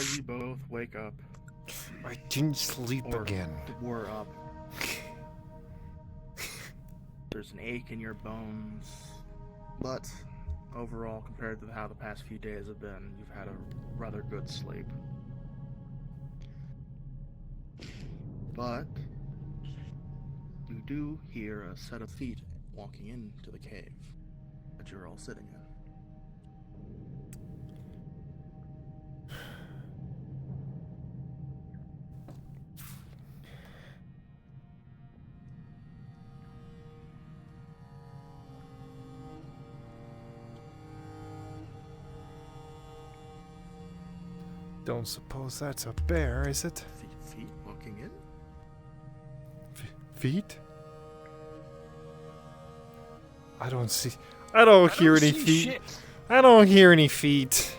as you both wake up, I didn't sleep or again. were up, there's an ache in your bones, but overall, compared to how the past few days have been, you've had a rather good sleep. But you do hear a set of feet walking into the cave that you're all sitting in. Don't suppose that's a bear, is it? Feet walking in? Feet? I don't hear any feet. Shit. I don't hear any feet.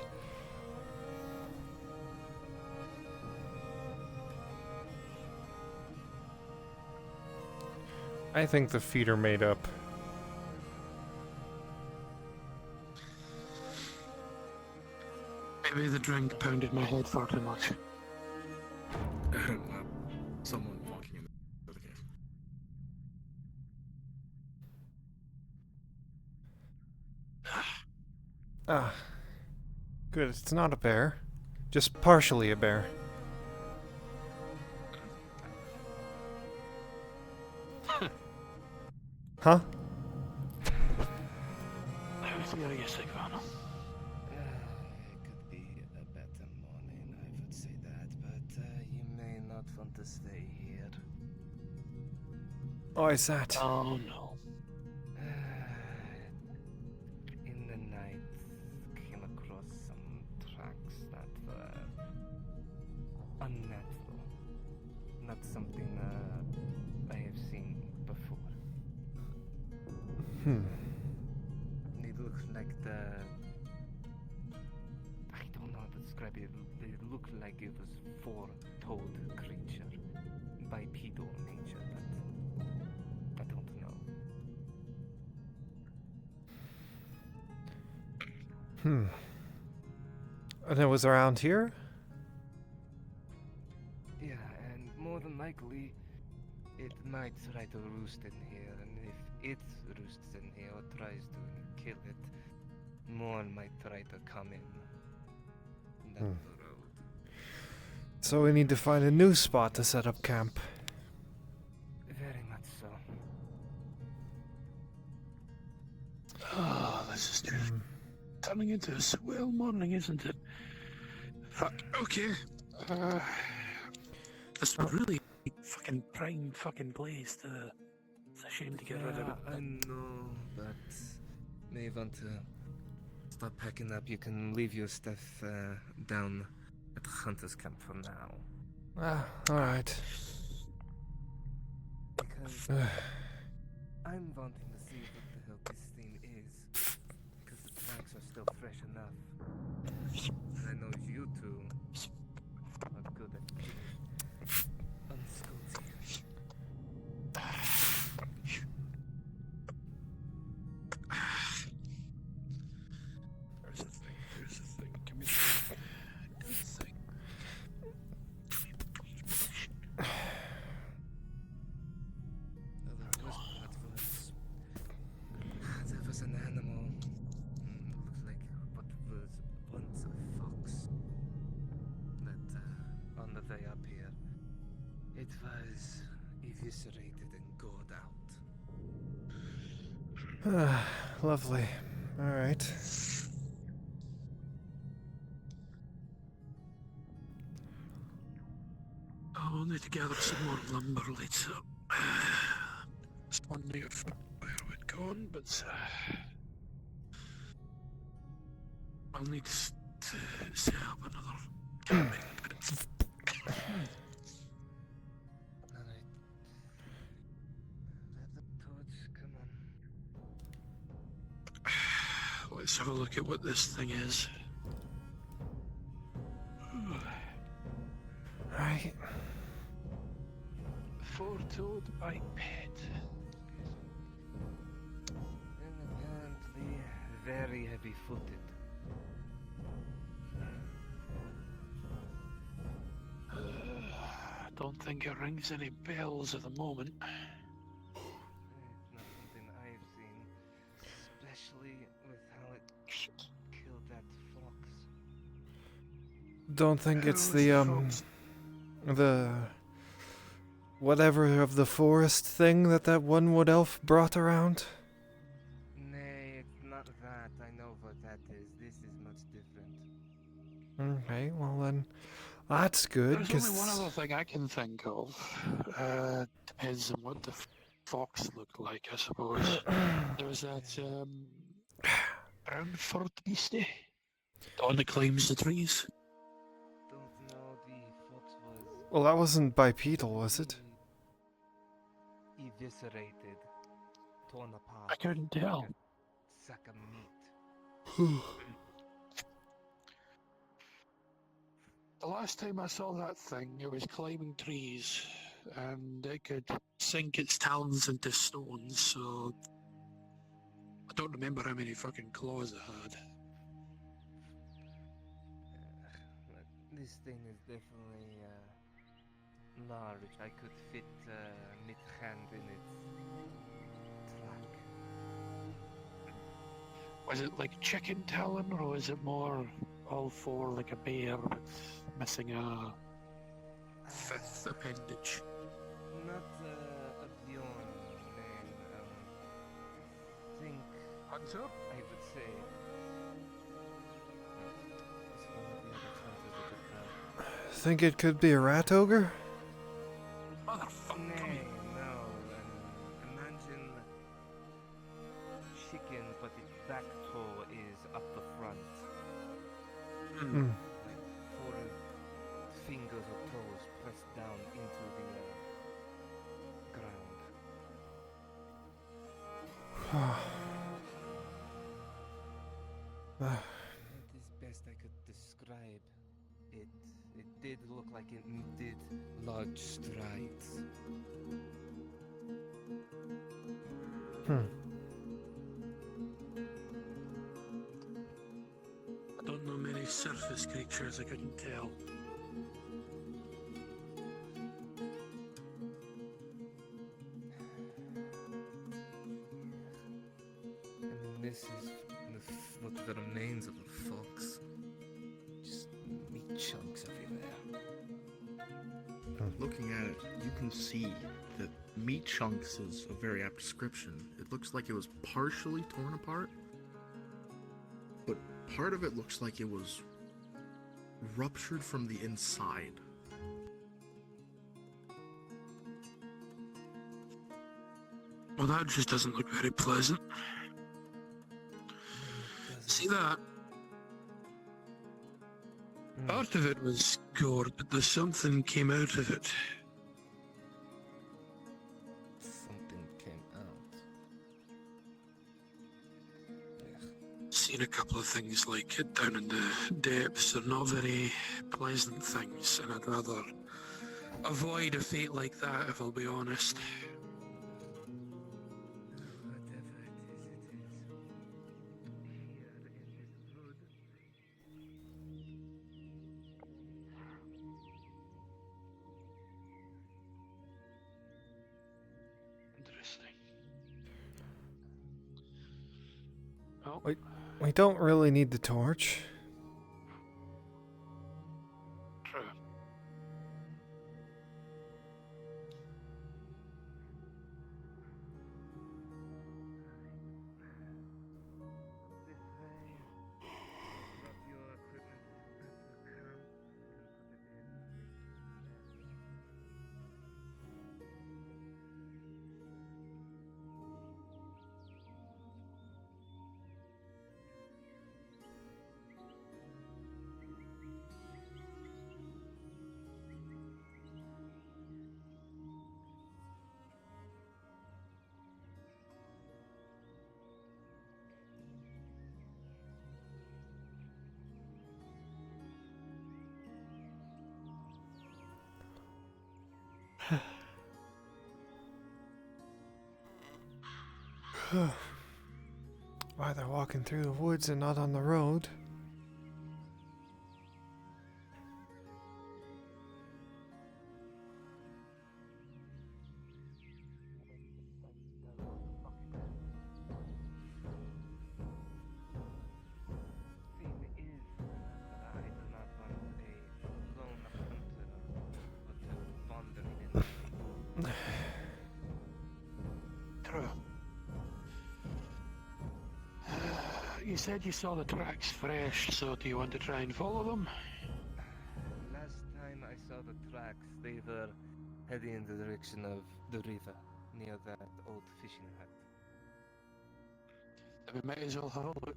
I think the feet are made up. Maybe the drink pounded my head far too much. Someone walking in the cave. Ah. Good, it's not a bear. Just partially a bear. Huh? How's the area sick, Vanna? It could be a better morning, I would say that, but you may not want to stay here. Oh, is that? Oh no. In the night, came across some tracks that were unnatural. Not something I have seen before. It looks like I don't know how to describe it. It looked like it was four-toed creature. Bipedal nature, but I don't know. And it was around here? Yeah, and more than likely, it might try to roost in here, and if it roosts in here or tries to kill it, more might try to come in down the road. So we need to find a new spot to set up camp. Very much so. Oh, this is just turning into a swell morning, isn't it? Fuck. Okay. This is a really fucking prime fucking place to. It's a shame to get rid of it. I know, but may want to start packing up. You can leave your stuff down at the hunter's camp for now. Ah, alright. Because I'm wanting to see what the hell this thing is. Because the tracks are still fresh enough. And I know you two are good at being unscotty. Here's the thing. Give me the thing. There was an animal. Looks like what was once a fox. That on the way up here, it was eviscerated and gored out. Lovely. Alright. I'll need to gather some more lumber later. It's wondering if where we'd gone, but I'll need to set up another camping. Alright. Let the torch come on. Let's have a look at what this thing is. Right. Four-toed biped. And apparently very heavy-footed. don't think it rings any bells at the moment. It's not something I've seen, especially with how it killed that fox. Don't think it's Who was the fox? the whatever of the forest thing that one wood elf brought around. Nay, it's not that. I know what that is. This is much different. Okay, well then, that's good. There's 'Cause only one other thing I can think of. Depends on what the fox looked like, I suppose. There was that brown furred beastie. The one that climbs the trees. Don't know, the fox was well, that wasn't bipedal, was it? eviscerated, torn apart. I couldn't tell. Like a sack of meat. The last time I saw that thing, it was climbing trees, and it could sink its talons into stones, so I don't remember how many fucking claws it had. This thing is definitely large. I could fit mid-hand in its track. Was it like chicken talon, or was it more all four like a bear but missing a fifth appendage? Not a Bjorn name. Think Hunter? I would say. What's one of the other hunters of the crowd? Think it could be a rat ogre? Motherfucker, come Nay, here. no. Imagine chicken, but its back toe is up the front. Hmm. Like 4 fingers or toes pressed down into the ground. That is best I could describe it. It did look like it did large strides. I don't know many surface creatures, I couldn't tell. I mean, this is what the remains of a fox. Just meat chunks everywhere. Looking at it, you can see that meat chunks is a very apt description. It looks like it was partially torn apart, but part of it looks like it was ruptured from the inside. Well, that just doesn't look very pleasant. See that? Part of it was gored, but there's something came out of it. Something came out. Seen a couple of things like it down in the depths. They're not very pleasant things, and I'd rather avoid a fate like that, if I'll be honest. Whatever it is. Here in this wood. Interesting. Oh, Wait. We don't really need the torch. true. This way. Drop your equipment at the camp and put it in. Why they're walking through the woods and not on the road? you said you saw the tracks fresh, so do you want to try and follow them? Last time I saw the tracks, they were heading in the direction of the river, near that old fishing hut. Then we might as well have a look.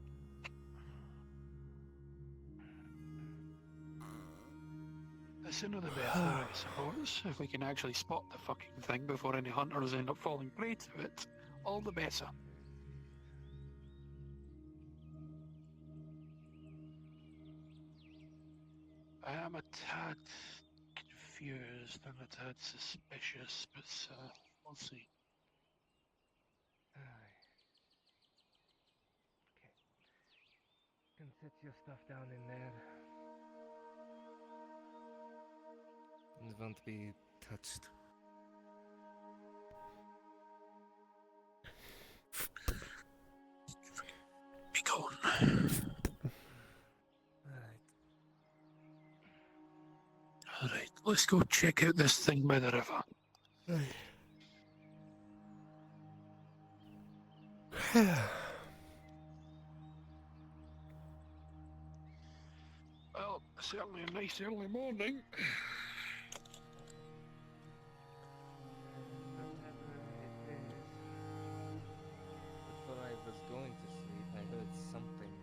The sooner the better, I suppose. If we can actually spot the fucking thing before any hunters end up falling prey to it, all the better. I am a tad confused and a tad suspicious, but we'll see. Aye. Okay. Can set your stuff down in there. It won't be touched. Be gone. Alright, let's go check out this thing by the river. Well, certainly a nice early morning. Before I was going to sleep, I heard something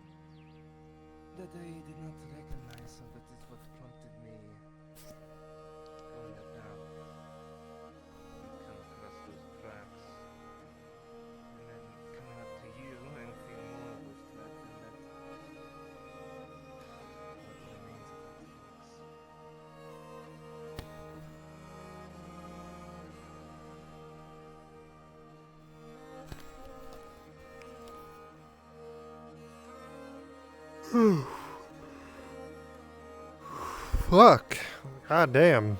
that I did not recognize, so that is what prompted me going about. Come across those tracks, and then coming up to you and seeing more of those tracks, and that's what remains of that fox. Fuck. God damn.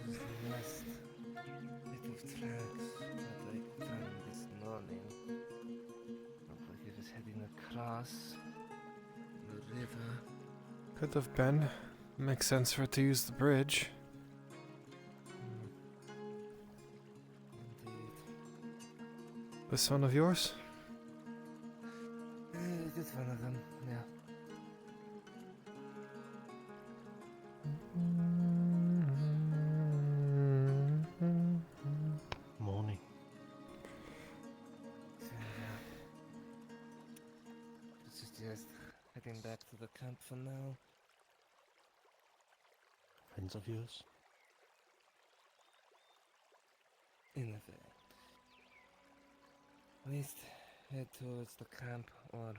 This is the last bit of tracks that I found this morning. Looked like it was heading across the river. Could have been. Makes sense for it to use the bridge. Indeed. This one of yours? It is one of them, yeah. Morning. So, this is just heading back to the camp for now. Friends of yours? In effect. At least head towards the camp or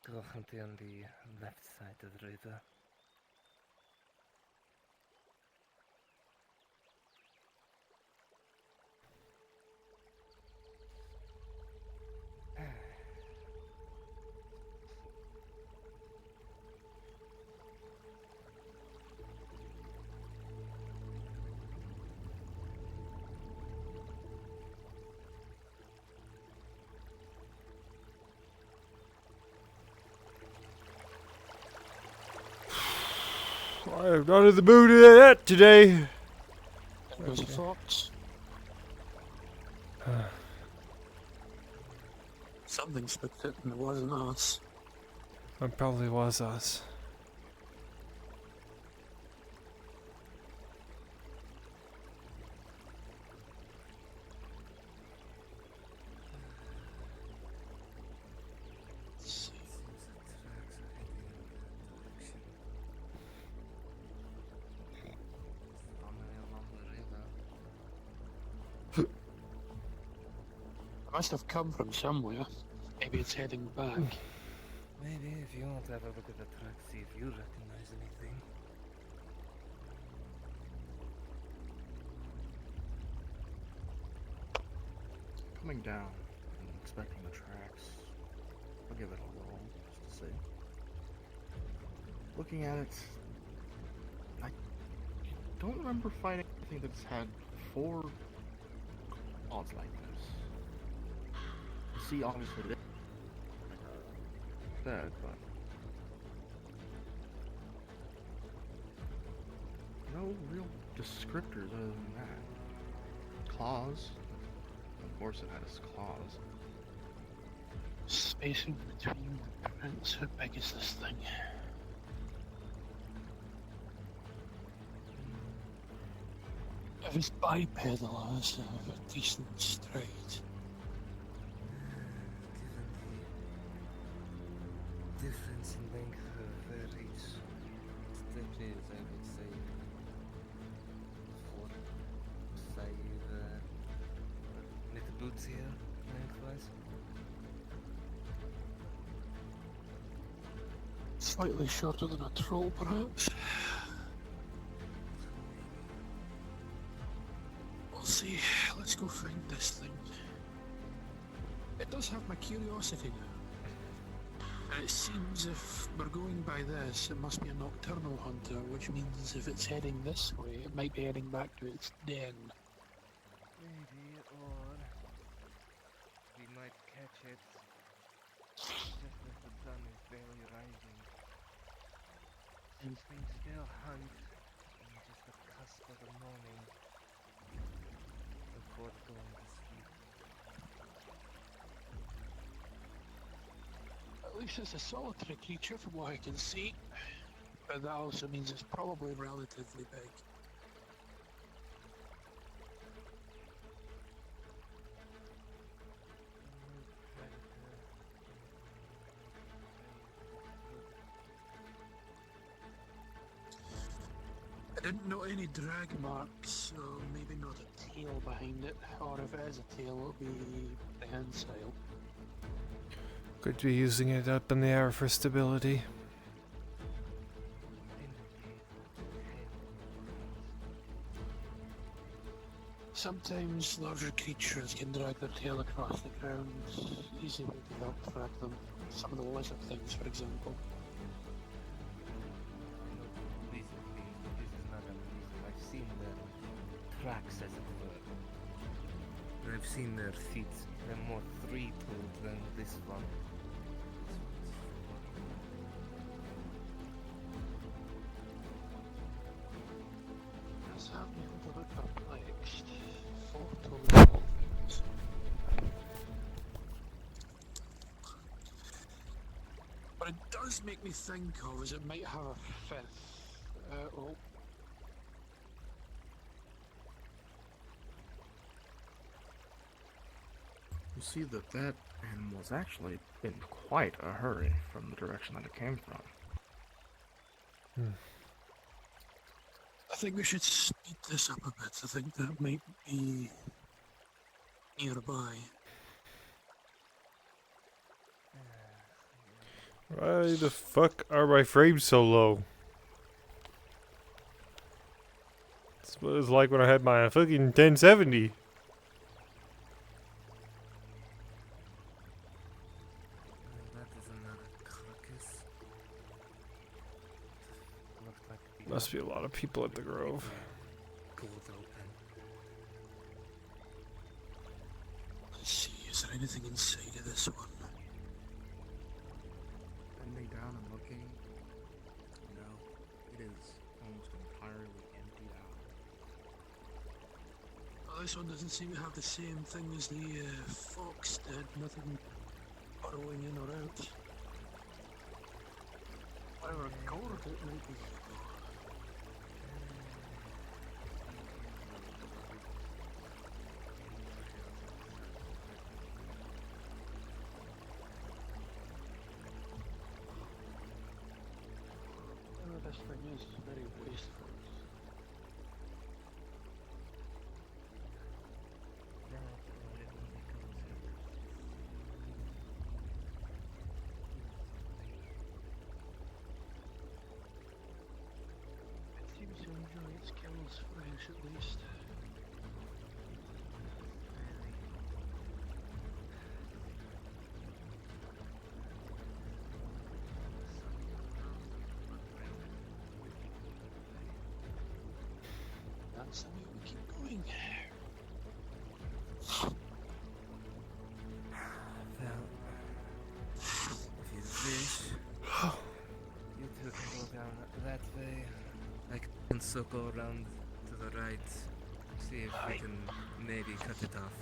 go hunting on the left side of the river. I'm not in the mood for that today. There goes a fox. Something spooked it and it wasn't us. It probably was us. Let's see. Seems the tracks are heading in that direction. Along the river. It must have come from somewhere. Maybe it's heading back. Maybe if you want to have a look at the truck, see if you recognize anything. Coming down and inspecting the tracks, I'll give it a roll just to see. Looking at it, I don't remember fighting anything that's had 4 claws like this. You see, obviously, it dead, but no real descriptors other than that. Claws. Of course it has claws. Spacing between the prints, how big is this thing? If it's bipedal, it's a decent stride. Given the difference in length of each step is, I would say, 4, 5 little boots here, lengthwise. Slightly shorter than a troll, perhaps. We'll see. Let's go find this thing. It does have my curiosity now. And it seems if we're going by this, it must be a nocturnal hunter, which means if it's heading this way, it might be heading back to its den. Maybe, or we might catch it just as the sun is barely rising. Since we still hunt on just the cusp of the morning before going to sleep. At least it's a solitary creature from what I can see. But that also means it's probably relatively big. I didn't note any drag marks, so maybe not a tail behind it, or if it is a tail, it'll be prehensile. Could be using it up in the air for stability. Sometimes larger creatures can drag their tail across the ground, easy way to help track them. Some of the lizard things, for example. Recently, this is not unusual. I've seen their tracks, as it were. And I've seen their feet. They're more three-toed than this one. Does have me a little bit perplexed. 4-toed dolphins. What it does make me think of is it might have a fifth. Oh. You see that that animal's actually in quite a hurry from the direction that it came from. I think we should speed this up a bit. I think that might be nearby. Why the fuck are my frames so low? That's what it was like when I had my fucking 1070. That is another carcass. Looks like the Must be a lot of people at the Grove. gold open. Let's see, is there anything inside of this one? Bending down and looking, no, it is almost entirely emptied out. Well, this one doesn't seem to have the same thing as the fox did. Nothing burrowing in or out. Whatever gourd it might be. This thing is very wasteful. So we keep going. Well, if you wish, you two can go down that way. I can circle around to the right, see if we can maybe cut it off.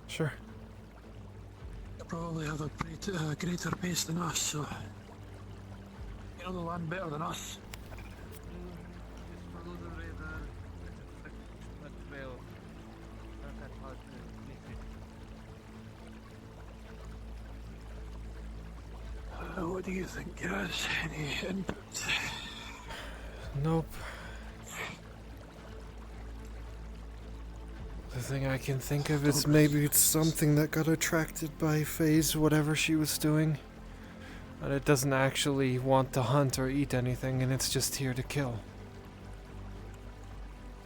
Sure. They probably have a greater pace than us, so you know the land better than us. Just follow the radar. It's a trail. Not that hard to miss it. What do you think, guys? Any input? Nope. The thing I can think of is maybe it's something that got attracted by Faye's whatever she was doing. And it doesn't actually want to hunt or eat anything, and it's just here to kill.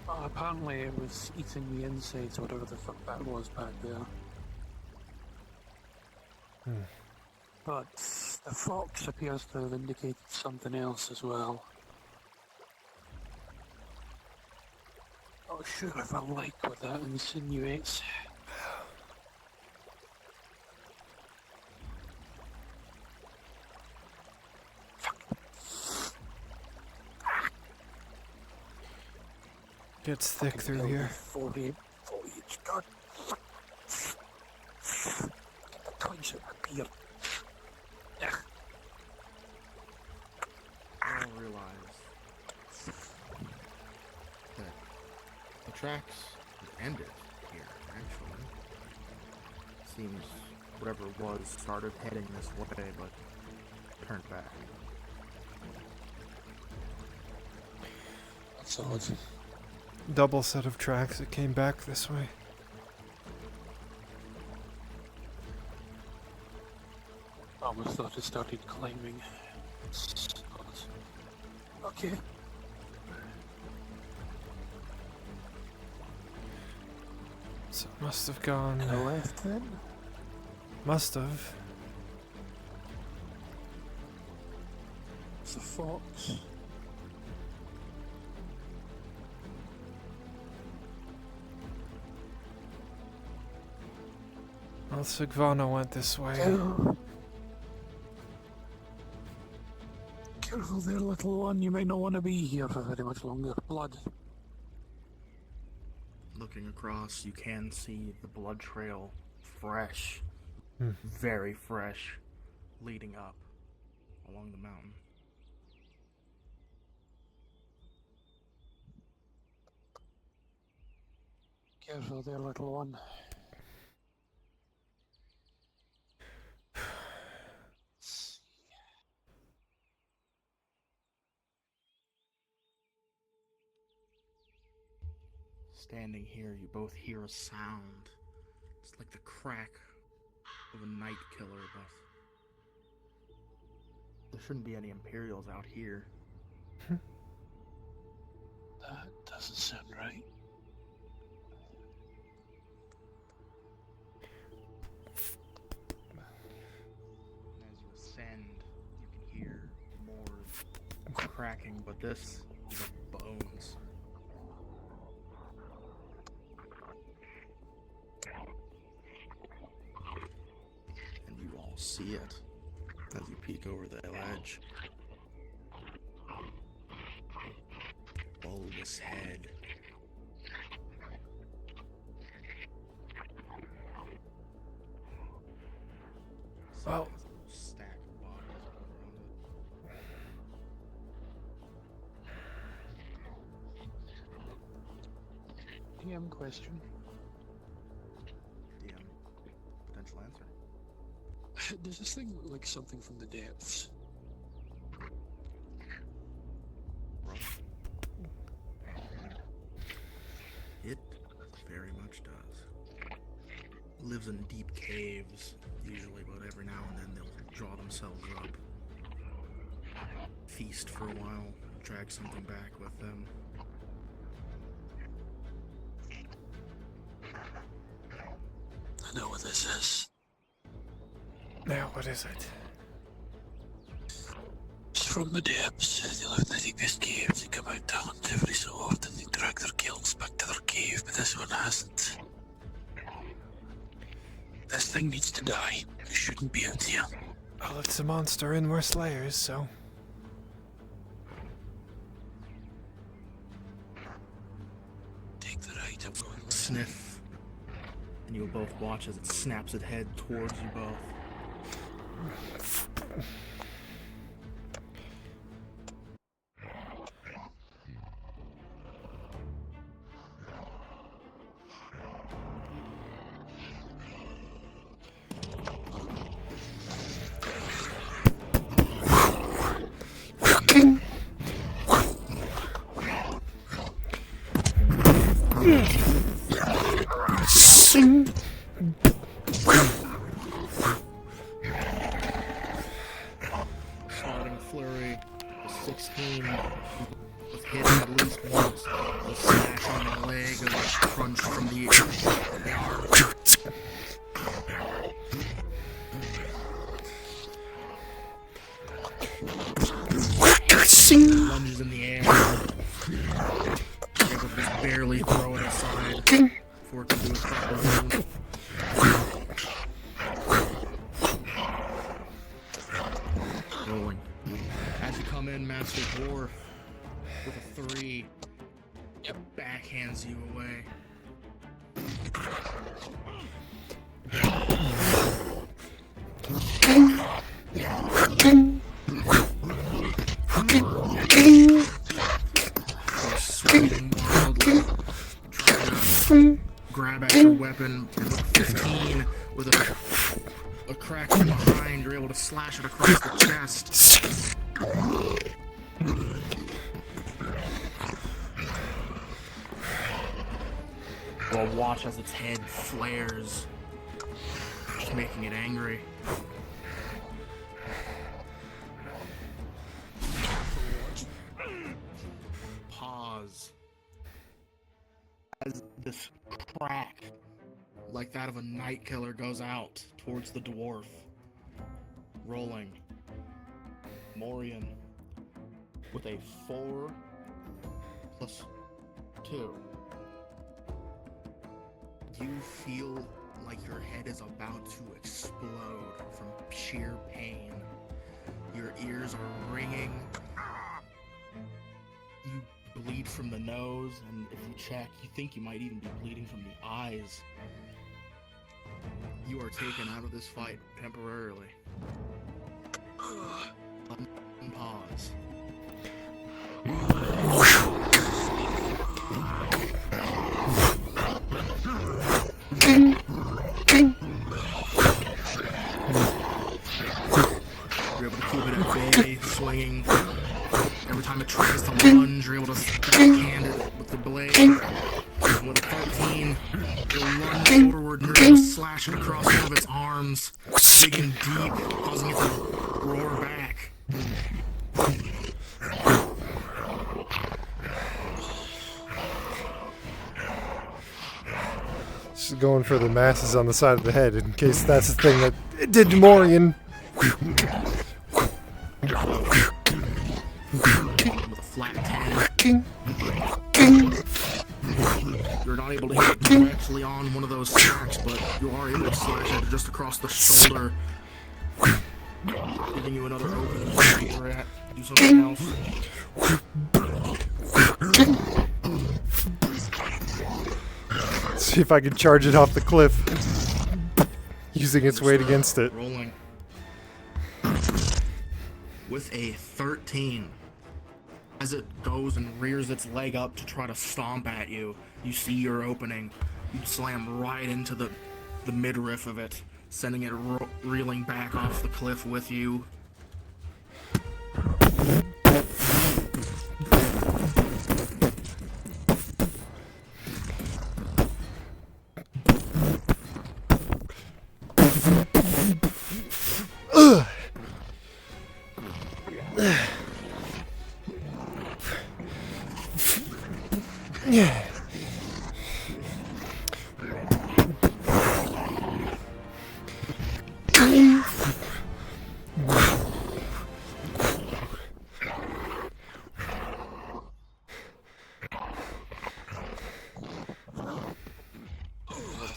Apparently it was eating the insides, whatever the fuck that was back there. But the fox appears to have indicated something else as well. Not sure if I like what that insinuates. Gets thick through here. Foliage, God. Get the twigs out my beard. I don't realize that the tracks ended here, actually. Seems whatever it was started heading this way, but turned back. That's odd. Double set of tracks that came back this way. I almost thought it started climbing. Okay. So it must have gone. And I left then? Must have. It's a fox. Well, Sigvana went this way. Careful there, little one. You might not want to be here for very much longer. Blood. Looking across, you can see the blood trail, fresh, Hmm. very fresh, leading up along the mountain. Careful there, little one. Standing here, you both hear a sound. It's like the crack of a night killer, but there shouldn't be any Imperials out here. That doesn't sound right. As you ascend, you can hear more cracking, but this is of bones. And you all see it as you peek over the ledge. Bulbous head. Well, Stack of bodies all around it. DM question. DM. Potential answer. Does this thing look like something from the depths? Rough. It very much does. Lives in deep caves, usually, but every now and then they'll draw themselves up. Feast for a while, drag something back with them. I know what this is. now what is it? It's from the depths. They live in the deepest caves. They come out to hunt every so often. They drag their kills back to their this one hasn't. This thing needs to die. It shouldn't be out here. Well, it's a monster in worse layers, so. Take the right, I'm going left. Sniff. And you will both watch as it snaps its head towards you both. Starting flurry, a 16 was hit at least once. A slash on the leg, a crunch from the arm. Lunges in the air. Able to just barely throw it aside before it can do its proper move. Rolling. As you come in, Master Dwarf, with a 3, it backhands you away. You're swinging wildly, trying to grab at your weapon, and with 15, with a crack from behind, you're able to slash it across the chest. While watch as its head flares, just making it angry. Pause. As this crack, like that of a night killer, goes out towards the dwarf. Rolling. Morian with a 4 plus 2. You feel like your head is about to explode from sheer pain. Your ears are ringing. You bleed from the nose, and if you check, you think you might even be bleeding from the eyes. You are taken out of this fight temporarily. Pause. You're able to keep it at bay, swinging. Every time it tries to lunge, you're able to backhand it with the blade. With a 13, you'll lunge forward and you're able to slash it across one of its arms, digging deep, causing it to roar back. Just going for the masses on the side of the head in case that's the thing that it did to Morian. With a flat 10. You're not able to hit it directly on one of those stacks, but you are able to slash it just across the shoulder, giving you another opening to do something else. See if I can charge it off the cliff using its weight against it. Rolling. With a 13. As it goes and rears its leg up to try to stomp at you, you see your opening. You slam right into the midriff of it, sending it reeling back off the cliff with you. Yeah.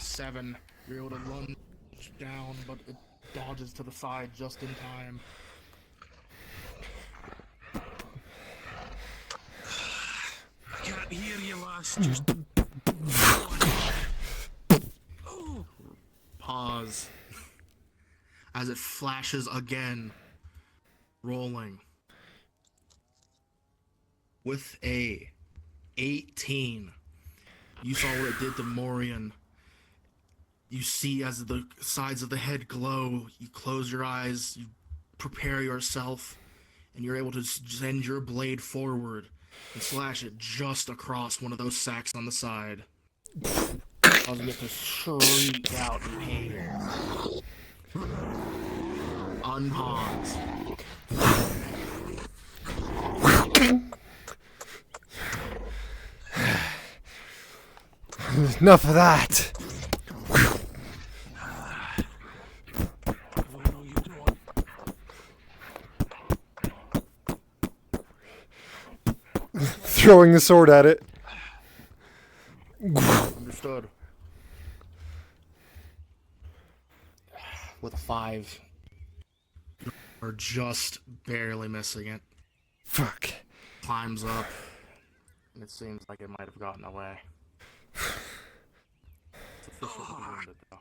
7. You're able to lunge down, but it dodges to the side just in time. I can't hear you, lass. Just. Oh. Pause. As it flashes again. Rolling. With a 18. You saw what it did to Morian. You see as the sides of the head glow, you close your eyes, you prepare yourself, and you're able to send your blade forward and slash it just across one of those sacks on the side. Causing it to shriek out in pain. Unpause. Enough of that. Throwing the sword at it. Understood. With a 5. Or just barely missing it. Fuck. Climbs up. And it seems like it might have gotten away. It's officially wounded though.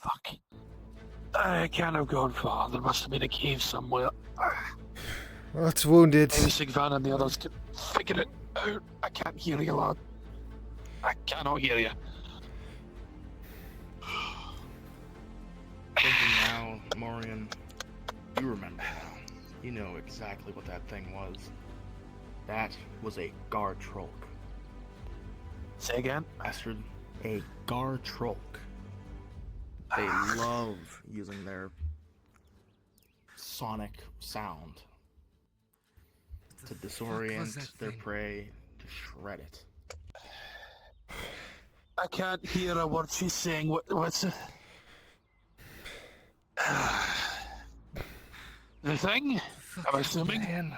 Fuck. I can't have gone far. There must have been a cave somewhere. Well, it's wounded. Maybe Sigvan and the others can figure it out. I can't hear you, lad. I cannot hear you. Thinking now, Morian, you remember now. You know exactly what that thing was. That was a Gartrolk. Say again? Astrid, a Gartrolk. They love using their sonic sound to disorient their prey, to shred it. I can't hear a word she's saying. What's it? The thing? I'm assuming?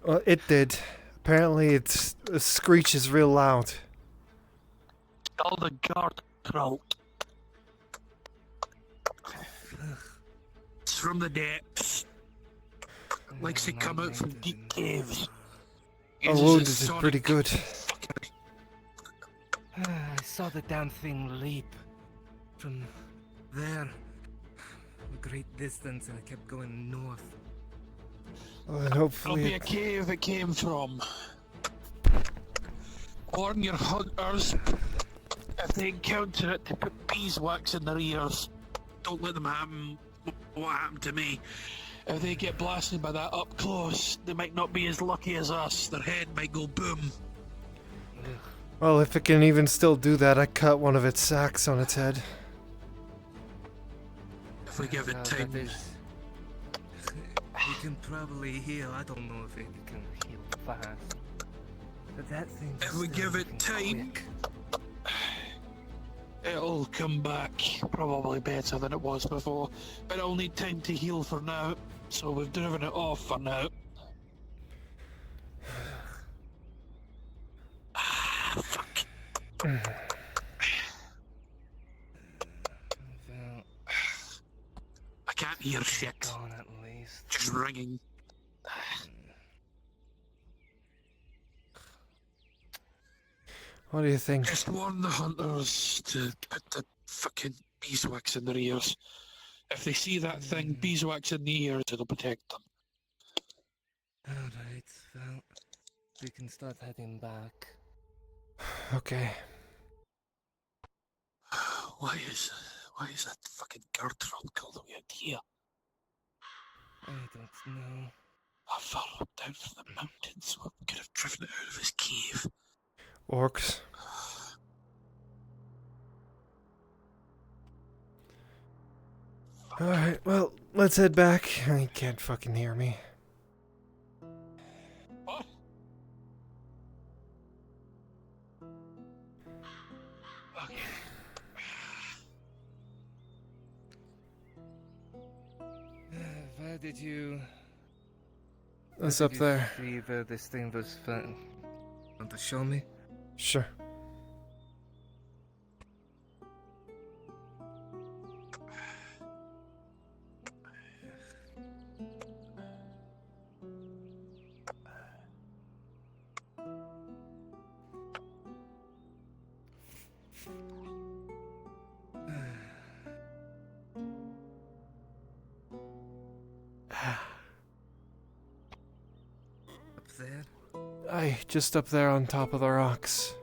Well, it did. Apparently, it screeches real loud. All the guard throat. It's from the depths. Likes to come out from deep caves. Our wound is pretty good. I saw the damn thing leap from there, a great distance, and it kept going north. Well, and It'll hopefully be a cave it came from. Warn your hunters. If they encounter it, to put beeswax in their ears. Don't let them happen what happened to me. If they get blasted by that up close, they might not be as lucky as us. Their head might go boom. Well, if it can even still do that, I cut one of its sacks on its head. If we give it time. That is, we can probably heal. I don't know if it can heal fast. But that thing. If we give it time, it'll come back probably better than it was before. But it'll need time to heal for now. So we've driven it off for now. Fuck. I can't hear shit. Gone at least. Just ringing. What do you think? Just warn the hunters to put the fucking beeswax in their ears. If they see that thing, beeswax in the ears, it'll protect them. Alright, well, we can start heading back. Okay. Why is that fucking Gertrude all the way out here? I don't know. far down from the mountains. What could have driven it out of his cave? Orcs. Alright, well, let's head back. He can't fucking hear me. What? Okay. Where did you... It's where up did you there. see where this thing was found? Want to show me? Sure. Up there? Aye, just up there on top of the rocks.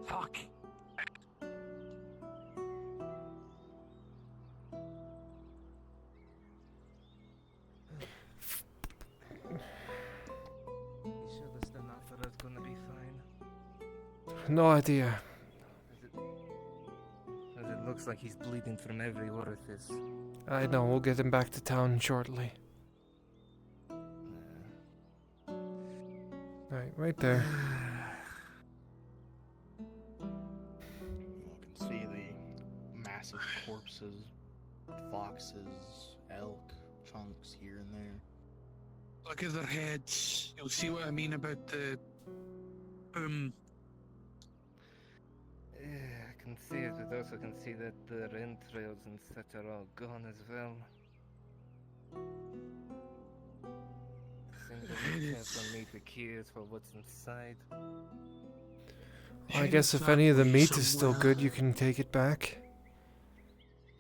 Fuck. You sure this Denathar's gonna be fine? No idea. As it looks like he's bleeding from every orifice. I know, we'll get him back to town shortly. Right there. You can see the massive corpses, foxes, elk, chunks here and there. Look at their heads. You'll see what I mean about the Yeah, I can see it, but also can see that the entrails and such are all gone as well. Seems like you can't meet the keys for what's inside. I guess if any of the meat is still good, you can take it back.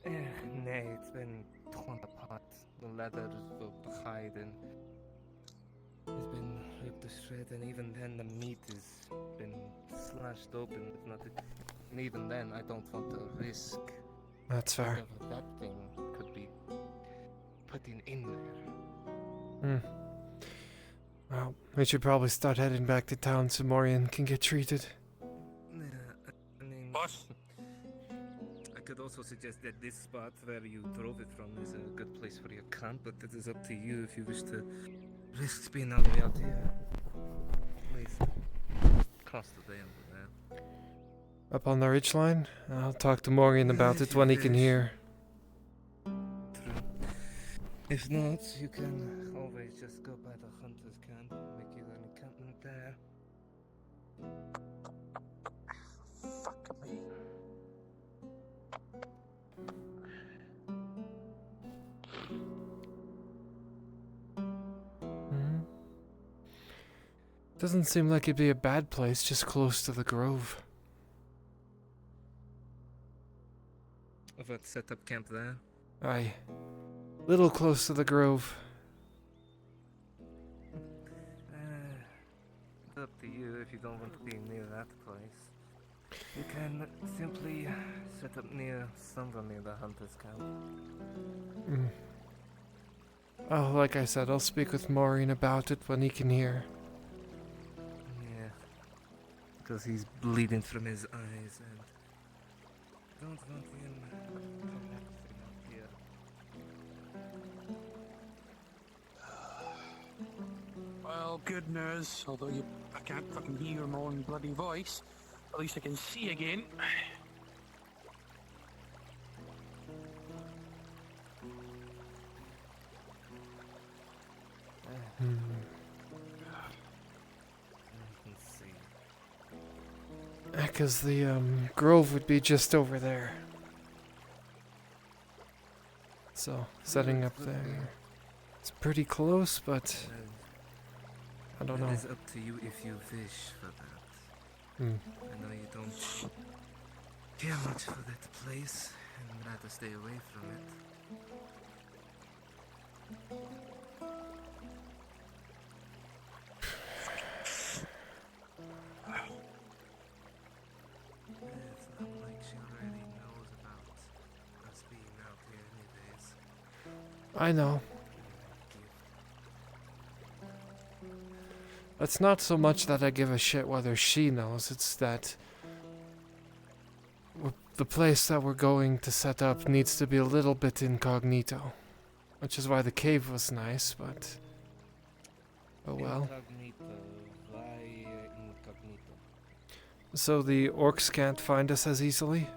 Nay, it's been torn apart. The leather, the hide, and it's been ripped to shreds, and even then the meat has been slashed open. If not, and even then, I don't want to risk That's fair. whatever that thing could be putting in there. Well, we should probably start heading back to town so Morian can get treated. Yeah, I mean, What? I could also suggest that this spot where you drove it from is a good place for your camp, but it is up to you if you wish to risk being all the way out here. Please, cross the day over there. Up on the ridgeline? I'll talk to Morian about If it you when he can wish. hear. True. If not, you can always just go by the hunter's camp and make your own encampment there. fuck me. Doesn't seem like it'd be a bad place, just close to the grove. About set up camp there? Aye. Little close to the grove. It's up to you if you don't want to be near that place. You can simply set up somewhere near the hunter's camp. Oh, like I said, I'll speak with Maureen about it when he can hear. Yeah, because he's bleeding from his eyes and don't want him collapsing up here. Well, good news. Although I can't fucking hear my own bloody voice. At least I can see again. I can see. Because the grove would be just over there. So, setting up there. It's pretty close, but I don't know. It is up to you if you wish for that. I know you don't care much for that place and rather stay away from it. It's not like she already knows about us I know. It's not so much that I give a shit whether she knows, it's that the place that we're going to set up needs to be a little bit incognito. Which is why the cave was nice, but... oh well. Incognito. Why incognito? So the orcs can't find us as easily?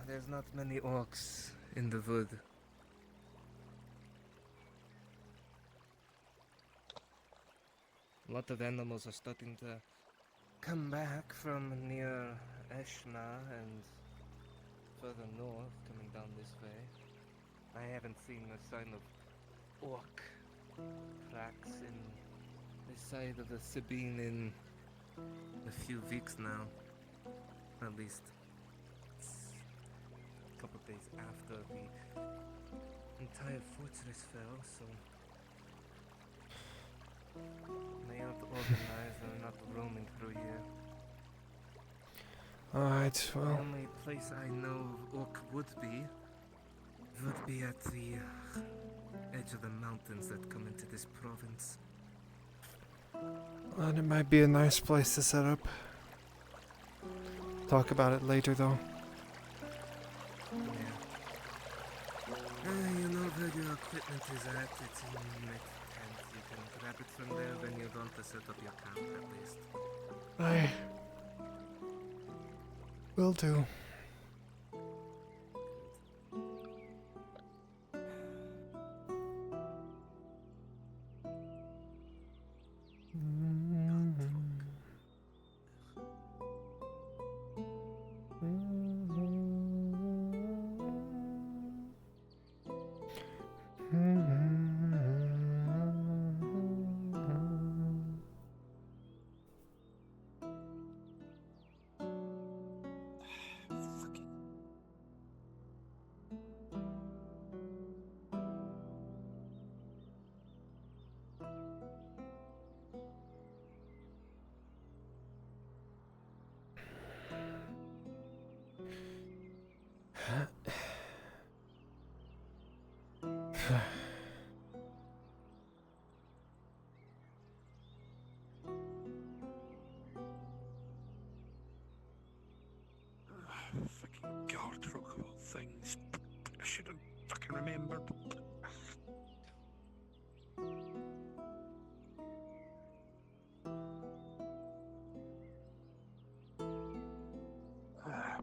There's not many orcs in the wood. A lot of animals are starting to come back from near Eshna and further north, coming down this way. I haven't seen a sign of orc tracks in this side of the Sabine in a few weeks now. At least it's a couple days after the entire fortress fell, so they aren't organized and not roaming through here. Alright, The well... only place I know orc would be at the edge of the mountains that come into this province. And it might be a nice place to set up. Talk about it later, though. Yeah. You know where your equipment is at. It's in that tent. You can grab it from there when you're going to set up your camp, at least. I... will do. Fucking guard rock of all things. I should have fucking remembered.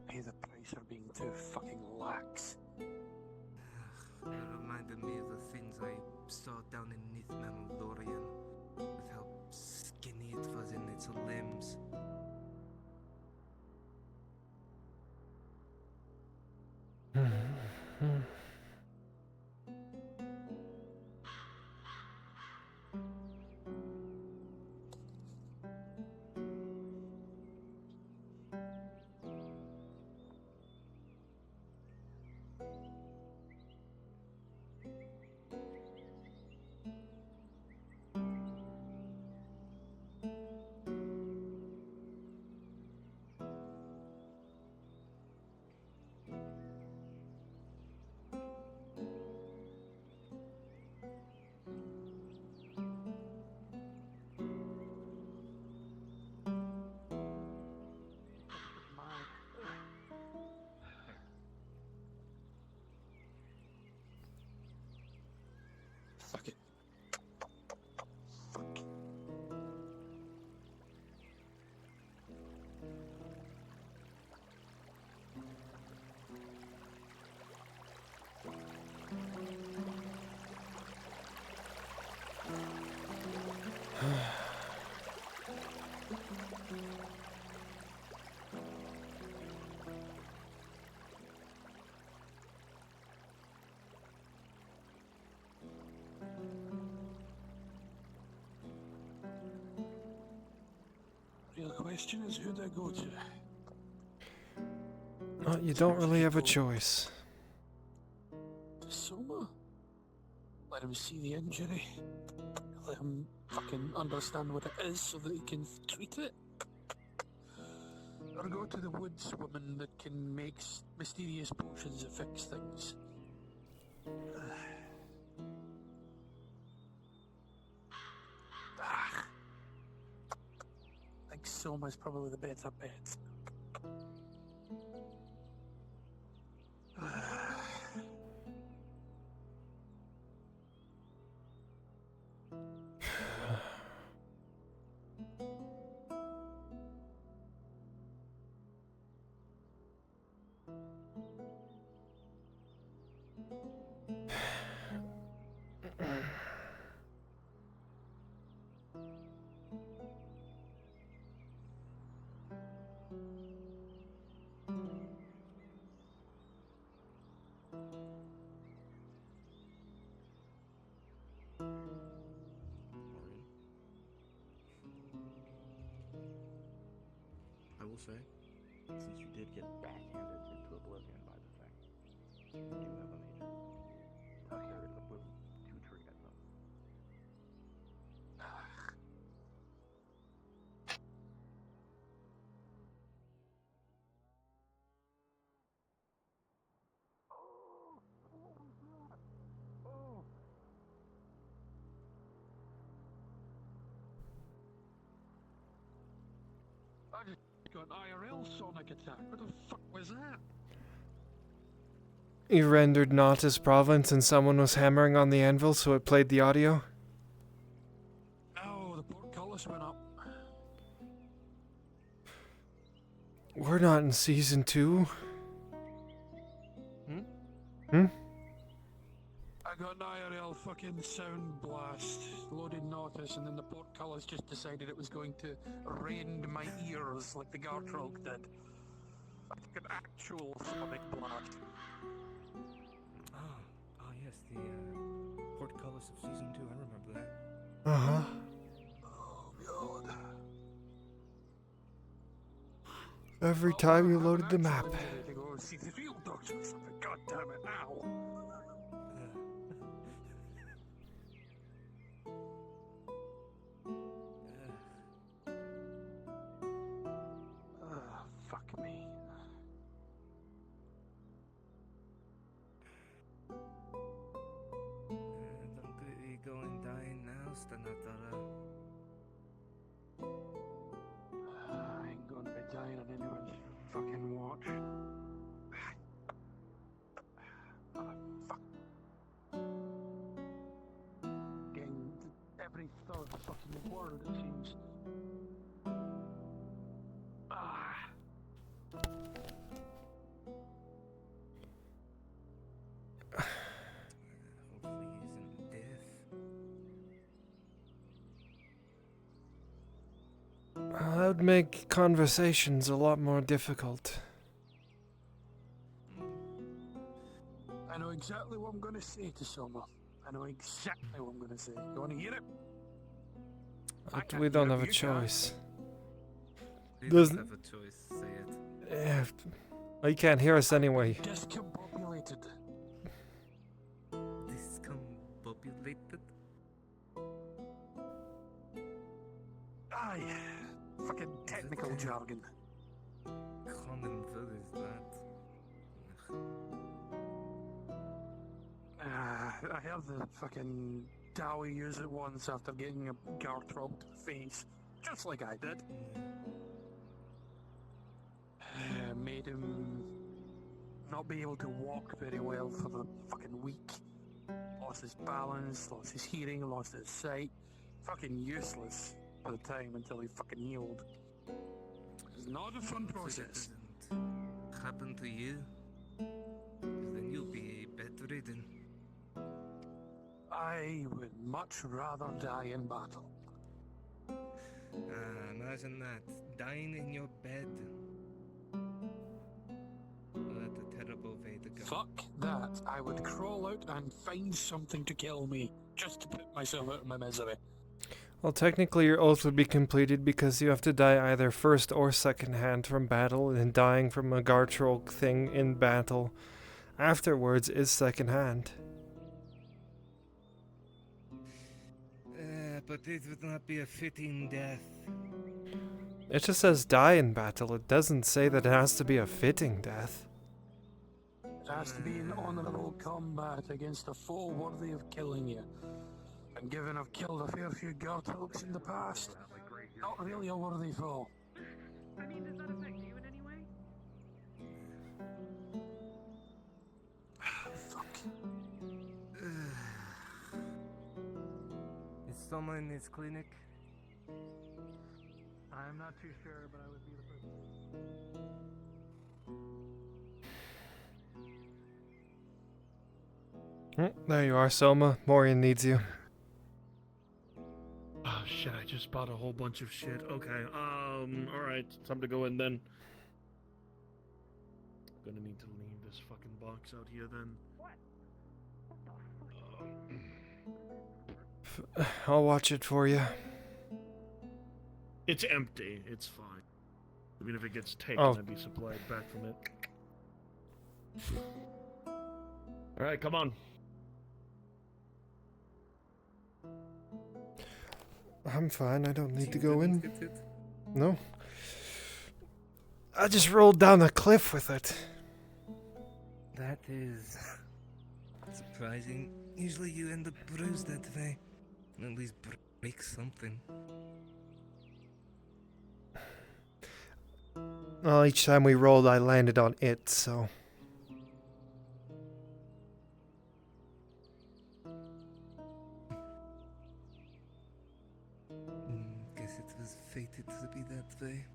Pay the price for being too fucking lax. It reminded me of the things I saw down in Nith Mamlorian, with how skinny it was in its limbs. Fuck it. Fuck. Real question is who do I go to? Well, you don't really have a choice. To Soma? Let him see the injury. Let him fucking understand what it is so that he can treat it. Or go to the woods woman that can make mysterious potions that fix things. I think Soma's probably the better bet. Maureen, I will say, since you did get backhanded into oblivion by the thing, you do have a major tutoring at them. I just got an IRL sonic attack. What the fuck was that? You rendered not his province and someone was hammering on the anvil, so it played the audio? Oh, the portcullis went up. We're not in season 2. Hmm? Hmm? I got an IRL fucking sound blast, loaded notice, and then the portcullis just decided it was going to rend my ears like the Gartrog did. Like an actual sonic blast. Oh yes, the portcullis of season 2. I remember that. Uh-huh. Oh god. Every time you I have loaded the an map. actual injury to go see the field doctor or something. God damn it, ow. Fuck me. Don't really go and die now, Stanatara. I ain't gonna be dying on anyone's fucking watch. Fuck. Getting every third fucking word, it seems. Hopefully he isn't deaf. That would make conversations a lot more difficult. I know exactly what I'm gonna say to Soma. I know exactly what I'm gonna say. You wanna hear it? But we don't have a choice. We Doesn't- don't have a choice, say it. Yeah, well, you can't hear us anyway. Discombobulated. Discombobulated? Aye. Fucking technical jargon. Common word is that? I heard the fucking Dowie use it once after getting a Gartrog to the face. Just like I did. Made him not be able to walk very well for the fucking week. Lost his balance, lost his hearing, lost his sight. Fucking useless for the time until he fucking healed. It's not a fun process. If it doesn't happen to you, then you'll be bedridden. I would much rather die in battle. Imagine that. Dying in your bed. What a terrible way to go. Fuck that. I would crawl out and find something to kill me, just to put myself out of my misery. Well, technically your oath would be completed because you have to die either first or second hand from battle, and dying from a Gartrog thing in battle afterwards is second hand. But it would not be a fitting death. It just says die in battle. It doesn't say that it has to be a fitting death. It has to be in honourable combat against a foe worthy of killing you. And given I've killed a fair few Gartulks in the past, not really a worthy foe. I mean, does that affect you in any way? Fuck. Is someone in his clinic? I'm not too sure, but I would be the first. There you are, Soma. Morian needs you. Oh shit, I just bought a whole bunch of shit. Okay, alright, time to go in then. Gonna need to leave this fucking box out here then. I'll watch it for you. It's empty, it's fine. Even if it gets taken, Oh. I'd be supplied back from it. Alright, come on. I'm fine. I don't need to go in. Didn't get it? No. I just rolled down the cliff with it. That is surprising. Usually you end up bruised that way. At least break something. Well, each time we rolled, I landed on it, so. Guess it was fated to be that way.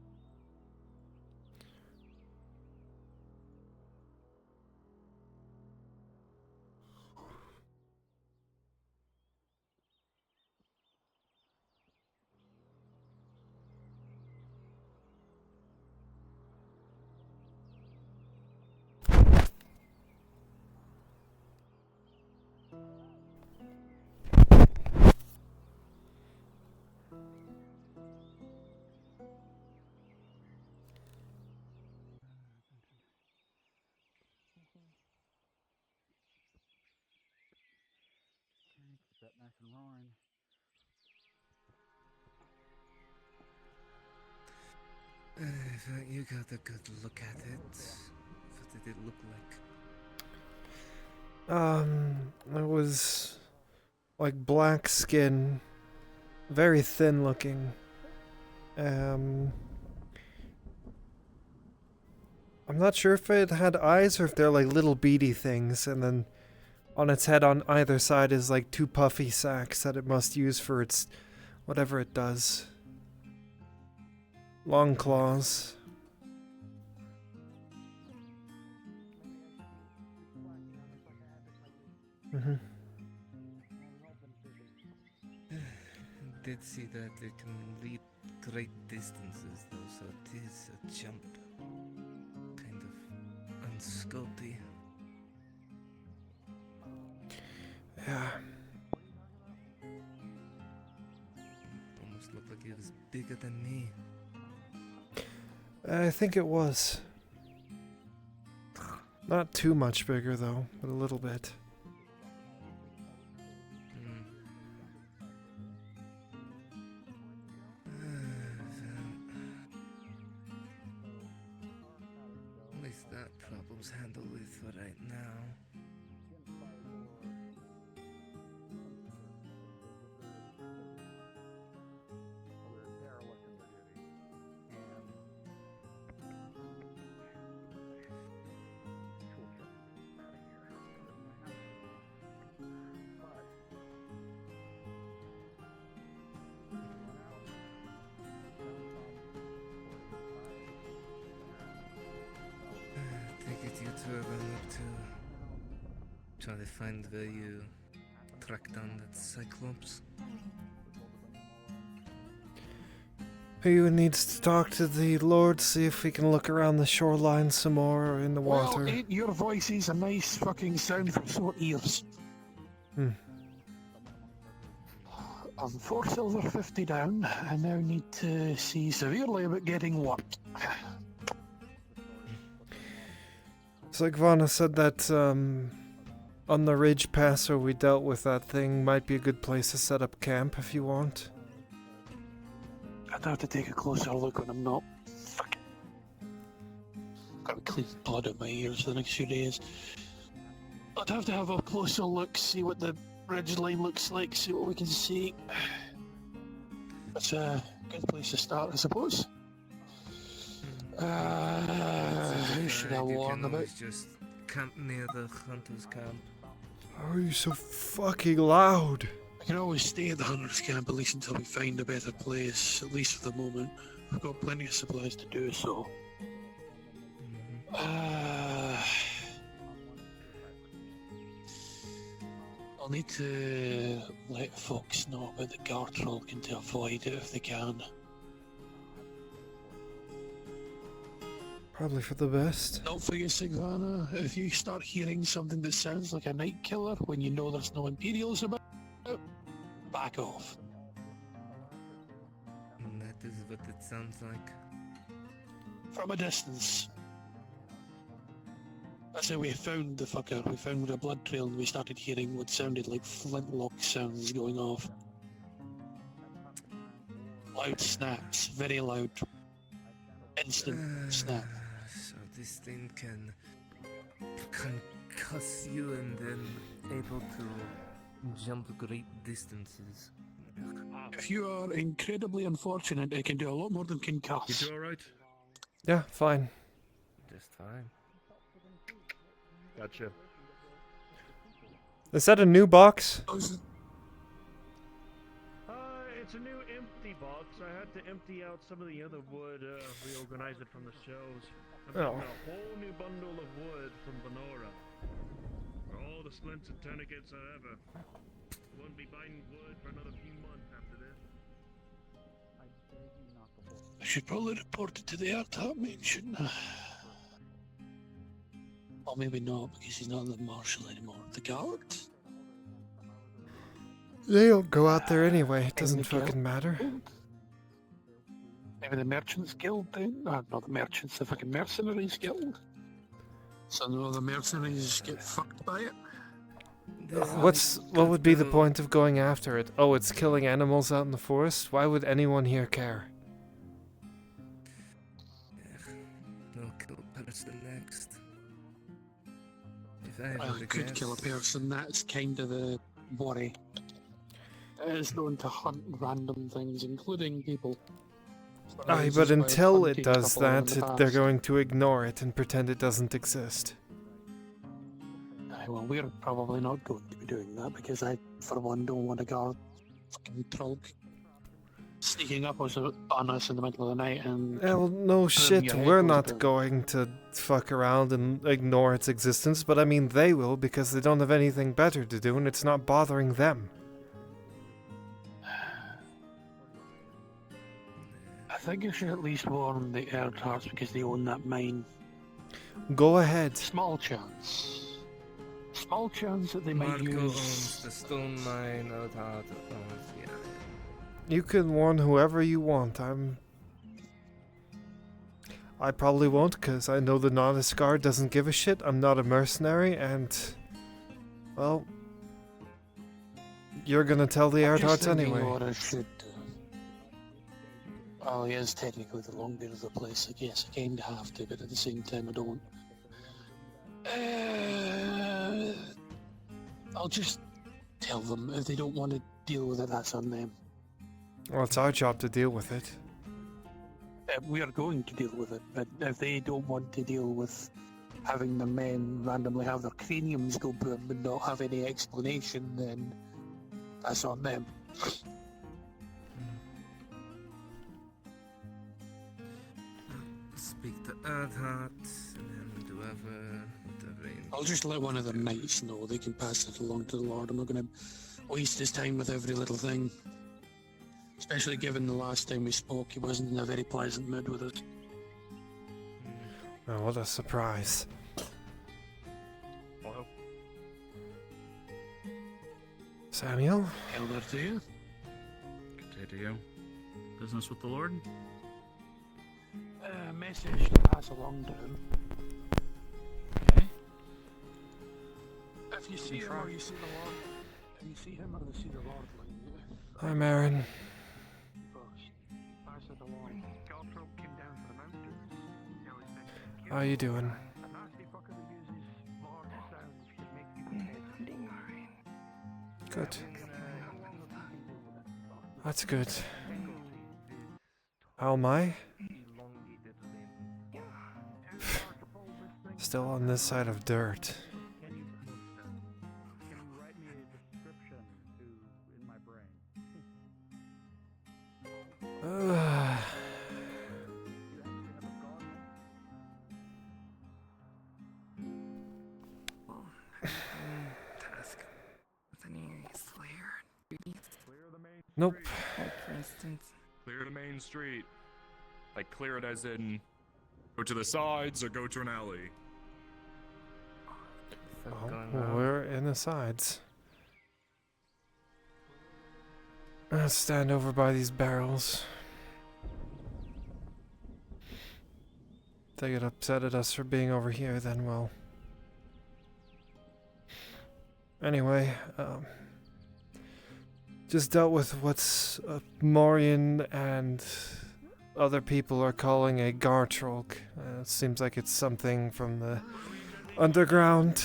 Keep that nice and roaring. You got a good look at it. What did it look like? It was like black skin, very thin looking. I'm not sure if it had eyes or if they're like little beady things, and then on its head on either side is like two puffy sacs that it must use for its whatever it does. Long claws. Did see that it can leap great distances though, so it is a jump. Kind of unsculpty. Yeah. Almost looked like it was bigger than me. I think it was. Not too much bigger though, but a little bit. At least that problem's handled with for right now. Take it you two are going up to try to find where you track down that Cyclops. Who needs to talk to the Lord, see if we can look around the shoreline some more or in the water. Well, ain't your voices a nice fucking sound for sore ears? Hmm. I'm 4 silver 50 down. I now need to see severely about getting work. It's like Vana said that on the ridge pass where we dealt with that thing might be a good place to set up camp if you want. I'd have to take a closer look when I'm not. Fuck. Got to clean blood out my ears for the next few days. I'd have to have a closer look, see what the ridge line looks like, see what we can see. That's a good place to start, I suppose. Who should I You warn can about? always just camp near the hunter's camp. How are you so fucking loud? I can always stay at the hunter's camp, at least until we find a better place, at least for the moment. We've got plenty of supplies to do so. I'll need to let folks know about the Gartrolk and to avoid it if they can. Probably for the best. Don't forget, Sigvana, if you start hearing something that sounds like a night killer when you know there's no Imperials about, back off. And that is what it sounds like. From a distance. That's how we found the fucker. We found a blood trail and we started hearing what sounded like flintlock sounds going off. Loud snaps, very loud. Instant snap. So this thing can concuss you and then able to jump great distances. If you are incredibly unfortunate, it can do a lot more than concuss. You two alright? Yeah, fine. Just fine. Gotcha. Is that a new box? It's a new empty box. I had to empty out some of the other wood, reorganize it from the shelves. I Oh. bought a whole new bundle of wood from Venora. For all the splints and tourniquets I ever. Won't be buying wood for another few months after this. I should probably report it to the airtight mate, shouldn't I? Or maybe not, because he's not the marshal anymore. The guard? They don't go out there anyway. It doesn't the guild? fucking matter. Maybe the Merchants Guild then? Not the Merchants, the fucking Mercenaries Guild. So no, the mercenaries get fucked by it? What would be the point of going after it? Oh, it's killing animals out in the forest? Why would anyone here care? No kill person next. If I Well, had it to could guess, kill a person, that's kind of the worry. It is known to hunt random things, including people. Aye, but until it does that, they're going to ignore it and pretend it doesn't exist. Aye, well, we're probably not going to be doing that, because I, for one, don't want a guard fucking trolk sneaking up on us in the middle of the night and... Well, no shit, your head we're goes not down. going to fuck around and ignore its existence, but I mean they will because they don't have anything better to do and it's not bothering them. I think you should at least warn the Erdharts because they own that mine. Go ahead. Small chance. Small chance that they might Marco use... owns the stone mine, Othard owns, yeah. You can warn whoever you want. I probably won't, because I know the Nodus Guard doesn't give a shit. I'm not a mercenary, and... Well... You're gonna tell the I'm just Erdharts thinking anyway. what I should do. Well, he is technically the longbeard of the place, I guess. I kinda have to, but at the same time I don't. I'll just tell them. If they don't want to deal with it, that's on them. Well, it's our job to deal with it. We are going to deal with it, but if they don't want to deal with having the men randomly have their craniums go boom and not have any explanation, then that's on them. Speak to Earthheart, and then whatever I'll just let one of the knights know. They can pass it along to the Lord. I'm not going to waste his time with every little thing. Especially given the last time we spoke, he wasn't in a very pleasant mood with us. Oh, what a surprise. Well, Samuel? Elder to you. Good day to you. Business with the Lord? Message to pass along to him. Okay. If you see him or you see the Lord, if you see him or you see the Lord, like, I'm Aaron. first, pass it along. Gartrop came down from the mountains. How you doing? A nasty fucker that uses large sounds to make you Good. That's good. How am I? Still on this side of dirt. Can you write me a description in my brain? Task with any Slayer duties. Clear the main Nope. Like, for instance, Clear the main street. Like, clear it as in go to the sides or go to an alley. Stuff Oh, going on. we're in the sides. Let's stand over by these barrels. They get upset at us for being over here, then well. Anyway, just dealt with what's Morian and other people are calling a Gartrolk. It seems like it's something from the underground.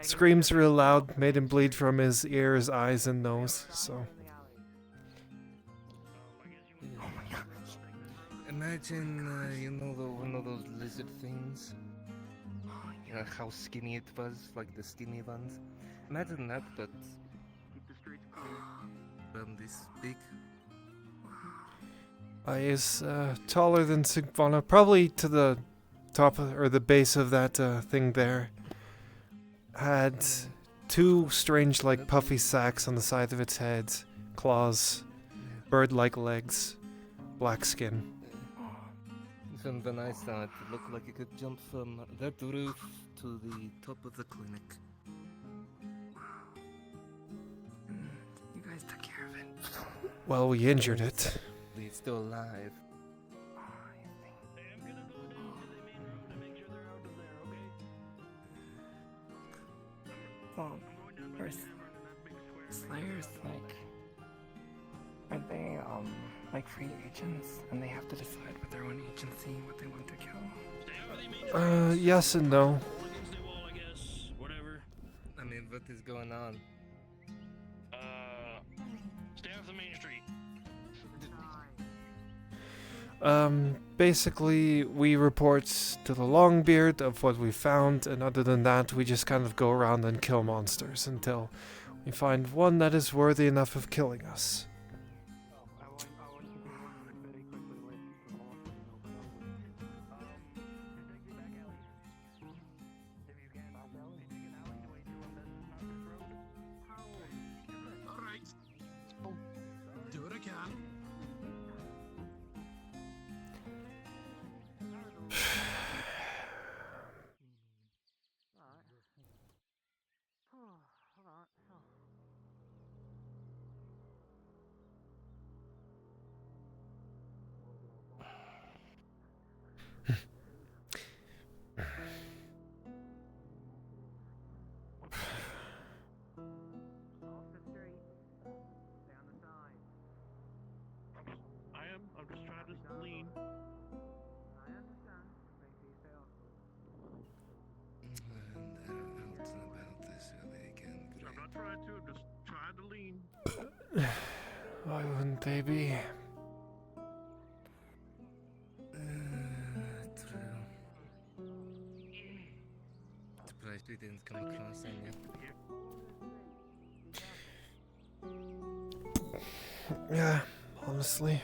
Screams real loud, made him bleed from his ears, eyes, and nose, so. Imagine, one of those lizard things. You know how skinny it was, like the skinny ones. Imagine that, but this big. Is taller than Sigvana, probably to the top of, or the base of that thing there. Had two strange, like puffy sacs on the side of its head, claws, bird-like legs, black skin. Even when I saw it, it looked like it could jump from that roof to the top of the clinic. you guys took care of it. Well, we injured it. It's still alive. Hey, I'm gonna go to the main room to make sure they're out of there, okay? Well, I'm going down by Where's the tavern in that big square. Slayers, like, are they, like free agents? And they have to decide with their own agency what they want to kill? Stay over the main street. Yes and no. Roll against the wall, I guess. Whatever. I mean, what is going on? Stay off the main street. Basically, we report to the Longbeard of what we found, and other than that, we just kind of go around and kill monsters until we find one that is worthy enough of killing us. I want you to very quickly list the law. Alright. Do it again. I'm just trying to lean. And out about this early again. I'm not trying to, I'm just trying to lean. Why wouldn't they be? True. Surprised we didn't come across any. Yeah, honestly.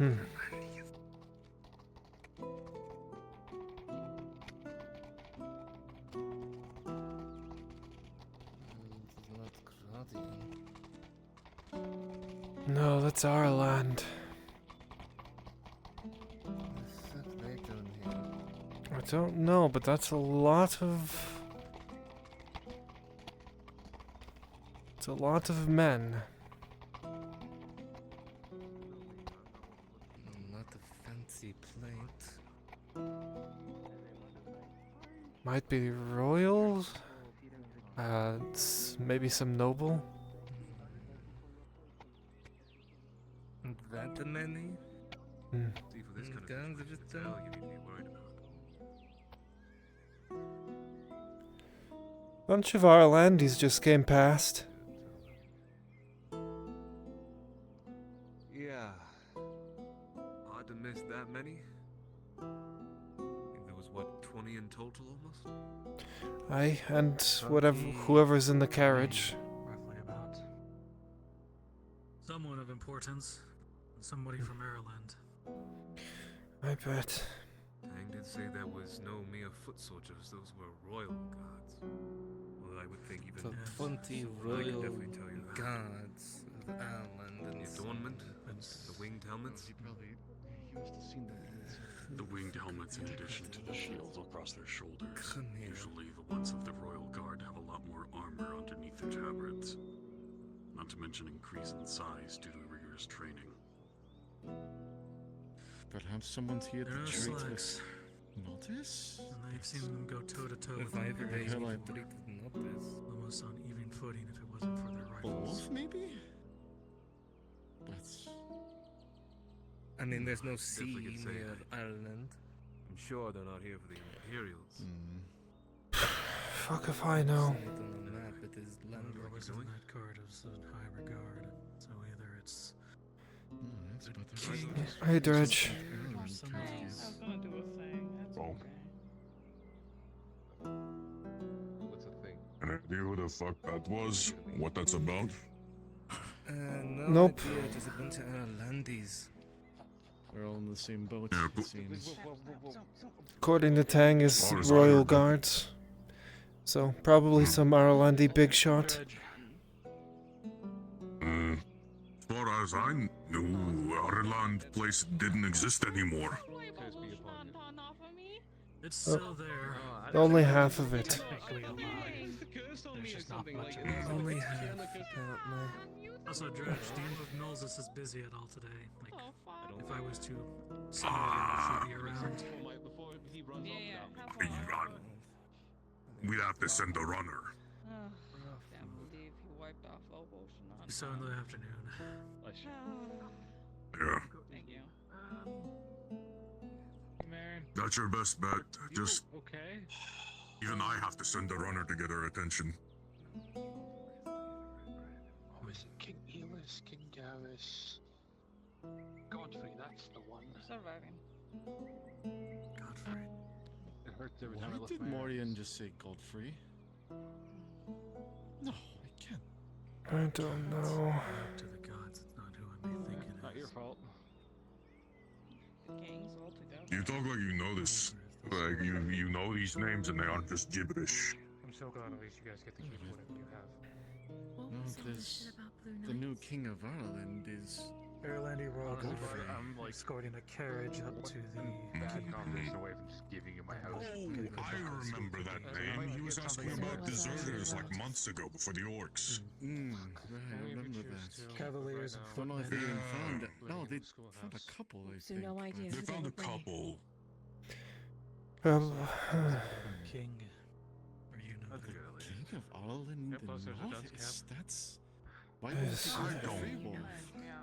Hmm. Not Gradian. No, that's our land. The fuck they doing here? I don't know, but that's a lot of... It's a lot of men. Not a fancy plate. Might be royals? Maybe some noble? That many? Hmm. See, for this kind of Guns information, just it's hell you need to be worried about. Bunch of Irelandis just came past. Yeah. Hard to miss that many. I think there was, what, 20 in total almost? Aye, and whoever's in the carriage. Roughly about. Someone of importance. Somebody from Ireland. I bet. Tang did say there was no mere foot soldiers, those were royal guards. Well, I would think even The Yes. 20 I can royal definitely tell you that. guards of Ireland The and adornment, the winged helmets. He must have seen them. The winged helmets, in addition to the shields across their shoulders. Come here. Usually, the ones of the Royal Guard have a lot more armor underneath their tabards. Not to mention increase in size due to rigorous training. Perhaps someone's here They're no to treat slugs. us. Notice? And I've seen them go toe to toe with If I ever Imperial days hell I- before. treated notice. Almost on even footing if it wasn't for their rifles. Wolf, maybe? That's... I mean, there's no Definitely sea could say near that. Ireland. I'm sure they're not here for the Imperials. Fuck if I know. See it on the map, it is land. Whoever was in that guard is in high regard. So either it's It's about the king. Hey, Dredge. or I someone was else. gonna do a thing. That's Oh. okay. What's the thing? Any idea who the fuck that was? What that's about? No Nope. idea, just a bunch of Irelandis. We're all in the same boat, Yeah, it but- seems. According to Tang, is Far as I royal heard, guards. So probably some Irelandi big shot. Dredge. As far as I knew, Ireland place didn't exist anymore. Curse be upon you. It's still there. Only half of it. Technically alive. Curse on There's me or just not something much like of it. Only Yeah, half, the curse- apparently. Also, Dredge, do you know if Mills is busy at all today? Like, Oh, fuck. if I was to simulate, she'd be around. Before he runs Yeah, off yeah. now. Have Hey, fun. run. We'd have to send a runner. Ugh, can't believe he wiped off all ocean on. So in the afternoon. Yeah, Thank you. Man. that's your best bet. Just Okay. even I have to send a runner to get her attention. Oh, is it King Elis, King Gavis? Godfrey, that's the one. Surviving. Godfrey. It hurts every time I Why lift did my Morian hands. just say Godfrey? No, I can't. I don't know. Up to the gods, it's not who I may think it Not your is. fault. The kings all together. You talk like you know this. Like you know these names and they aren't just gibberish. I'm so glad at least you guys get to keep whatever you have. What No, was all that this- shit about Blue The new Knights? king of Ireland is... Irelandy Royal Honestly, Godfrey. I'm like escorting a carriage up to the bad king. conversation away from just giving you my house. Oh, I remember that name. He was asking about deserters like months ago before the orcs. Right, I remember that. Cavaliers and Don't know if they footmen. even found... Living No, in they the found a schoolhouse. couple, I So think. no idea They who found a would bring. couple. King. Or you know That's the good. King of Ireland Yep, and plus there's a North? dunce It's- That's... Why Yes. would I you don't- Free Wolf? Yeah,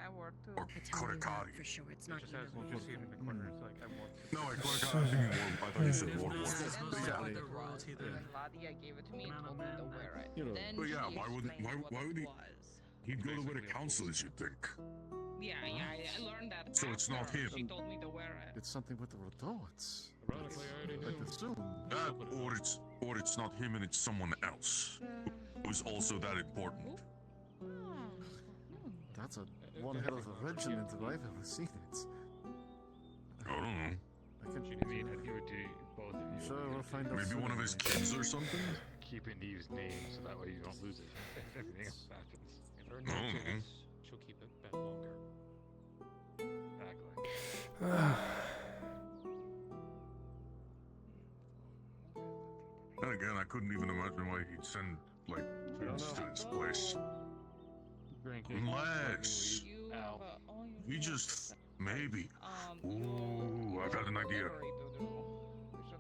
I would too. Or I tell you what, Korikari. for sure, it's It not just you. has one just seen in the corner. It's like I'm more. No, I thought you said If war. not, it's Yeah. mostly Yeah. like the royalty Then then. Ladia gave it to me and Man, told oh, me to man, wear it. You know. Then But yeah, she why wouldn't- explained why what would it he- was. He'd go to where the Basically a council fool. is, you think. Yeah, I learned that. So it's not after him. She told me to wear it. It's something with the Rodots. Ironically, I already I'd knew. assume. That, or it's not him and it's someone else who's also that important. Oh, That's a one hell of a regiment if I've ever seen it. I don't know. I can. What do you mean? If you would do both of you. Sure, we'll find out. Maybe one of his kids or something? Keep Eve's name so that way you don't lose it if anything else happens. If her I don't name know. changes, she'll keep it back longer. Exactly. Then again, I couldn't even imagine why he'd send, like, kids to this place. Unless we just maybe. Ooh, I've got an idea.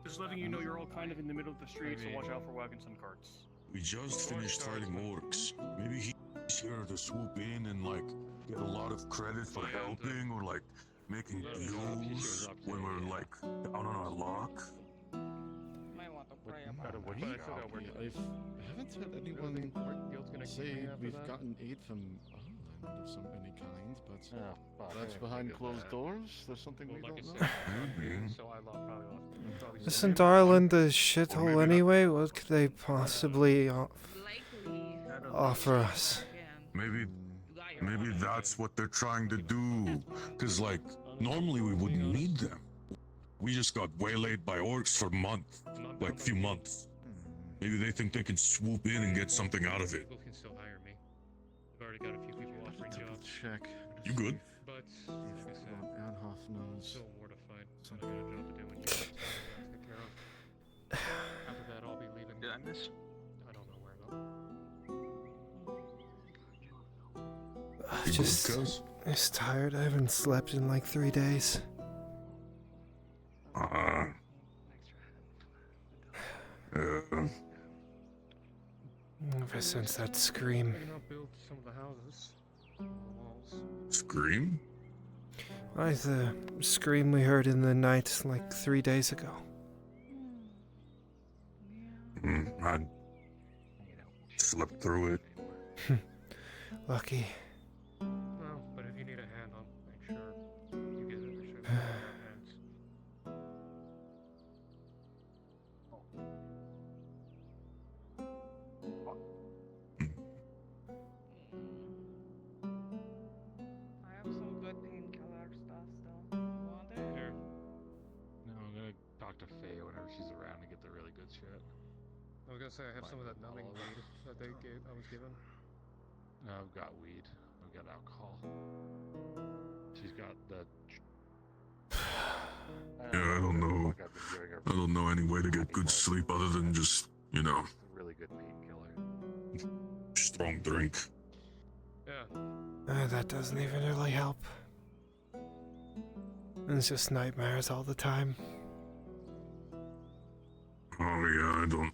Just letting you know you're all kind of in the middle of the street, so watch out for wagons and carts. We just finished fighting orcs. Maybe he's here to swoop in and, like, get a lot of credit for helping or, like, making deals when we're, like, down on our luck. Might want to pray about Gotta that. work it out. I haven't heard anyone Guild's gonna keep say me after we've that? gotten aid from Ireland of some any kind, but Fuck, I that's didn't behind think of closed that. doors. There's something Well, we like I don't said, know. Maybe. so I probably lost. Isn't Ireland a shithole anyway? What could they possibly offer us? Maybe that's what they're trying to do. Cause, like, normally we wouldn't need them. We just got waylaid by orcs for a few months. Maybe they think they can swoop in and get something out of it. People can still hire me. I've already got a few people offering Double jobs, check. You good? but like I said, Anhoff I'm knows. so mortified. I got a job to do and you guys have to take care of. After that, I'll be leaving. Did I miss? I don't know where though. Just tired. I haven't slept in like 3 days. Ever since that scream. I can help build some of the houses, the walls. Scream? Why the scream we heard in the night like 3 days ago? I slept through it. Lucky. Well, but if you need a hand, I'll make sure you get it. Make sure there's hands. I have some good painkiller stuff still. Want it? Here. No, I'm gonna talk to Faye whenever she's around to get the really good shit. I was gonna say I have some of that numbing weed that I was given. No, I've got weed. I've got alcohol. She's got the. Yeah, I don't know. I don't know any way to get good sleep other than just, It's a really good painkiller. strong drink. Yeah. That doesn't even really help. It's just nightmares all the time. Oh yeah, I don't.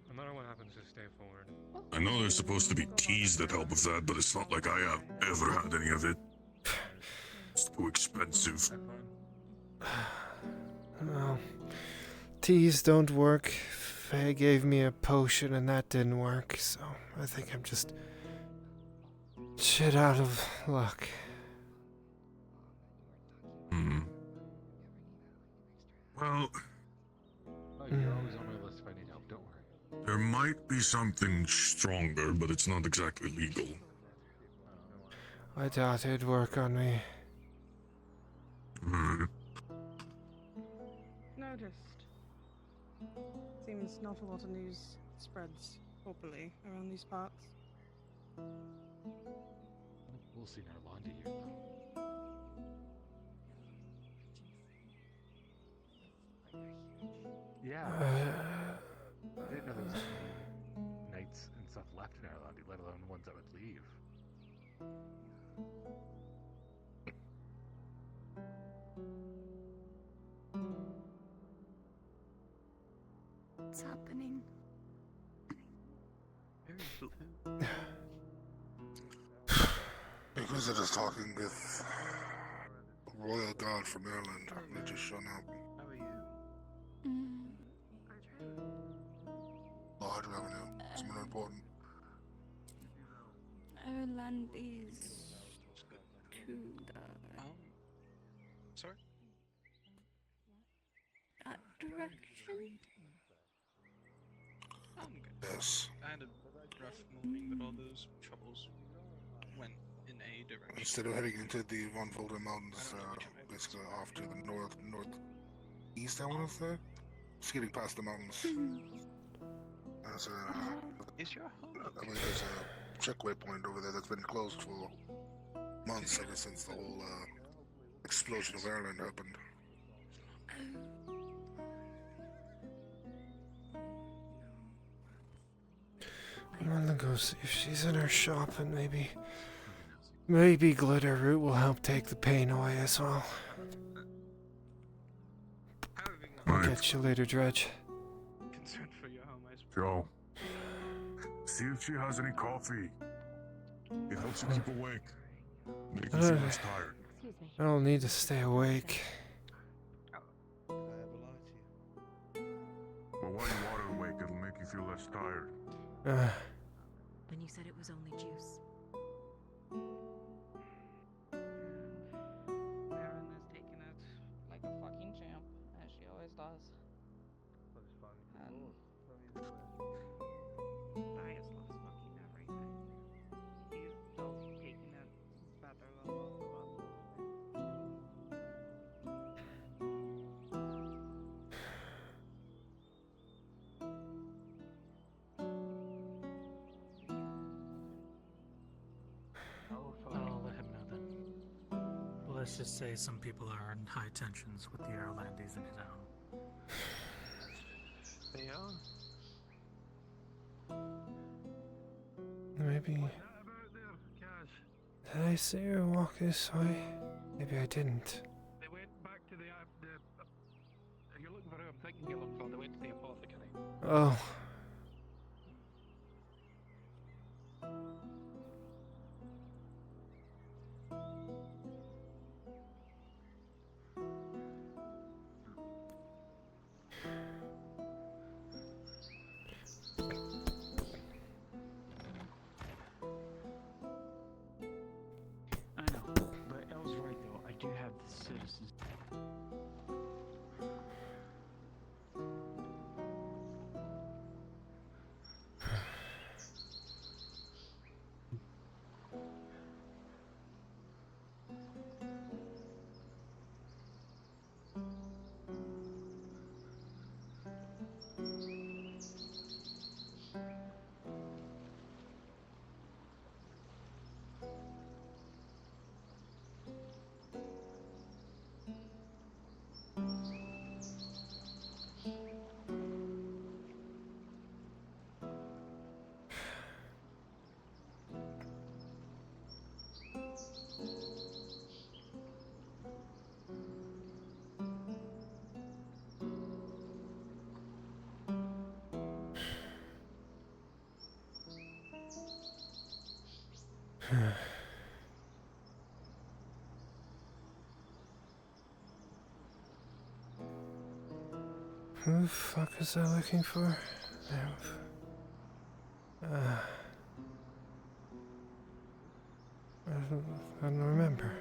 No matter what happens, just stay forward. I know there's supposed to be teas that help with that, but it's not like I have ever had any of it. It's too expensive. Have fun. Well, teas don't work. Faye gave me a potion and that didn't work, so I think I'm just shit out of luck. Well, You're always on my list if I need help. Don't worry. there might be something stronger, but it's not exactly legal. I doubt it'd work on me. Noticed. Seems not a lot of news spreads properly around these parts. We'll see Narlandi here, though. Yeah. I didn't know there was knights and stuff left in Narlandi, let alone ones that would leave. What's happening? Because of just talking with a royal guard from Ireland. They just shown up. Mm. Large revenue. Something important. Ireland is to the Sorry? that direction. I'm good. Yes. I had a rough morning, but all those troubles went Instead of heading into the Von Volta Mountains, basically off to the northeast, I want to say. Just getting past the mountains. That's Is your home? I believe there's a checkway point over there that's been closed for months ever since the whole explosion of Ireland happened. I'm gonna go see if she's in her shop, and maybe glitter root will help take the pain away as well. I'll catch you later, Dredge. Concerned for your home, I suppose. Joe, see if she has any coffee. It helps you keep awake. Make you feel less tired. I don't need to stay awake. But while you water awake, it'll make you feel less tired. Then you said it was only juice. Erin is taking it like a fucking champ, as she always does. Bias loves fucking everything. He's still taking it better than most of us. I'll let him know then. Let's just say some people are in high tensions with the Irelandese in town. They are? Maybe. Did I see her walk this way? Maybe I didn't. They went back to the you're looking for who I'm thinking you're looking for. They went to the apothecary. Oh. I know, but Elle's right though. I do have the citizens. Who the fuck is I looking for? I don't remember.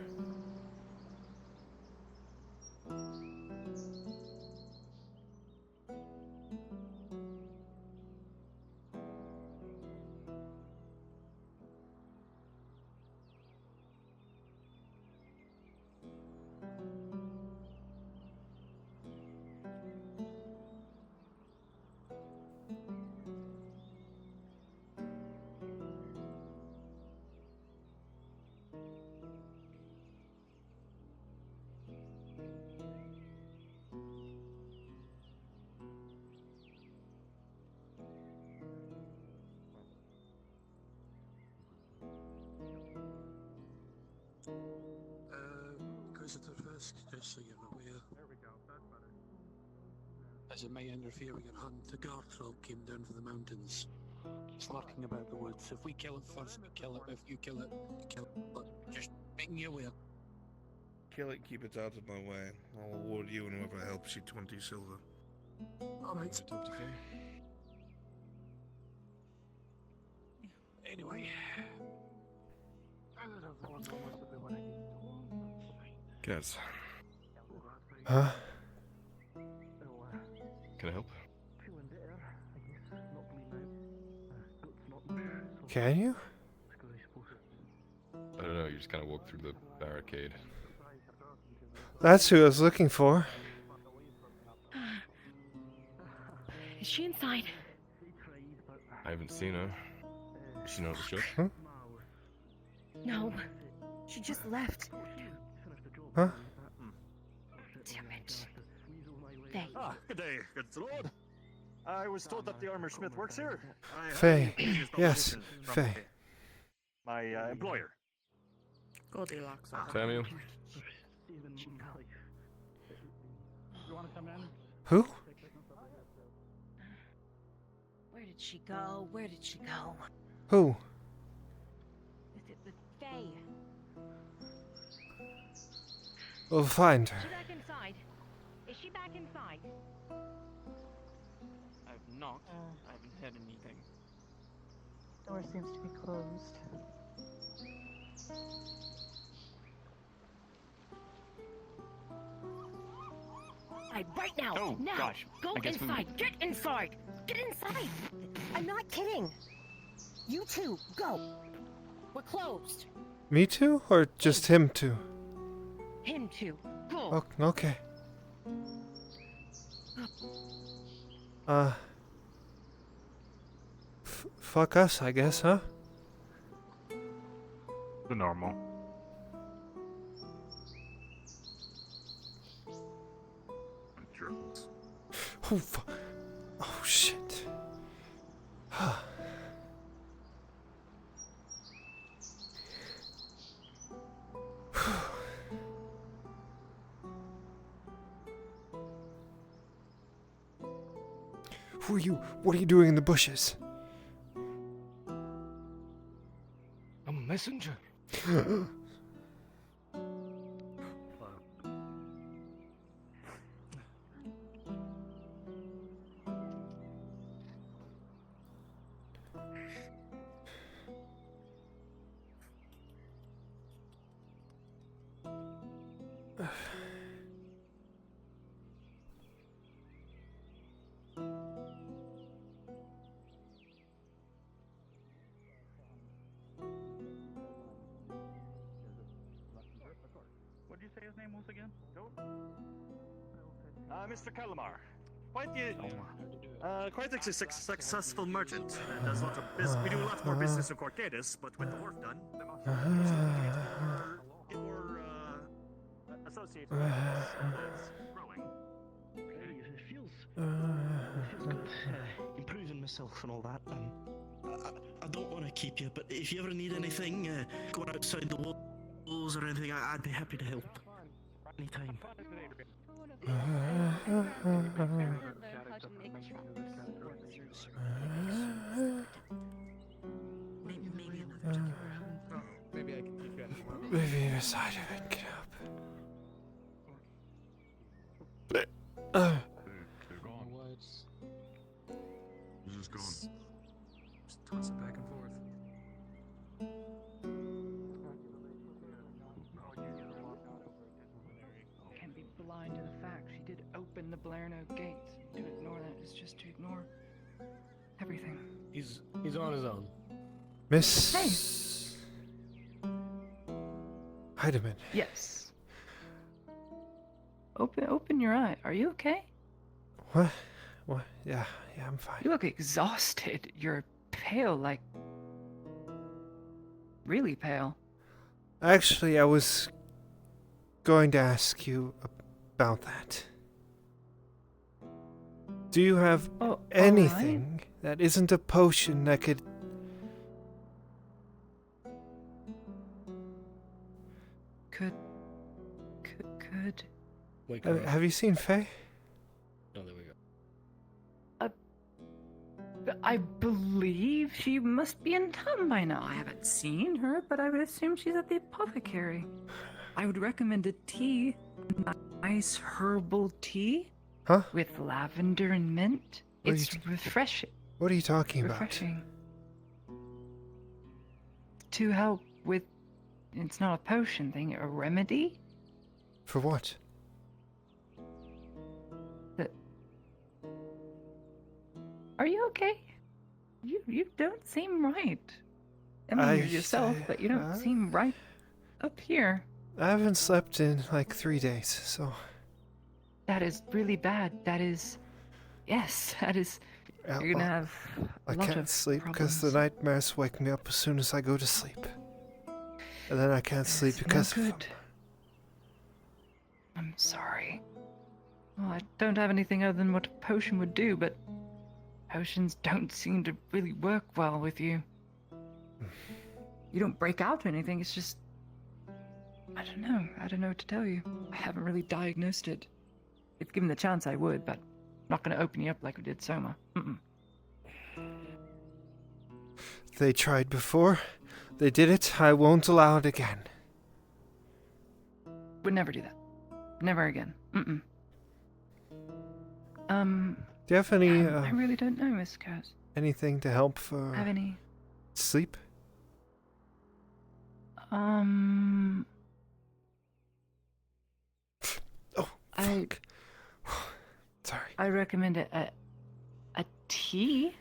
Inquisitor Fisk, just so you're aware. There we go, that's better. As it may interfere with your hunt, the Gartrell came down from the mountains. It's lurking about the woods. If we kill it first, we kill it. If you kill it, we kill it. Just making you aware. Kill it, keep it out of my way. I'll award you and whoever helps you 20 silver. Alright. Anyway. Guys. Huh? Can I help? Can you? I don't know, you just kind of walk through the barricade. That's who I was looking for. Is she inside? I haven't seen her. Is she not at the shop? Huh? No. She just left. Huh? Damn it. Faye. Ah, good day, good lord. I was told that the armor smith works here. Faye. Yes, Faye. My employer. Goldilocks. Samuel? You want to come in? Who? Where did she go? Where did she go? Who? With Faye. We'll find Is her. she back inside? Is she back inside? I've knocked. I haven't heard anything. Door seems to be closed. Right now! Oh, now! gosh. Go I guess we- inside! Get inside! Get inside! I'm not kidding! You two, go! We're closed! Me too? Or just him too? Him too. Go! Okay. Fuck us, I guess, huh? The normal. Oh, oh shit. Who are you? What are you doing in the bushes? A messenger. What did you say his name was again? Mr. Calamar. Quite a successful merchant. Does a lot of we do a lot more business in Corcadis, but with the work done, get more associated with growing. It feels good. Improving myself and all that. I don't want to keep you, but if you ever need anything, going outside the walls or anything, I'd be happy to help. Anytime. Maybe another time. Maybe I can keep you at Maybe the side of it, get up. They're gone. He's just gone. Just toss it back and forth. Can't be blind to the fact she did open the Blarno gates. To ignore that is just to ignore everything. He's on his own. Miss Heidemann. Yes. Open your eye. Are you okay? What? What? Yeah, I'm fine. You look exhausted. You're pale, like really pale. Actually, I was going to ask you about that. Do you have anything that isn't a potion that could... Could. Wake her up. Have you seen Faye? Oh, there we go. I believe she must be in town by now. I haven't seen her, but I would assume she's at the apothecary. I would recommend a tea. Nice herbal tea. Huh? With lavender and mint. What are It's refreshing. What are you talking about? Refreshing. To help with... It's not a potion thing, a remedy? For what? Are you okay? You don't seem right. I mean, you're yourself, but you don't seem right. Up here. I haven't slept in like 3 days, so That is really bad. That is. Yes, that is. Yeah, You're gonna well, have a I lot can't of sleep because the problems. nightmares wake me up as soon as I go to sleep. And then I can't sleep It's because no of good. I'm sorry. Well, I don't have anything other than what a potion would do, but potions don't seem to really work well with you. You don't break out or anything, it's just... I don't know. I don't know what to tell you. I haven't really diagnosed it. If given the chance, I would, but I'm not going to open you up like we did Soma. Mm-mm. They tried before. They did it. I won't allow it again. Would never do that. Never again. Mm-mm. Do you have any I really don't know, Miss Kaz. anything to help for Have any? sleep? Oh, fuck. Sorry. I recommend a tea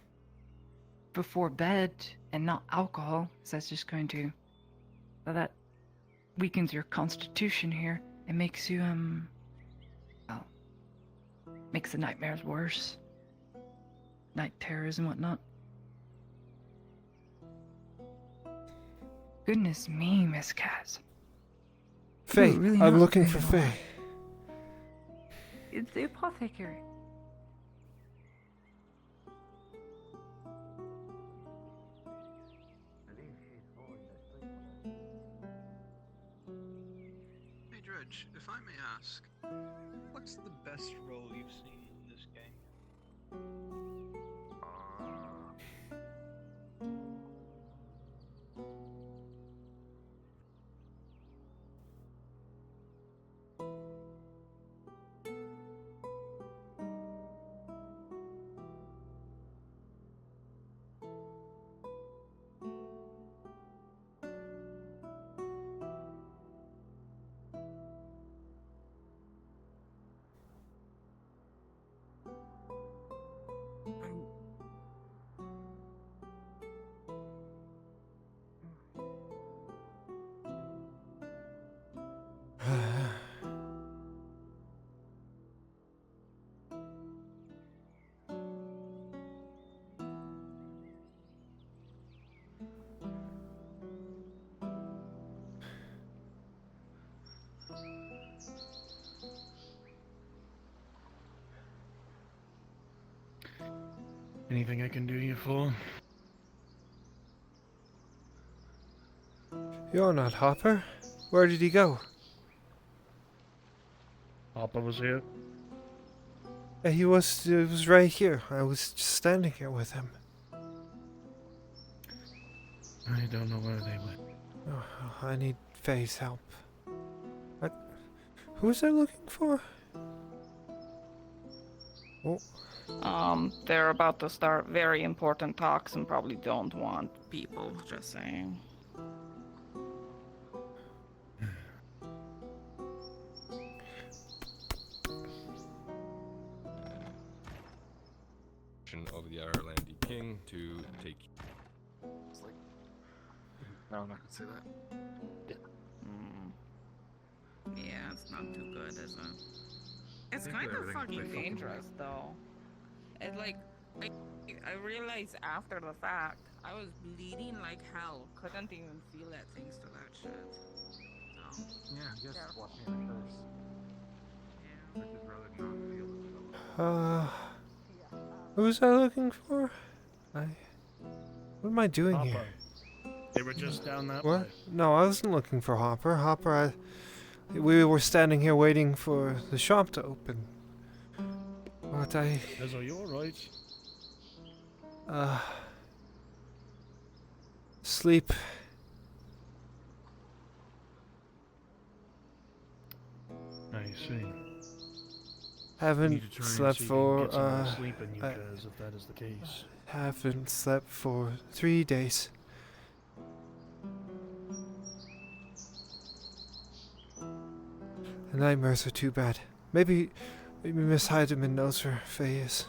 before bed and not alcohol, because that's just going to... Well, that weakens your constitution here. It makes you, well, makes the nightmares worse. Night terrors and whatnot. Goodness me, Miss Kaz. Faye, You're really I'm not looking for very well. Faye. It's the apothecary. Hey Dredge, if I may ask, what's the best role you've seen in this game? Anything I can do you for? You're not Hopper. Where did he go? Papa was here. He was right here. I was just standing here with him. I don't know where they went. Oh, I need Faye's help. Who was I looking for? Oh. They're about to start very important talks and probably don't want people, just saying. Of the Irelandy king to take. No, I'm not gonna say that. Yeah, it's not too good, is it? It's think kind of everything's fucking pretty fucking dangerous, though. It like, I realized after the fact, I was bleeding like hell. Couldn't even feel it thanks to that shit. So, Yeah, just careful. watching a curse. Yeah. I'd just rather not feel it. Who was I looking for? What am I doing Hopper. here? They were just down that What? way. No, I wasn't looking for Hopper. We were standing here waiting for the shop to open. But Ezra, you alright? Sleep. I see. Haven't Need to try and slept see if you can for, get some more sleep in you guys, if that is the case. Haven't slept for 3 days. The nightmares are too bad. Maybe Miss Heidemann knows where Faye is.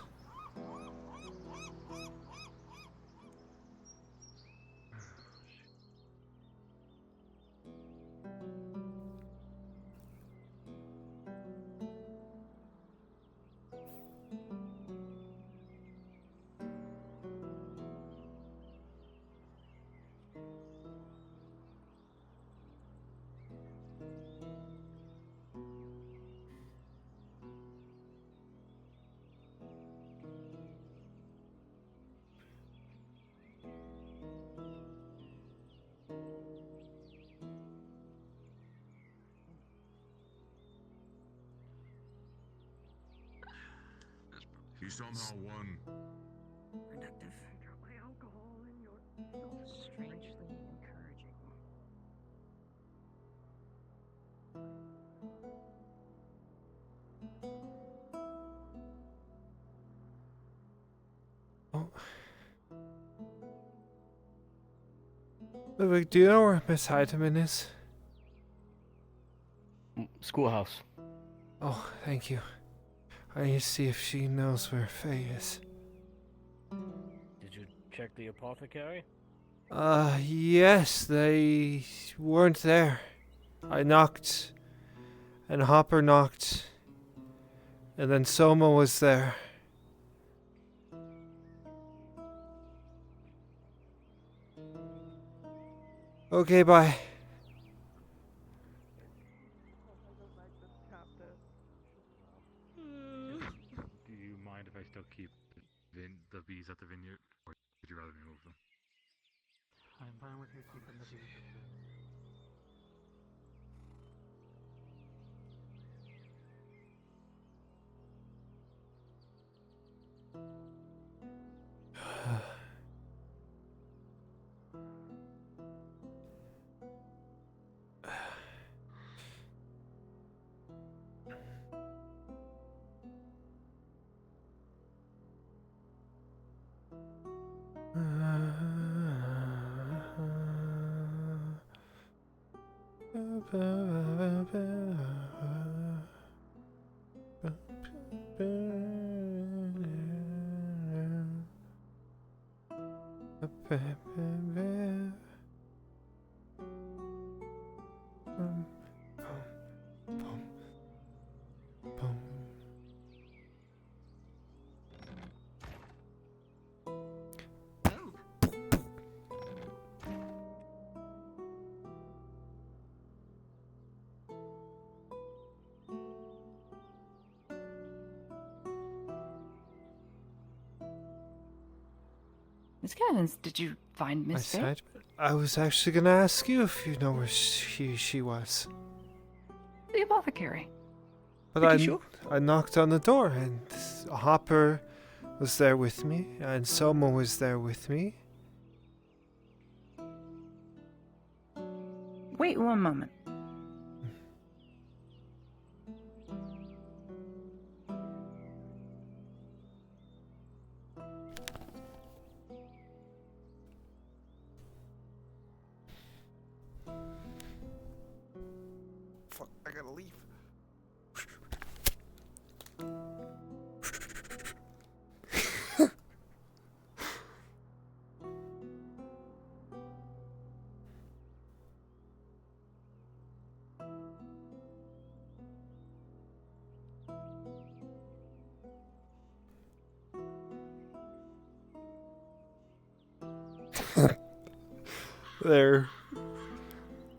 He somehow won. Productive. My alcohol and your strangely encouraging. Oh. Ludwig, do you know where Miss Heidemann is? Schoolhouse. Oh, thank you. I need to see if she knows where Faye is. Did you check the apothecary? Yes, they weren't there. I knocked, and Hopper knocked, and then Soma was there. Okay, bye. Do you mind if I still keep the bees at the vineyard, or would you rather me move them? I'm fine with you keeping the bees. Miss Cannons, did you find Miss Faye? I was actually gonna ask you if you know where she was. The apothecary. But I knocked on the door and Hopper was there with me and Soma was there with me. Wait one moment. Fuck, I gotta leave. There.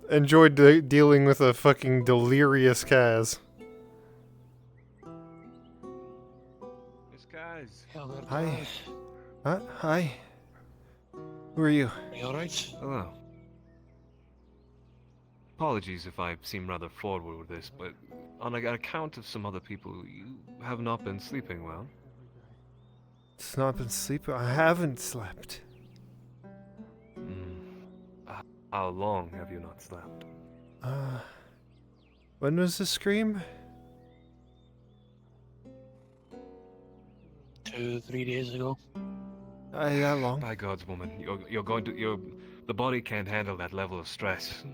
Enjoyed dealing with a fucking delirious Kaz. Miss Kaz. Hi. Hi. Who are you? Are you alright? Hello. Apologies if I seem rather forward with this, but on account of some other people, you have not been sleeping well. It's not been sleeping. I haven't slept. How long have you not slept? When was the scream? 2-3 days ago. That long? By God's woman, the body can't handle that level of stress.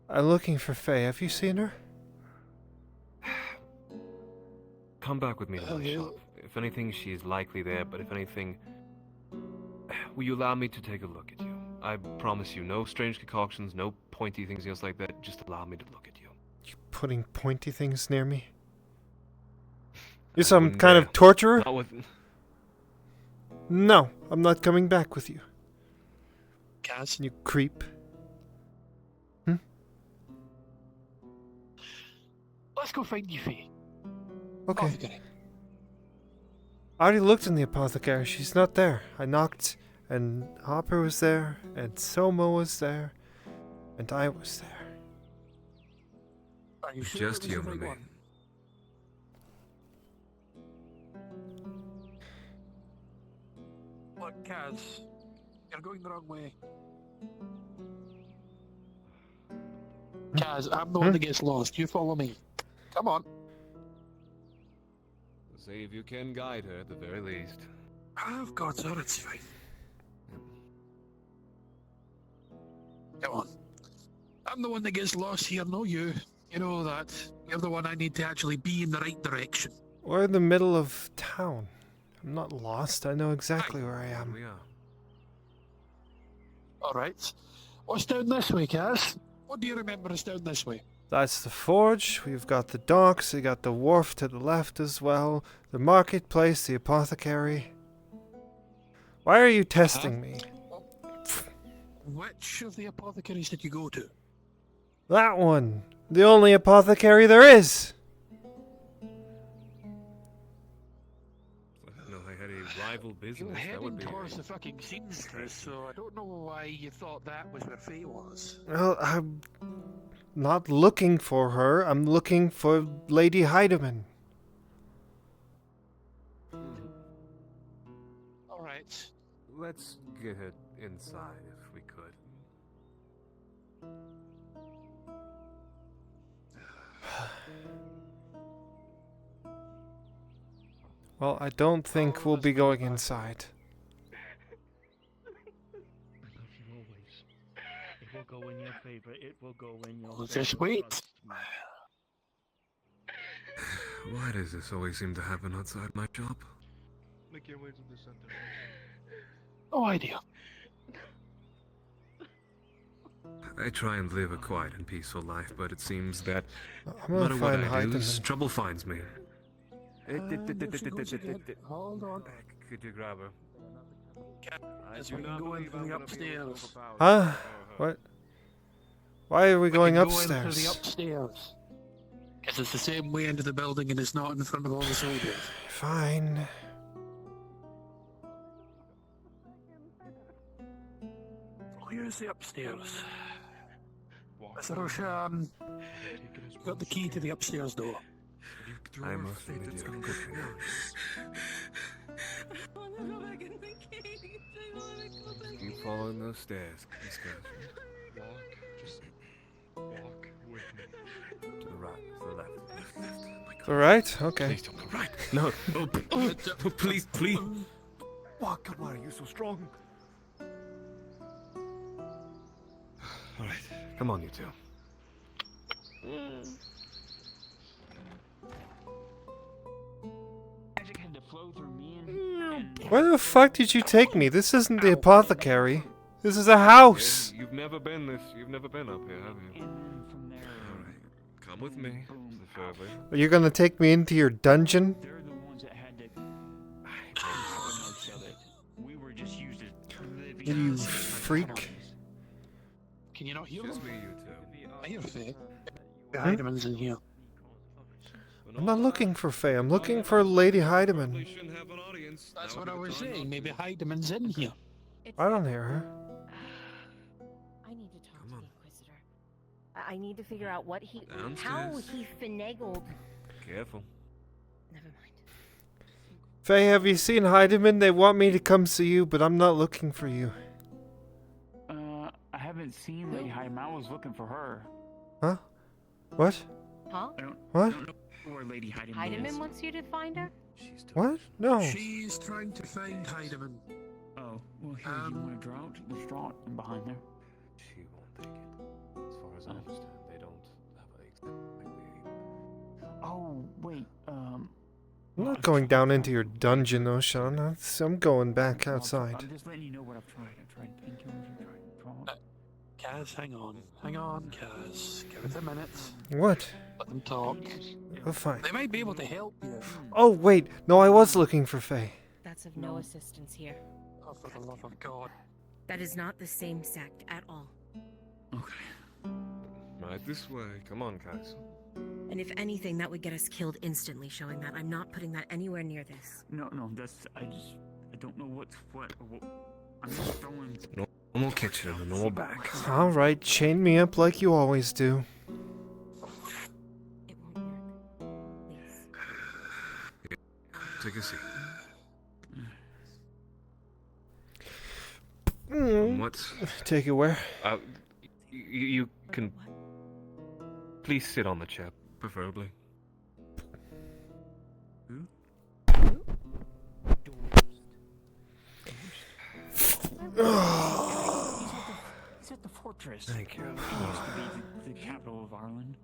I'm looking for Faye. Have you seen her? Come back with me to my shop. If anything, she is likely there, but if anything, will you allow me to take a look at you? I promise you, no strange concoctions, no pointy things else like that. Just allow me to look at you. You putting pointy things near me? You're some kind of torturer? Not with... No, I'm not coming back with you. Kaz? You creep. Let's go find you, Faye. Okay. Apothecary. I already looked in the apothecary. She's not there. I knocked, and Hopper was there, and Soma was there, and I was there. Are you sure Just it was the humor right me. one? Look, Kaz, you're going the wrong way. Kaz, I'm the one that gets lost. You follow me. Come on. See if you can guide her at the very least. I've got her, it's fine. Come on. I'm the one that gets lost here, no you. You know that. You're the one I need to actually be in the right direction. We're in the middle of town. I'm not lost. I know exactly where I am. We are. Alright. What's down this way, Kaz? What do you remember is down this way? That's the forge. We've got the docks. We got the wharf to the left as well. The marketplace, the apothecary. Why are you testing me? Which of the apothecaries did you go to? That one. The only apothecary there is. No, I had a rival business. You're That heading would be towards the fucking seamstress, so I don't know why you thought that was where Faye was. Well, I'm not looking for her. I'm looking for Lady Heidemann. Alright. Let's get her inside if we could. Well, I don't think we'll be going inside. It will go in your favor. It will go in your favor. Just wait. Why does this always seem to happen outside my shop? Make your way to the center. No idea. I try and live a quiet and peaceful life, but it seems that I'm no gonna matter what find I do, Heidemann. trouble finds me. Hold on. Could you grab her? As we go into the upstairs. Huh? What? Why are we going Go into the upstairs? upstairs. Because it's the same way into the building and it's not in front of all the soldiers. Fine. Where's the upstairs? Mr. Roshan, got the key to the upstairs door. I must admit you're cooking. Keep following those stairs, Miss Gertrude. Walk with me. To the right, to the left. Alright, okay. Please don't go right. No, oh, please, please. Walk, come on, are you so strong? Alright, come on, you two. Magic had to flow through me and Where the fuck did you take me? This isn't the apothecary. This is a house. You've never been up here, have you? Alright, come with me. Further. Are you gonna take me into your dungeon? they're the ones that had to most of it. We were just used as living You freak. Can you not hear Just them? me, you two. I hear Faye. Heidemann's in here. I'm not looking for Faye. I'm looking for Lady Heidemann. Shouldn't have an audience. That's what I was saying. Maybe Heidemann's in here. I don't hear her. I need to talk to the Inquisitor. I need to figure out what how Downstairs. he finagled. Careful. Never mind. Faye, have you seen Heidemann? They want me to come see you, but I'm not looking for you. I haven't seen Lady Heidemann. I was looking for her. Huh? What? Huh? What? I don't know where Lady Heidemann is. Heidemann wants you to find her? What? No. She's trying to find Heidemann. Oh, well, here, you want to draw out the straw and behind there? She won't take it. As far as I understand, they don't have a Oh, wait, I'm not going down into your dungeon, though, Sean. I'm going back outside. I'm just letting you know what I've tried. I've tried painkillers, I've tried trauma. Kaz, hang on. Hang on, Kaz. Give it a minute. What? Let them talk. Oh, fine. They might be able to help you. Oh, wait. No, I was looking for Faye. That's of no assistance here. Oh, for the love of God. That is not the same sect at all. Right this way. Come on, guys. And if anything, that would get us killed instantly, showing that I'm not putting that anywhere near this. No, I don't know what's what. I'm just throwing. Normal kitchen and a normal back. Alright, chain me up like you always do. Take a seat. What? Take it where? You can... Please sit on the chair, preferably. He's at the fortress. Thank you. It used to be the capital of Ireland.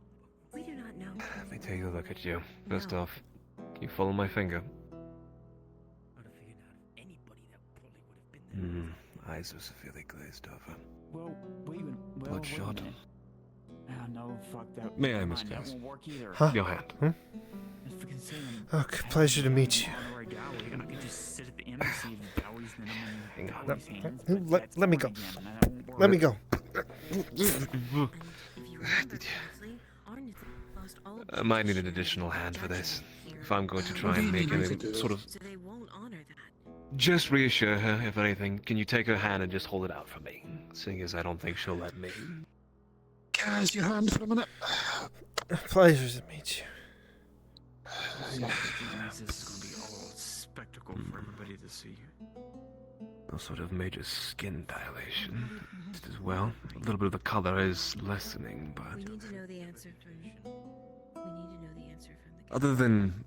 We do not know. Let me take a look at you. First off, can you follow my finger? Eyes are severely glazed over. Well, Bloodshot. No, fuck that. May I, Never Miss mind, that Cass? won't work either. Huh? Your hand. Okay, pleasure to meet you. I could just sit at the embassy and Dowie's minimum. Hang on. Dowie's hands, but Let me go. again, and that won't work. Let me go. I might need an additional hand for this. If I'm going to try and make any sort of... So they won't honor that. Just reassure her, if anything. Can you take her hand and just hold it out for me? Seeing as I don't think she'll let me. Kaz, your hand for a minute. Pleasure to meet you. This is gonna be all a spectacle for everybody to see. No sort of major skin dilation. Just as well. A little bit of the color is lessening, but... We need to know the answer from. We need to know the answer from the. Other than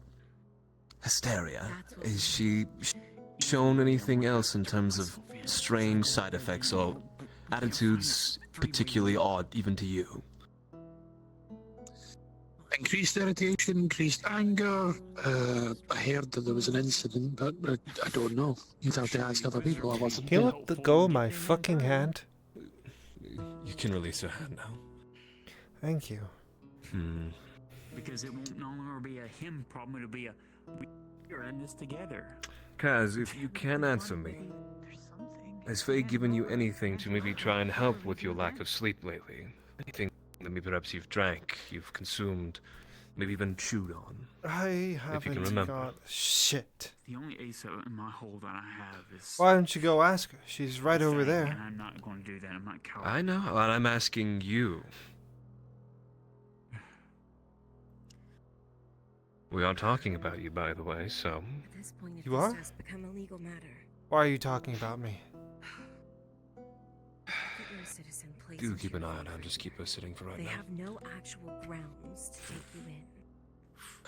hysteria, is she shown anything else in terms of strange side effects or attitudes particularly odd even to you? Increased irritation, increased anger. I heard that there was an incident, but I don't know. You'd have to ask other people. I wasn't Can you there. let go of my fucking hand? You can release her hand now. Thank you. Because it won't no longer be a him problem, it'll be a we're in this together. Kaz, if you can answer me, has Faye given you anything to maybe try and help with your lack of sleep lately? Anything that maybe perhaps you've drank, you've consumed, maybe even chewed on? I If you can haven't remember. got shit. The only ace in my hole that I have is. Why don't you go ask her? She's right over And there. I'm not going to do that. I'm not coward. I know, and I'm asking you. We are talking about you, by the way, so... At this point, You are? has become a legal matter. Why are you talking about me? That you're a citizen places Do keep you an eye in on her, just keep her sitting for right They now. have no actual grounds to take you in.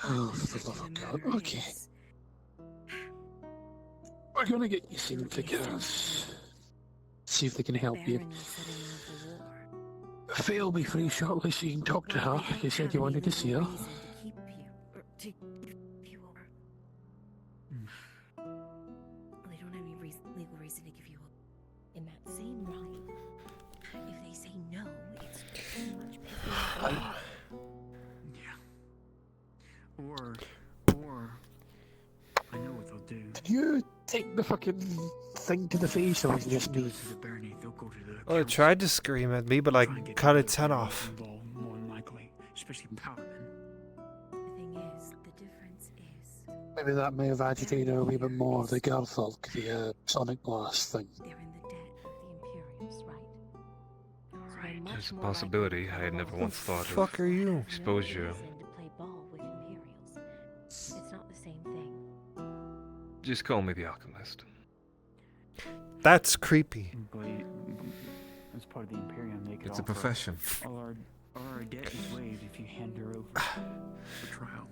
Oh, for the love of God. Okay. We're gonna get you seen figures. See if they can help you. Faye will be free shortly, so you can talk to her. You said you wanted to see her. They don't have any legal reason to give you up. In that same right, if they say no, it's too much paperwork. Or I know what they'll do. Did you take the fucking thing to the face, or was it just me? They'll go to the Well, it tried to scream at me, but I cut its head off. more than likely, especially power men. The thing is, the difference is Maybe that may have agitated her a wee bit more. The Garthulk, the Sonic Blast thing. they're in the debt of the Imperials, right? So they're much There's a more possibility I had never once thought of. Fuck are you? Exposure. likely to play ball with Imperials. It's not the same thing. Just call me the Alchemist. That's creepy. But as part of the Imperium, they could It's a offer profession. All our debt is waived if you hand her over for trial.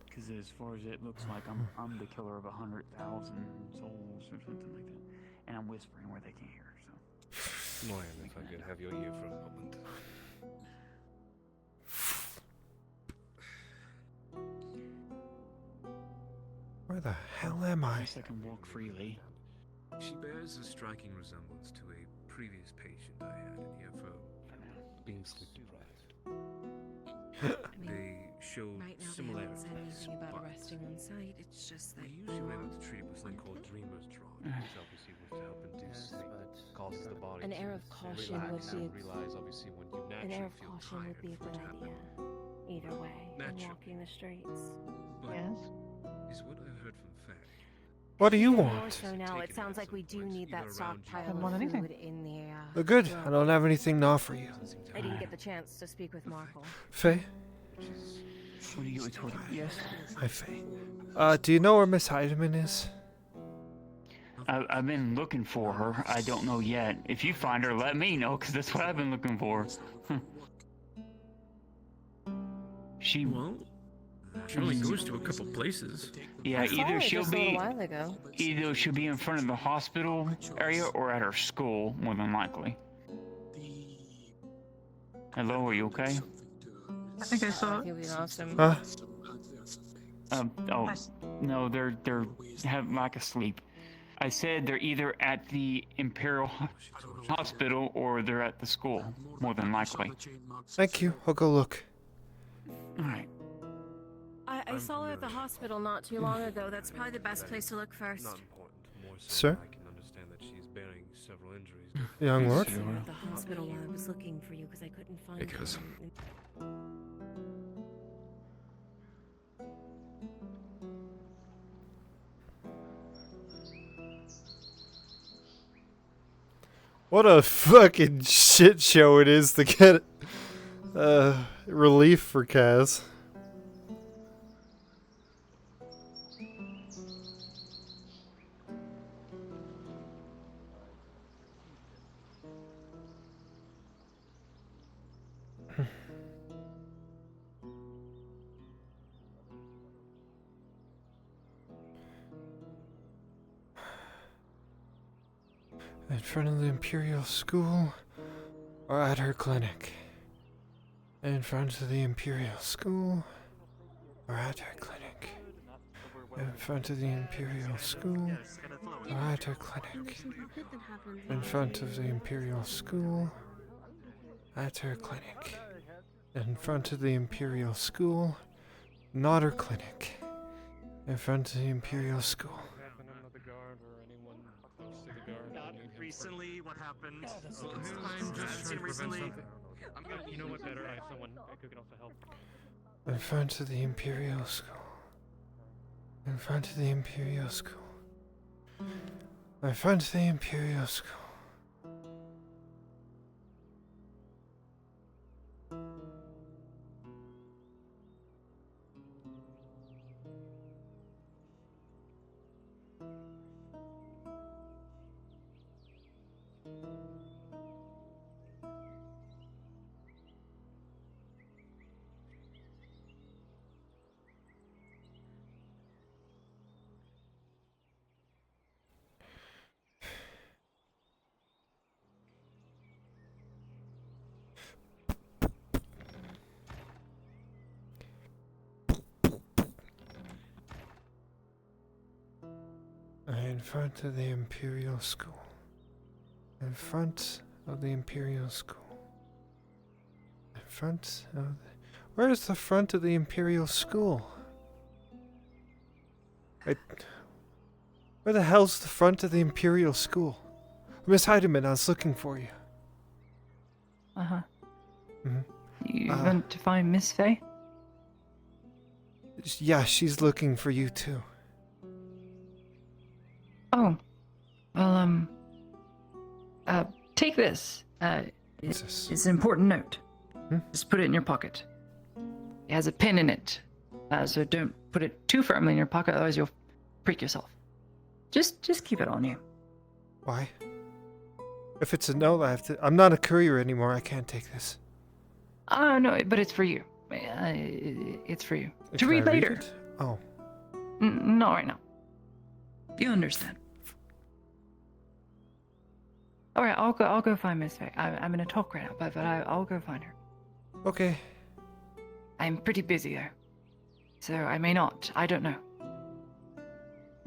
Because as far as it looks like, I'm the killer of 100,000 souls or something like that, and I'm whispering where they can't hear. So. Moyen, if I could have your ear for a moment. Where the hell am I? Yes, I can walk freely. She bears a striking resemblance to a previous patient I had in here for being sleep deprived. They show Right now, they haven't similarities, said anything about but arresting on site. It's just that. we usually were able to treat it with something called dreamer's draught, which obviously would help induce sleep, causes the body An to air of caution relax would be and realize obviously when you An naturally air of feel caution tired would be a for it good to happen. idea. Either way, when Naturally. walking the streets. But Yes. is what I heard from Faye. What do you More want? so now, it sounds like we do need that stockpile Don't want of anything. food in the. Good. I don't have anything to offer you. I didn't get the chance to speak with Markle. Faye? What are you retorting? Yes? Hi, Faye. Do you know where Miss Heidemann is? I've been looking for her. I don't know yet. If you find her, let me know, because that's what I've been looking for. She... Well, she only goes to a couple places. Yeah, I saw either her she'll just a little be... while ago. Either she'll be in front of the hospital area or at her school, more than likely. Hello, are you okay? I think I saw He was awesome. Huh? Oh, no, they're have lack of sleep. I said they're either at the Imperial Hospital or they're at the school, more than likely. Thank you. I'll go look. Alright. I saw her at the hospital not too long ago. That's probably the best place to look first. Not important. More so Sir? I can understand that she's bearing several injuries. Young lord? I saw her at the hospital while I was looking for you because I couldn't find Because- you. What a fucking shit show it is to get relief for Kaz. In front of the Imperial School or at her clinic? In front of the Imperial School or at her clinic? In front of the Imperial School or at her clinic? In front of the Imperial School at her clinic? In front of the Imperial School, not her clinic. In front of the Imperial School. Recently, what happened? I'm just trying to prevent something. You know what? Better, I have someone who can also help. In front of the Imperial School. In front of the Imperial School. In front of the Imperial School. In front of the Imperial School. In front of the Imperial School. In front of the... Where's the front of the Imperial School? Where the hell's the front of the Imperial School? Miss Heidemann, I was looking for you. Uh-huh. Mm-hmm. You went to find Miss Faye? Yeah, she's looking for you too. Oh. Well, take this. It's an important note. Just put it in your pocket. It has a pin in it. So don't put it too firmly in your pocket, otherwise you'll prick yourself. Just keep it on you. Why? If it's a note, I'm not a courier anymore. I can't take this. Oh, no, but it's for you. It's for you. To Can read I read later. it? Oh. Not right now. You understand. All right, I'll go find Miss Faye. I'm gonna talk right now, but I'll go find her. Okay. I'm pretty busy though, so I may not. I don't know.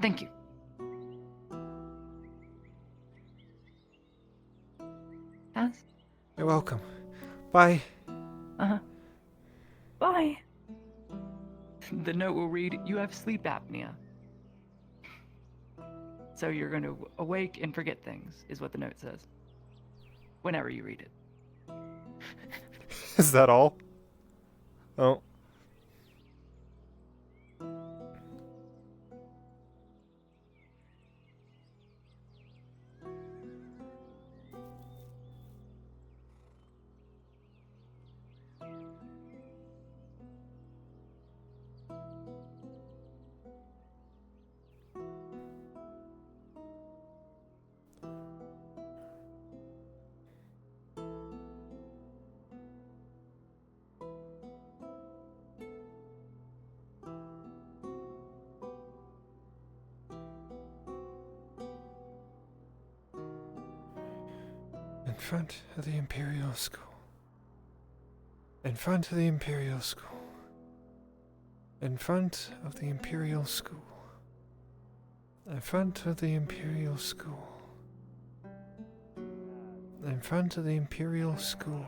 Thank you. As? You're welcome. Bye. Uh-huh. Bye. The note will read, "You have sleep apnea. So you're going to awake and forget things," is what the note says. Whenever you read it. Is that all? Oh. front of the Imperial School. In front of the Imperial School. In front of the Imperial School. In front of the Imperial School. In front of the Imperial School.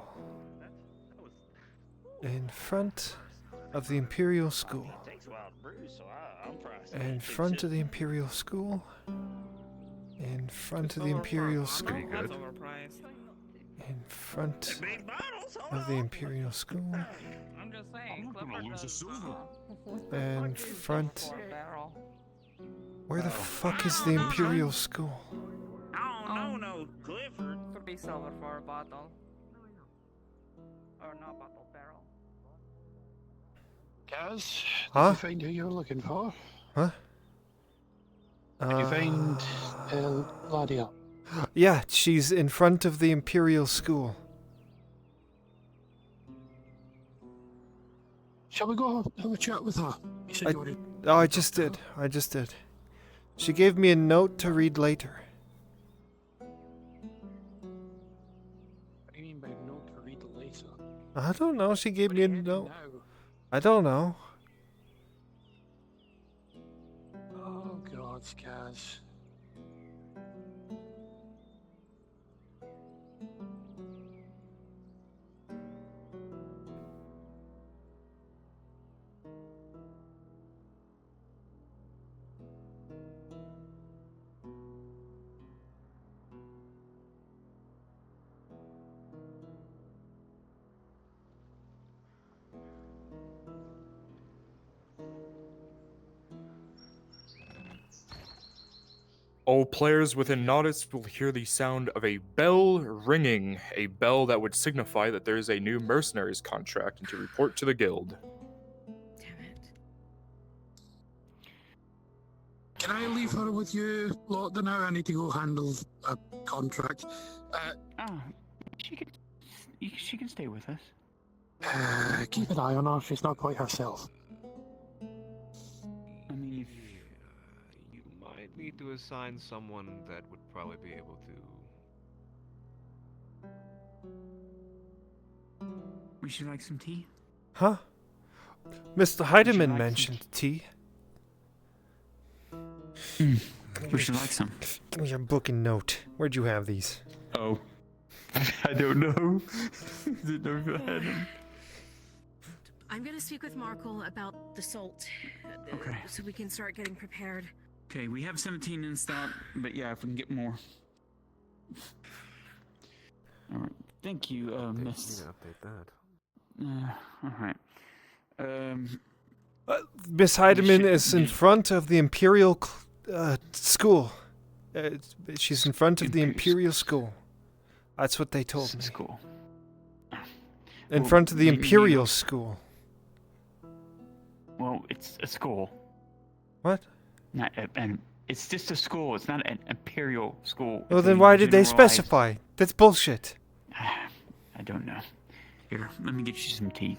In front of the Imperial School. In front of the Imperial School. In front of the Imperial School. In front of the Imperial School. I'm just saying, In front. Where the fuck is the Imperial School? Oh, no, Clifford. 3 silver for a bottle. Or not bottle, barrel. Kaz, Huh? did you find who you're looking for? Huh? Did you find Ladia? Yeah, she's in front of the Imperial School. Shall we go have a chat with her? You said you wanted... I just did. I just did. She gave me a note to read later. What do you mean by note to read later? I don't know. She gave me a note. I don't know. Oh, God, Kaz. All players within Nodis will hear the sound of a bell ringing, a bell that would signify that there is a new mercenaries contract and to report to the guild. Can I leave her with you lot now? I need to go handle a contract. She can stay with us. Keep an eye on her. She's not quite herself. I mean, if You might need to assign someone that would probably be able to. would you like some tea? Huh? Mr. Heidemann mentioned tea. Would you like some? Give me your book and note. Where'd you have these? Oh. I don't know. Didn't know if I had them. I'm gonna speak with Markle about the salt. Okay. So we can start getting prepared. Okay, we have 17 in stock, but yeah, if we can get more. Alright. Thank you, Miss. Update that. Alright. Miss Heidemann is in front of the Imperial School. She's in front of the Imperial School. That's what they told me. School. In front of the Imperial School. Well, it's a school. What? Not it's just a school. It's not an imperial school. Well, It's then a why did they generalized- specify? That's bullshit. I don't know. Here, let me get you some tea.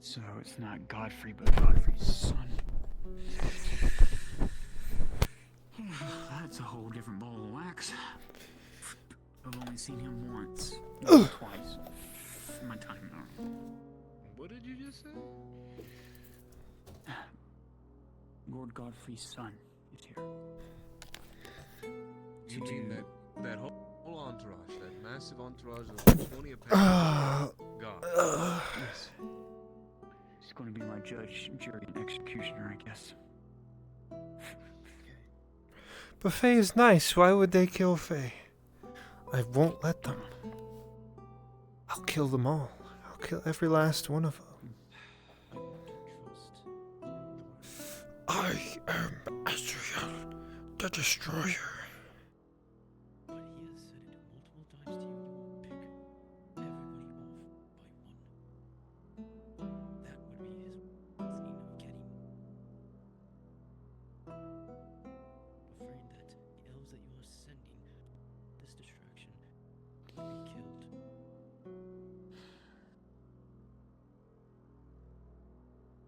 So it's not Godfrey, but Godfrey's son. That's a whole different ball of wax. I've only seen him once. No, twice. In my time now. What did you just say? Lord Godfrey's son is here. You mean that whole entourage, that massive entourage of 20 apparent God. Yes. He's going to be my judge, jury, and executioner, I guess. But Faye is nice. Why would they kill Faye? I won't let them. I'll kill them all. I'll kill every last one of them. I am Az'Rael, the Destroyer.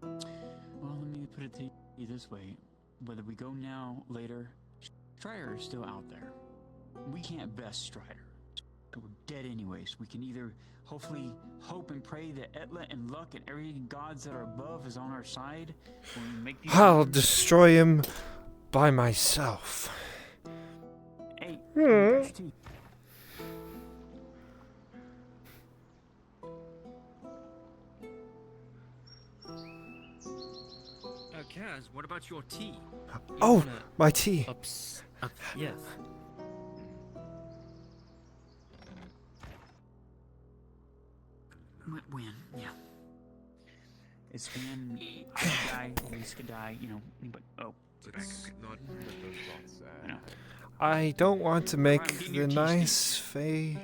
Well, let me put it it to you this way. Whether we go now, later, Strider is still out there. We can't best Strider. So we're dead anyways. We can either hopefully hope and pray that Etla and Luck and every gods that are above is on our side. When we make these I'll moves. destroy him by myself. Hey, Hmm. Kaz, what about your tea? You Oh, wanna my tea. Yes. When? Yeah. It's when I could die, Elise could die, you know, anybody. Oh, Let's not let those thoughts I know. I don't want to make getting the your tea, nice Fae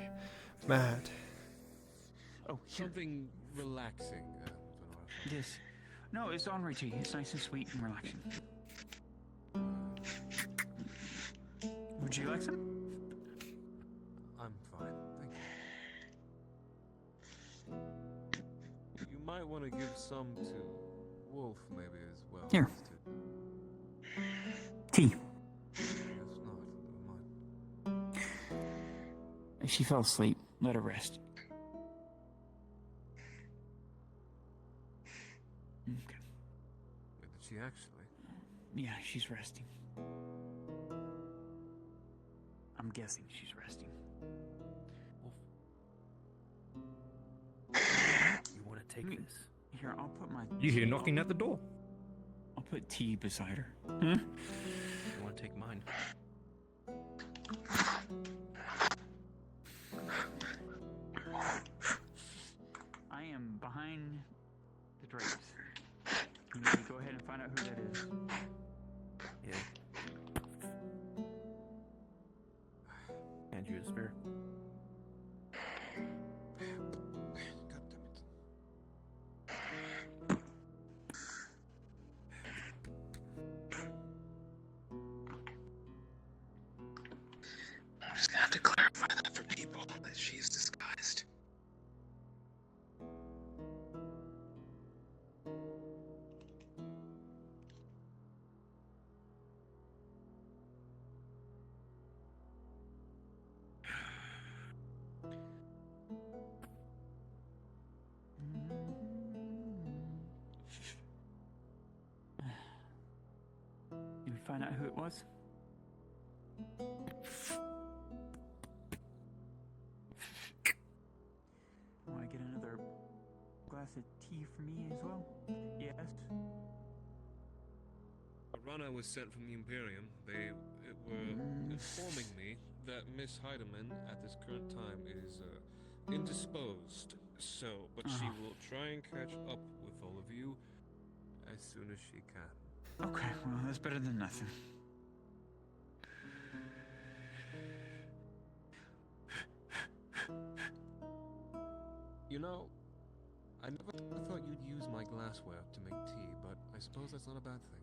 mad. Oh, here. something relaxing. This. No, it's Henri tea. It's nice and sweet and relaxing. Would you like some? I'm fine, thank you. You might want to give some to Wolf, maybe as well. Here. just Tea. Yes, not. Never mind. She fell asleep. Let her rest. Okay. Wait, did she actually? Yeah, she's resting. I'm guessing she's resting. You want to take this? Here, I'll put my. You hear knocking at the door. I'll put tea beside her. You want to take mine? I am behind the drapes. You need to go ahead and find out who that is. Yeah. Hand you a spear. I'm just gonna have to clarify that for people that she's disguised. Did we find out who it was? Want to get another glass of tea for me as well? Yes. A runner was sent from the Imperium. They were informing me that Miss Heidemann at this current time is indisposed. So, but she will try and catch up with all of you as soon as she can. Okay, well, that's better than nothing. You know, I never thought you'd use my glassware to make tea, but I suppose that's not a bad thing.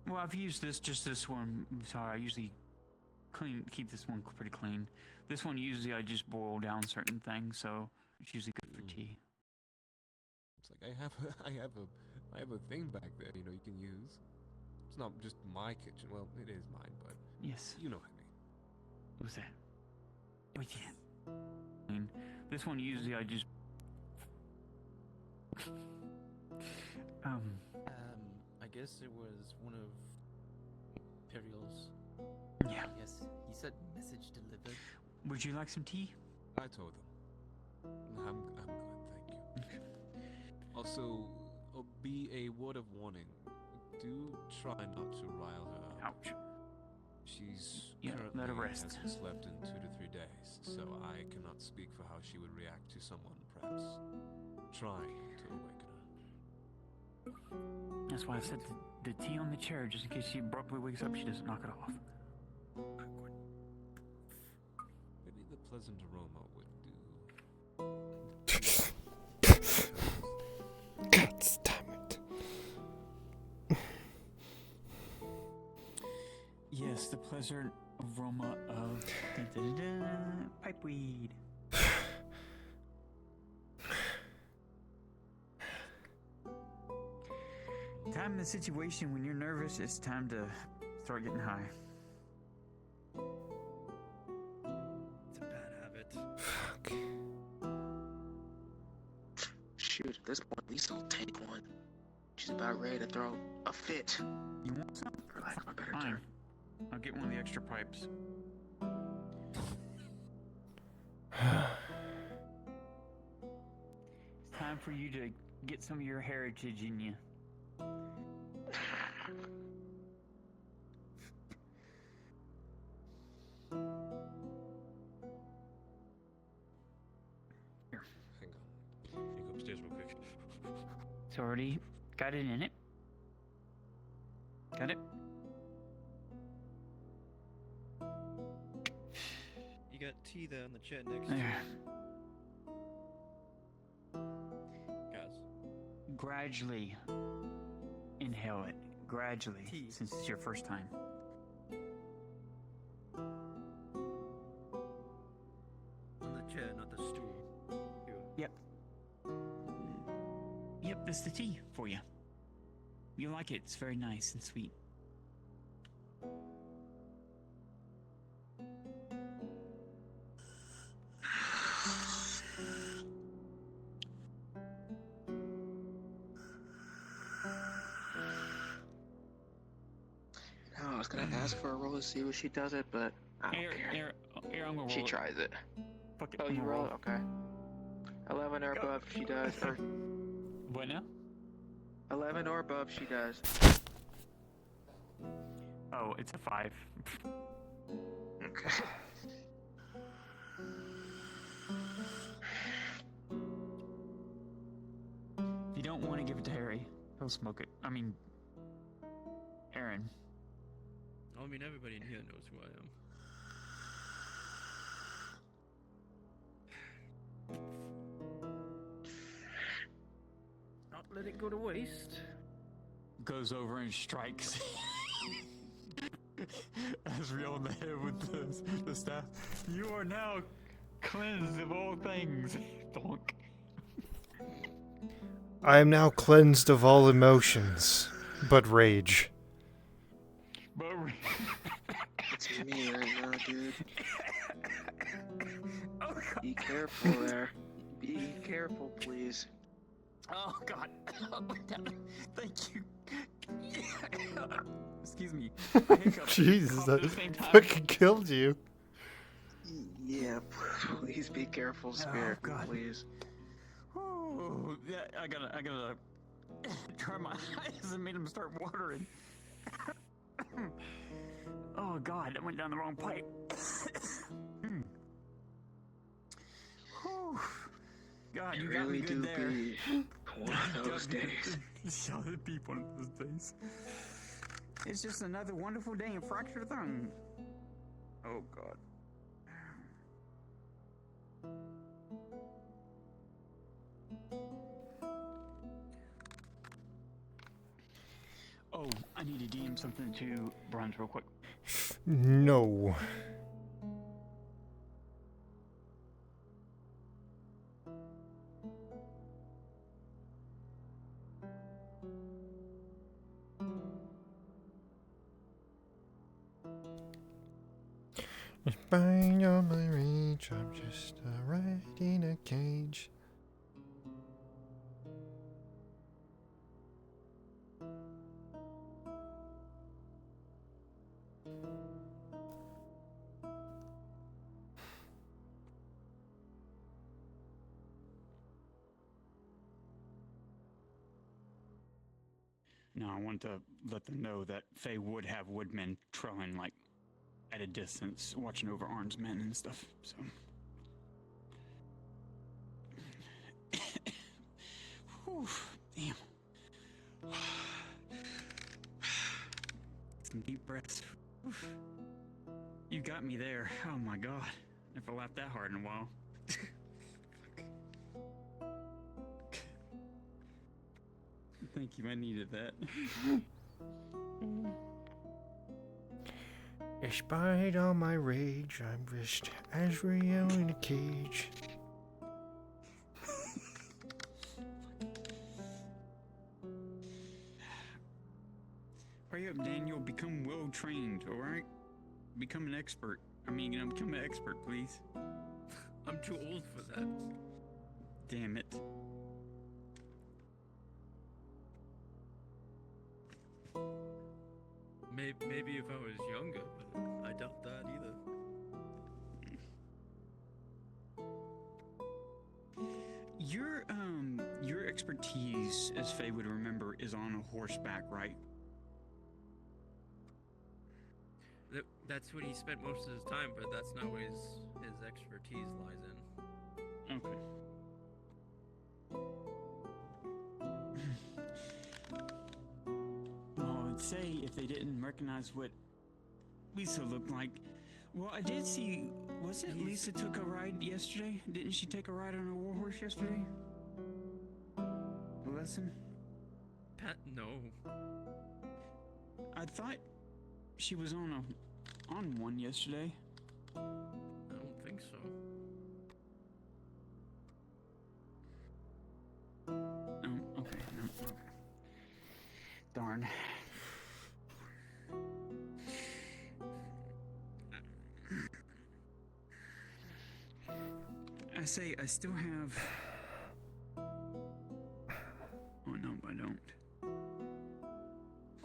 Well, I've used just this one. Sorry, I usually keep this one pretty clean. This one usually I just boil down certain things, so it's usually good for tea. It's like I have a thing back there, you know, you can use. It's not just my kitchen. Well, it is mine, but yes, you know what I mean. What's that? Wait, yeah. I mean, this one usually I just. I guess it was one of Imperial's. Yeah. Yes, he said message delivered. Would you like some tea? I told them. I'm good, thank you. Also, be a word of warning. Do try not to rile her up. Ouch. She's let her currently rest. hasn't slept in 2 to 3 days, so I cannot speak for how she would react to someone perhaps trying to awaken her. That's why I said the tea on the chair, just in case she abruptly wakes up, she doesn't knock it off. Maybe the pleasant aroma would do. God damn it. Yes, the pleasant aroma of pipeweed. I'm in the situation when you're nervous, it's time to start getting high. It's a bad habit. Fuck. Shoot, at this point, at least I'll take one. She's about ready to throw a fit. You want some? For lack of a better Fine. term. I'll get one of the extra pipes. It's time for you to get some of your heritage in you. Here. Hang on. Can you go upstairs real quick? It's already got it in it. Got it? You got tea there in the chair next to you. There. Guys. Gradually inhale it. Gradually, Tea. since it's your first time. On the chair, not the stool. Here. Yep. Yep, that's the tea for you. You like it. It's very nice and sweet. No, I was gonna ask for a roll to see what she does it, but I don't care. I'm gonna She roll it. tries it. Fuck it, Oh, I'm you gonna roll? roll. Okay. 11 or above, she does. Or What now? 11 or above, she does. Oh, it's a 5. Okay. If you don't want to give it to Harry, he'll smoke it. I mean, Aaron. I mean, everybody in here knows who I am. Not let it go to waste. Goes over and strikes Az'Rael in the head with the staff. You are now cleansed of all things. Donk. I am now cleansed of all emotions, but rage. But It's me right now, dude. Be careful there. Be careful, please. Oh God! Thank you. Excuse me. Jesus, Coughed at that the same time. fucking killed you. Yeah, please be careful, Spirit, God. please. Ooh, yeah, I gotta dry my eyes and made them start watering. Oh God, that went down the wrong pipe. Whew. God, you got me really good do there. be one of those days. Shall it be one of those days? It's just another wonderful day in fractured thumb. Oh God. Oh, I need to DM something to Bronze real quick. No. Despite all my rage, I'm just a rat in a cage. No, I want to let them know that Faye would have woodmen trailing, like, at a distance, watching over arms men and stuff, so. Whew, damn. Some deep breaths. Oof. You got me there. Oh my God. Never laughed that hard in a while. Thank you, I needed that. Despite all my rage, I'm just Az'Rael in a cage. alright? Become an expert. Become an expert, please. I'm too old for that. Damn it. Maybe if I was younger, but I doubt that either. Your expertise, as Faye would remember, is on a horseback, right? That's what he spent most of his time, but that's not where his expertise lies in. Okay. Well, I'd say if they didn't recognize what Lisa looked like. Well, I did see. Was it Lisa took a ride yesterday? Didn't she take a ride on a warhorse yesterday? A lesson? Pat, no. I thought she was on one yesterday. I don't think so. Oh, okay. No, okay. Darn. I say I still have. Oh no, I don't.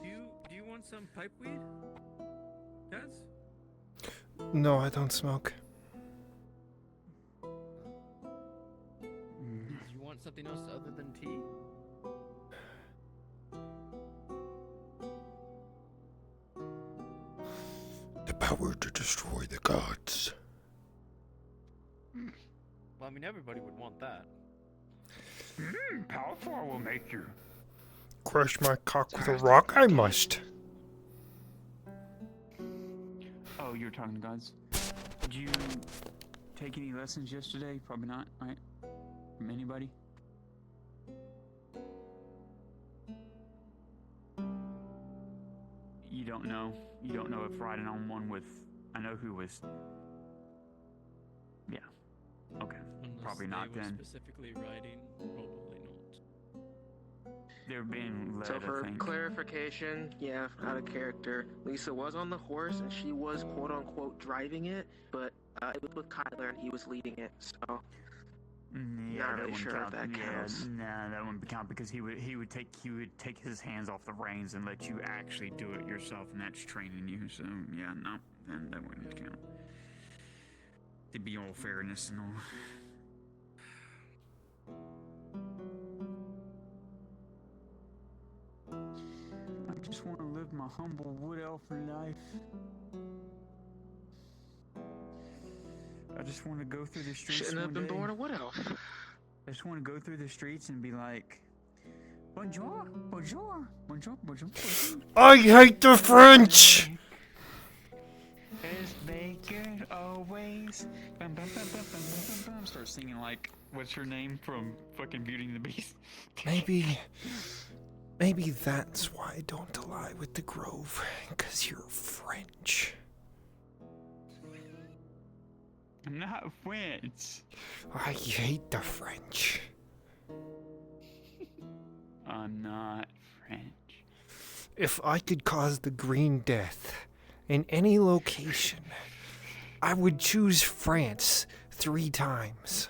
Do you want some pipe weed? Yes? No, I don't smoke. Do you want something else other than tea? The power to destroy the gods. Well, everybody would want that. How far will make you? Crush my cock with a rock, I must. Oh, you're talking to gods. Did you take any lessons yesterday? Probably not, right? From anybody? You don't know. You don't know if riding on one with. I know who was. Yeah. Okay. Unless Probably not they were then. Specifically riding, probably not. They're being led, So for I think. clarification, yeah, out of character, Lisa was on the horse and she was quote unquote driving it, but it was with Kyler and he was leading it. So not really sure if that counts. Nah, that wouldn't count because he would take his hands off the reins and let you actually do it yourself, and that's training you. So yeah, no, then that wouldn't count. To be all fairness and all. I just want to live my humble wood elf life. I just want to go through the streets. Shouldn't have been born a wood elf. I just want to go through the streets and be like, bonjour, bonjour, bonjour, bonjour, bonjour. I hate the French! Best bacon always. Bum, bum, bum, bum, bum, bum, bum. Start singing like, what's her name from fucking Beauty and the Beast? Maybe that's why I don't ally with the Grove, because you're French. I'm not French. I hate the French. I'm not French. If I could cause the Green Death in any location, I would choose France 3 times.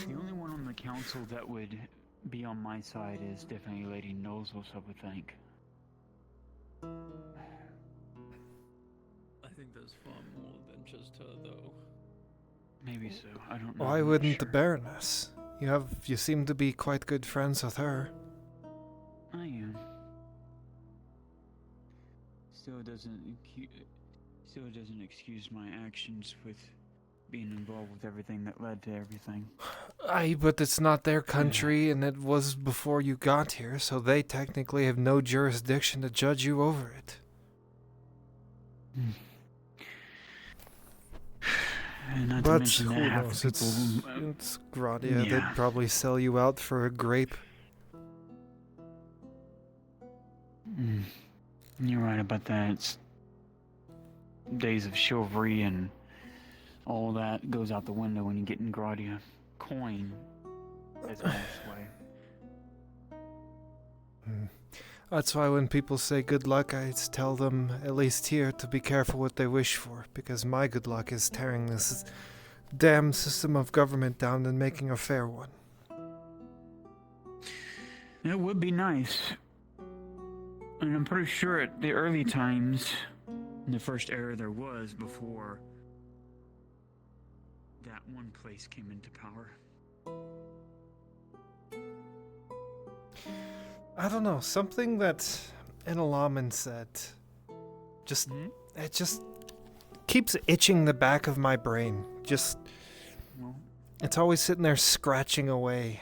The only one on the council that would be on my side is definitely Lady Nozels, I would think. I think there's far more than just her, though. Maybe so. I don't know. Why I'm not wouldn't the sure. Baroness? You seem to be quite good friends with her. I am. Still doesn't excuse my actions with being involved with everything that led to everything. Aye, but it's not their country, and it was before you got here, so they technically have no jurisdiction to judge you over it. And not to But mention that who half knows? the people. It's Gradia. Yeah. They'd probably sell you out for a grape. You're right about that. It's days of chivalry and all that goes out the window when you get in Gradia. Coin is on its way. That's why when people say good luck, I tell them, at least here, to be careful what they wish for, because my good luck is tearing this damn system of government down and making a fair one. It would be nice. And I'm pretty sure at the early times, in the first era there was, before that one place came into power. I don't know, something that Enalaman said, it just keeps itching the back of my brain. It's always sitting there scratching away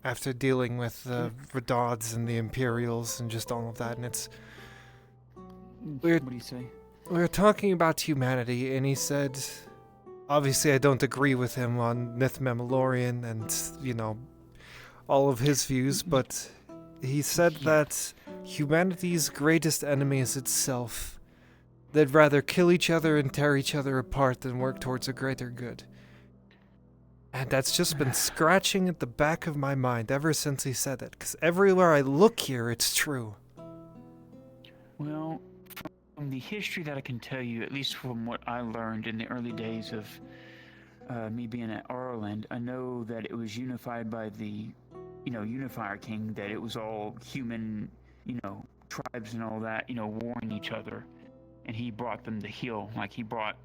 after dealing with the Radauds and the Imperials and just all of that, and it's weird. What do you say? We were talking about humanity, and he said, obviously I don't agree with him on Myth Memorian and, all of his views, but he said that humanity's greatest enemy is itself. They'd rather kill each other and tear each other apart than work towards a greater good. And that's just been scratching at the back of my mind ever since he said that, because everywhere I look here, it's true. Well, from the history that I can tell you, at least from what I learned in the early days of me being at Ireland, I know that it was unified by the, Unifier King, that it was all human, tribes and all that, warring each other. And he brought them to heel, like he brought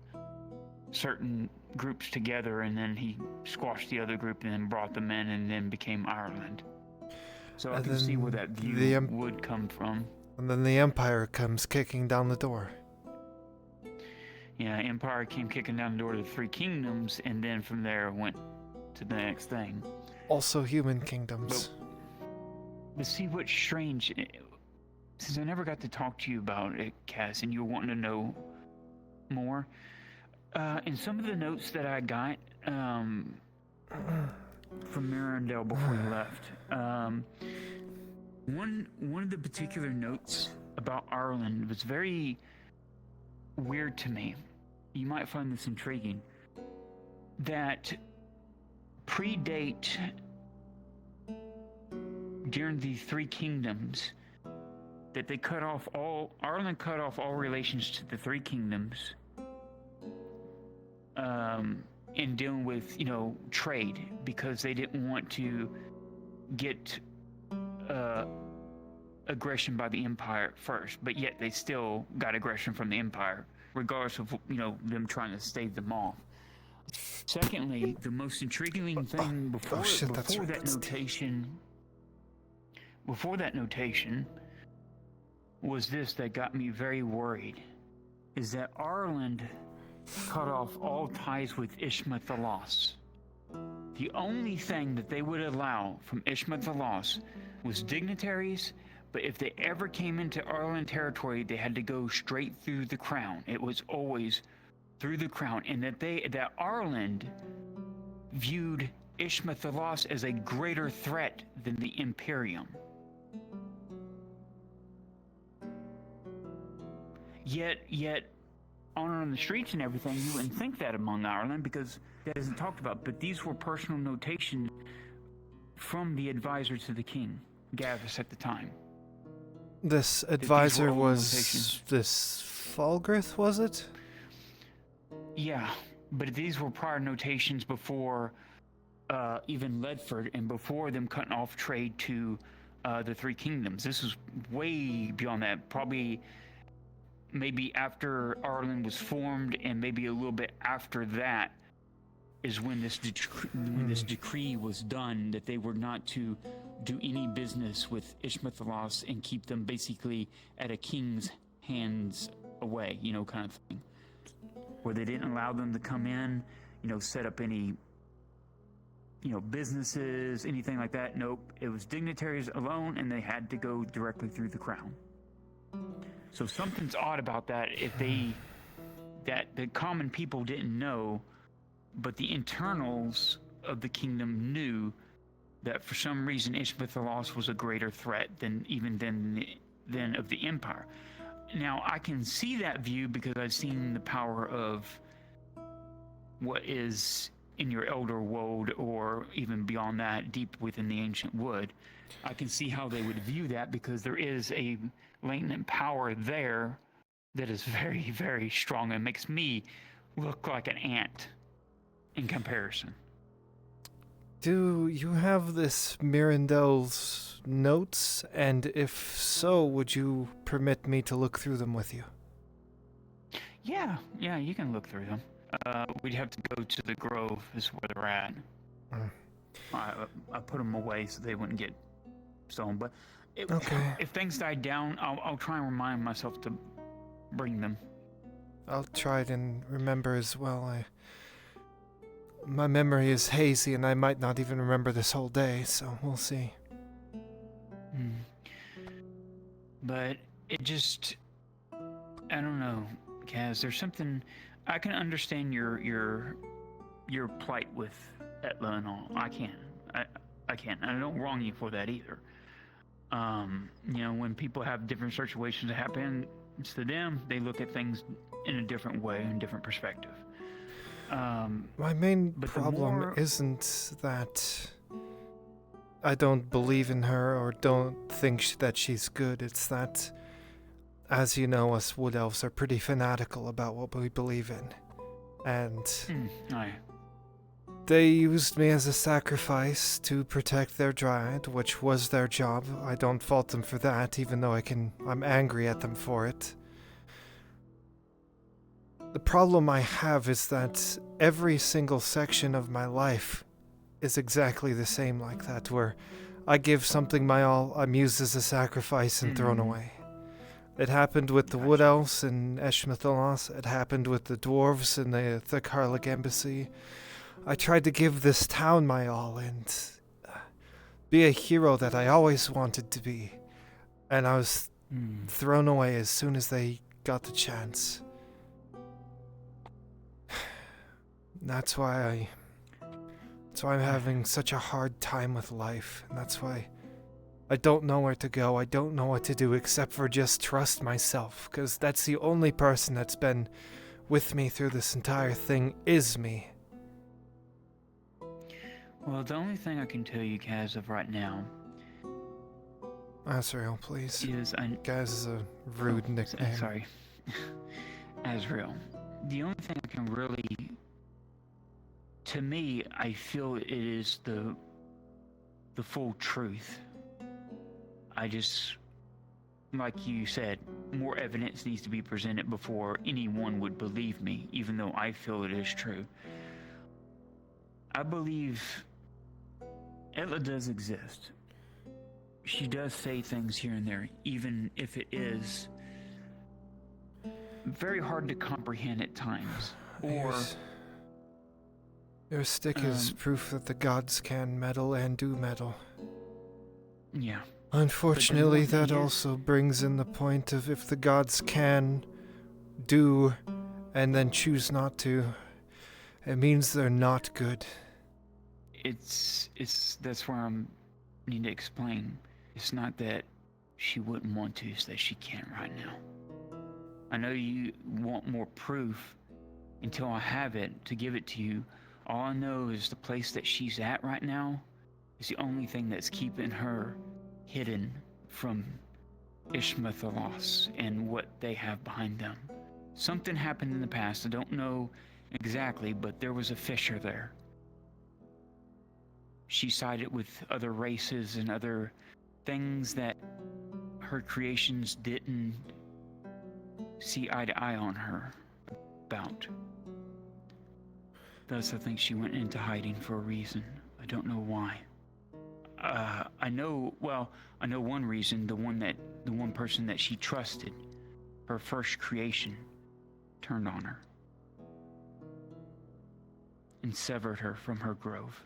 certain groups together and then he squashed the other group and then brought them in and then became Ireland. So I can see where that view would come from. And then the Empire comes kicking down the door. Yeah, Empire came kicking down the door to the Three Kingdoms, and then from there went to the next thing. Also human kingdoms. But see what's strange, since I never got to talk to you about it, Cass, and you were wanting to know more, in some of the notes that I got from Mirandel before you left, one of the particular notes about Ireland was very weird to me. You might find this intriguing. That predate during the Three Kingdoms, that they Ireland cut off all relations to the Three Kingdoms in dealing with, trade, because they didn't want to get aggression by the Empire first, but yet they still got aggression from the Empire, regardless of, them trying to stave them off. Secondly, the most intriguing thing before that notation was this that got me very worried, is that Ireland cut off all ties with Ishmathalos. The only thing that they would allow from Ishmathalos was dignitaries, but if they ever came into Ireland territory, they had to go straight through the crown. It was always through the crown, and that Ireland viewed Ishmathalos as a greater threat than the Imperium. Yet, on the streets and everything, you wouldn't think that among Ireland, because that isn't talked about. But these were personal notations from the advisor to the king, Gavis, at the time. This advisor was this Falgrith, was it? Yeah, but these were prior notations before even Ledford and before them cutting off trade to the Three Kingdoms. This was way beyond that, probably maybe after Ireland was formed, and maybe a little bit after that is when this decree was done, that they were not to do any business with Ishmathalos and keep them basically at a king's hands away, kind of thing. Where they didn't allow them to come in, set up any, businesses, anything like that. Nope. It was dignitaries alone, and they had to go directly through the crown. So something's odd about that. That the common people didn't know but the internals of the kingdom knew that for some reason Ishmael was a greater threat than of the Empire. Now, I can see that view because I've seen the power of what is in your Elder Wold, or even beyond that, deep within the Ancient Wood. I can see how they would view that because there is a latent power there that is very, very strong and makes me look like an ant in comparison. Do you have this Mirandel's notes? And if so, would you permit me to look through them with you? Yeah, you can look through them. We'd have to go to the Grove, is where they're at. I put them away so they wouldn't get stolen. But if things die down, I'll try and remind myself to bring them. I'll try and remember as well. My memory is hazy, and I might not even remember this whole day, so we'll see. But it just... I don't know, Kaz. There's something... I can understand your plight with Etla and all. I can. I can. And I don't wrong you for that either. When people have different situations that happen to them, they look at things in a different way, in a different perspective. My main problem isn't that I don't believe in her or don't think that she's good. It's that, as you know, us Wood Elves are pretty fanatical about what we believe in. And they used me as a sacrifice to protect their dryad, which was their job. I don't fault them for that, even though I'm angry at them for it. The problem I have is that every single section of my life is exactly the same like that, where I give something my all, I'm used as a sacrifice and thrown away. It happened with the Wood Elves in Eshmethalos. It happened with the Dwarves in the Karlik Embassy. I tried to give this town my all and be a hero that I always wanted to be. And I was thrown away as soon as they got the chance. That's why I'm having such a hard time with life, and that's why I don't know where to go. I don't know what to do except for just trust myself, because that's the only person that's been with me through this entire thing is me. Well, the only thing I can tell you, Kaz, of right now... Az'Rael, please. Kaz is a rude nickname. Sorry. Az'Rael. The only thing I can really... To me, I feel it is the full truth. I just, like you said, more evidence needs to be presented before anyone would believe me, even though I feel it is true. I believe Etla does exist. She does say things here and there, even if it is very hard to comprehend at times. Or... Your stick is proof that the gods can meddle and do meddle. Yeah. Unfortunately, that also brings in the point of if the gods can do and then choose not to, it means they're not good. That's where I need to explain. It's not that she wouldn't want to, it's that she can't right now. I know you want more proof until I have it to give it to you. All I know is the place that she's at right now is the only thing that's keeping her hidden from Ishmethalos and what they have behind them. Something happened in the past, I don't know exactly, but there was a fissure there. She sided with other races and other things that her creations didn't see eye to eye on her about. Thus, I think she went into hiding for a reason. I don't know why. I know one reason. The one person that she trusted, her first creation, turned on her and severed her from her grove.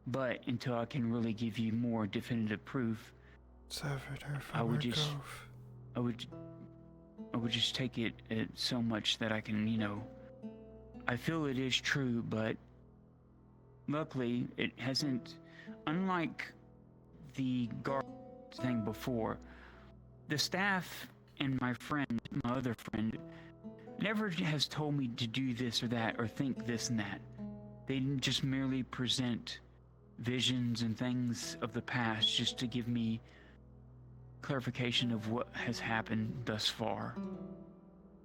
But until I can really give you more definitive proof, severed her from her grove. would just take it so much that I can, I feel it is true, but luckily it hasn't, unlike the guard thing before, the staff and my other friend, never has told me to do this or that or think this and that. They just merely present visions and things of the past just to give me clarification of what has happened thus far,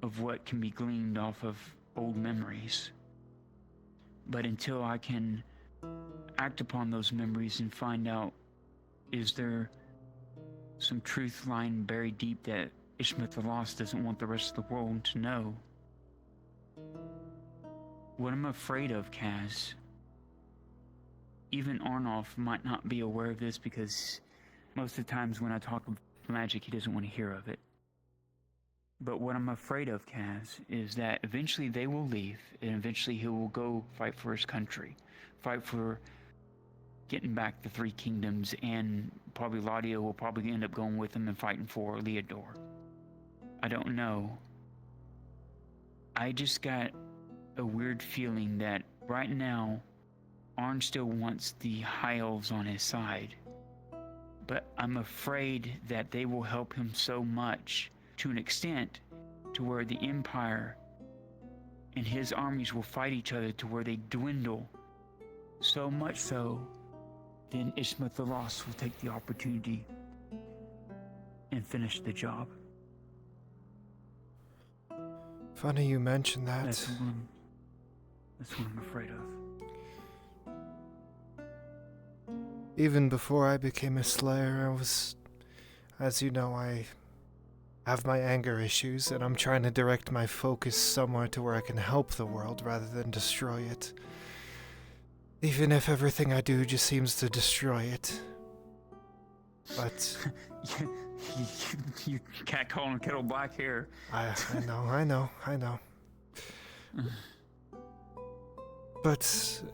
of what can be gleaned off of old memories. But until I can act upon those memories and find out, is there some truth lying buried deep that Ishmael the Lost doesn't want the rest of the world to know? What I'm afraid of, Kaz, even Arnolf might not be aware of this because most of the times when I talk about magic, he doesn't want to hear of it. But what I'm afraid of, Kaz, is that eventually they will leave, and eventually he will go fight for his country, fight for getting back the Three Kingdoms, and probably Ladia will probably end up going with him and fighting for Leodor. I don't know. I just got a weird feeling that right now, Arn still wants the High Elves on his side. But I'm afraid that they will help him so much, to an extent, to where the Empire and his armies will fight each other to where they dwindle. So much so, then Ishmael the Lost will take the opportunity and finish the job. Funny you mention that. That's what I'm afraid of. Even before I became a Slayer, I was, as you know, I have my anger issues, and I'm trying to direct my focus somewhere to where I can help the world rather than destroy it. Even if everything I do just seems to destroy it. But you can't call him kettle black here. I know. But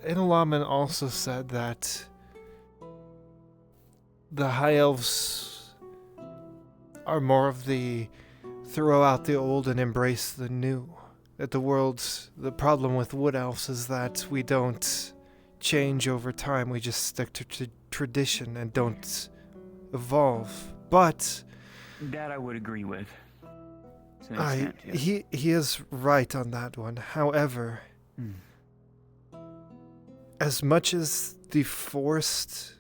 Inalaman also said that the High Elves are more of the throw out the old and embrace the new. That the problem with Wood Elves is that we don't change over time, we just stick to tradition and don't evolve. But that I would agree with. He is right on that one. However, as much as the forced,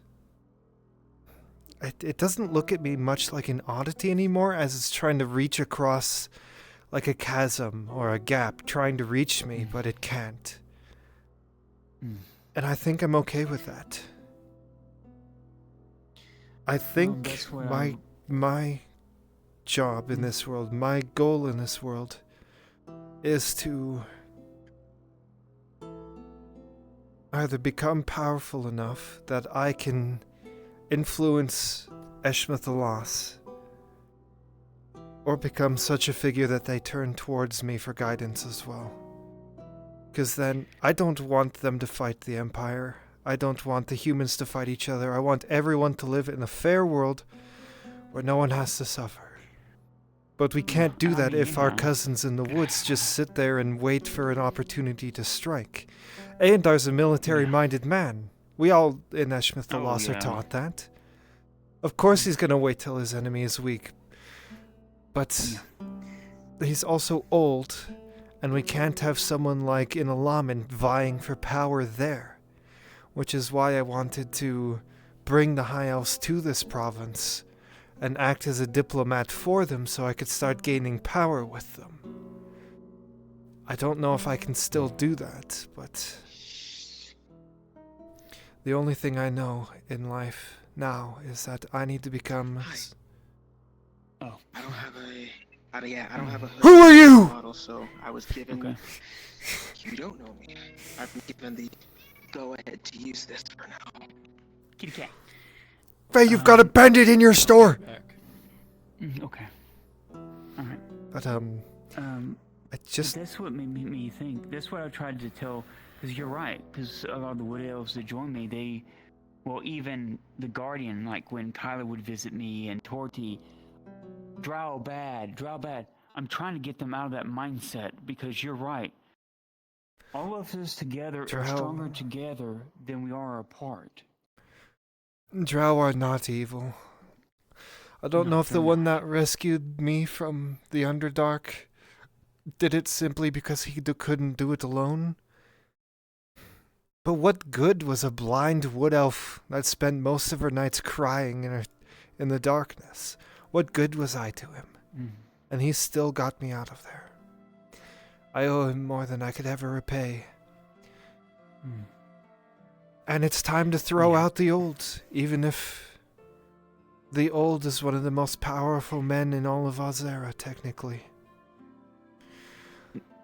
it doesn't look at me much like an oddity anymore, as it's trying to reach across like a chasm or a gap, trying to reach me, but it can't. And I think I'm okay with that. I think my job in this world, my goal in this world, is to either become powerful enough that I can influence Eshmethalos, or become such a figure that they turn towards me for guidance as well. Because then, I don't want them to fight the Empire. I don't want the humans to fight each other. I want everyone to live in a fair world where no one has to suffer. But we can't do that if our cousins in the woods just sit there and wait for an opportunity to strike. Aendar's a military-minded man. We all in Eshmethalos are taught that. Of course he's gonna wait till his enemy is weak. But he's also old, and we can't have someone like Inalaman vying for power there. Which is why I wanted to bring the High Elves to this province and act as a diplomat for them so I could start gaining power with them. I don't know if I can still do that, but the only thing I know in life now is that I need to become... I don't have a Who are you? model, so I was given... You don't know me. I've been given the go-ahead to use this for now. Kitty cat. Faye, you've got a bandit in your store! Okay. Alright. But, I just... That's what made me think. That's what I tried to tell, because you're right, because a lot of the Wood Elves that joined me, even the Guardian, like when Kyla would visit me and Torty, Drow bad. I'm trying to get them out of that mindset because you're right. All of us together are stronger together than we are apart. Drow are not evil. I don't know if the one that rescued me from the Underdark did it simply because he couldn't do it alone. But what good was a blind wood elf that spent most of her nights crying in the darkness? What good was I to him? And he still got me out of there. I owe him more than I could ever repay. And it's time to throw out the old, even if the old is one of the most powerful men in all of Az'Rael, technically.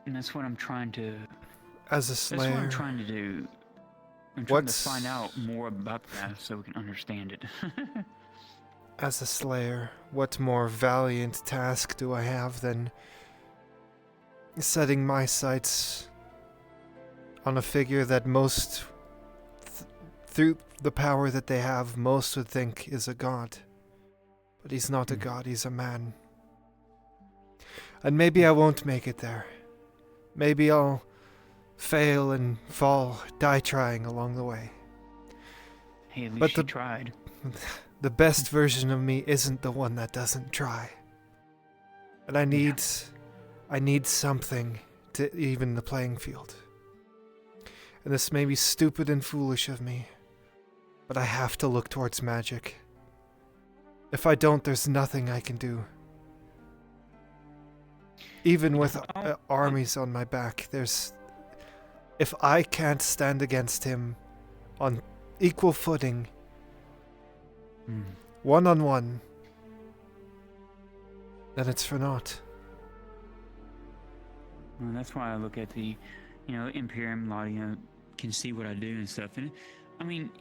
And that's what I'm trying to... As a slayer. That's what I'm trying to do. I'm trying to find out more about that so we can understand it. As a slayer, what more valiant task do I have than setting my sights on a figure that most, through the power that they have, most would think is a god. But he's not a god, he's a man. And maybe I won't make it there. Maybe I'll fail and fall, die trying along the way. Hey, at least you tried. The best version of me isn't the one that doesn't try. And I need something to even the playing field. And this may be stupid and foolish of me, but I have to look towards magic. If I don't, there's nothing I can do. Even with armies on my back, if I can't stand against him on equal footing, one-on-one, then it's for naught. Well, that's why I look at the, Imperium, a lot of can see what I do and stuff. And I mean,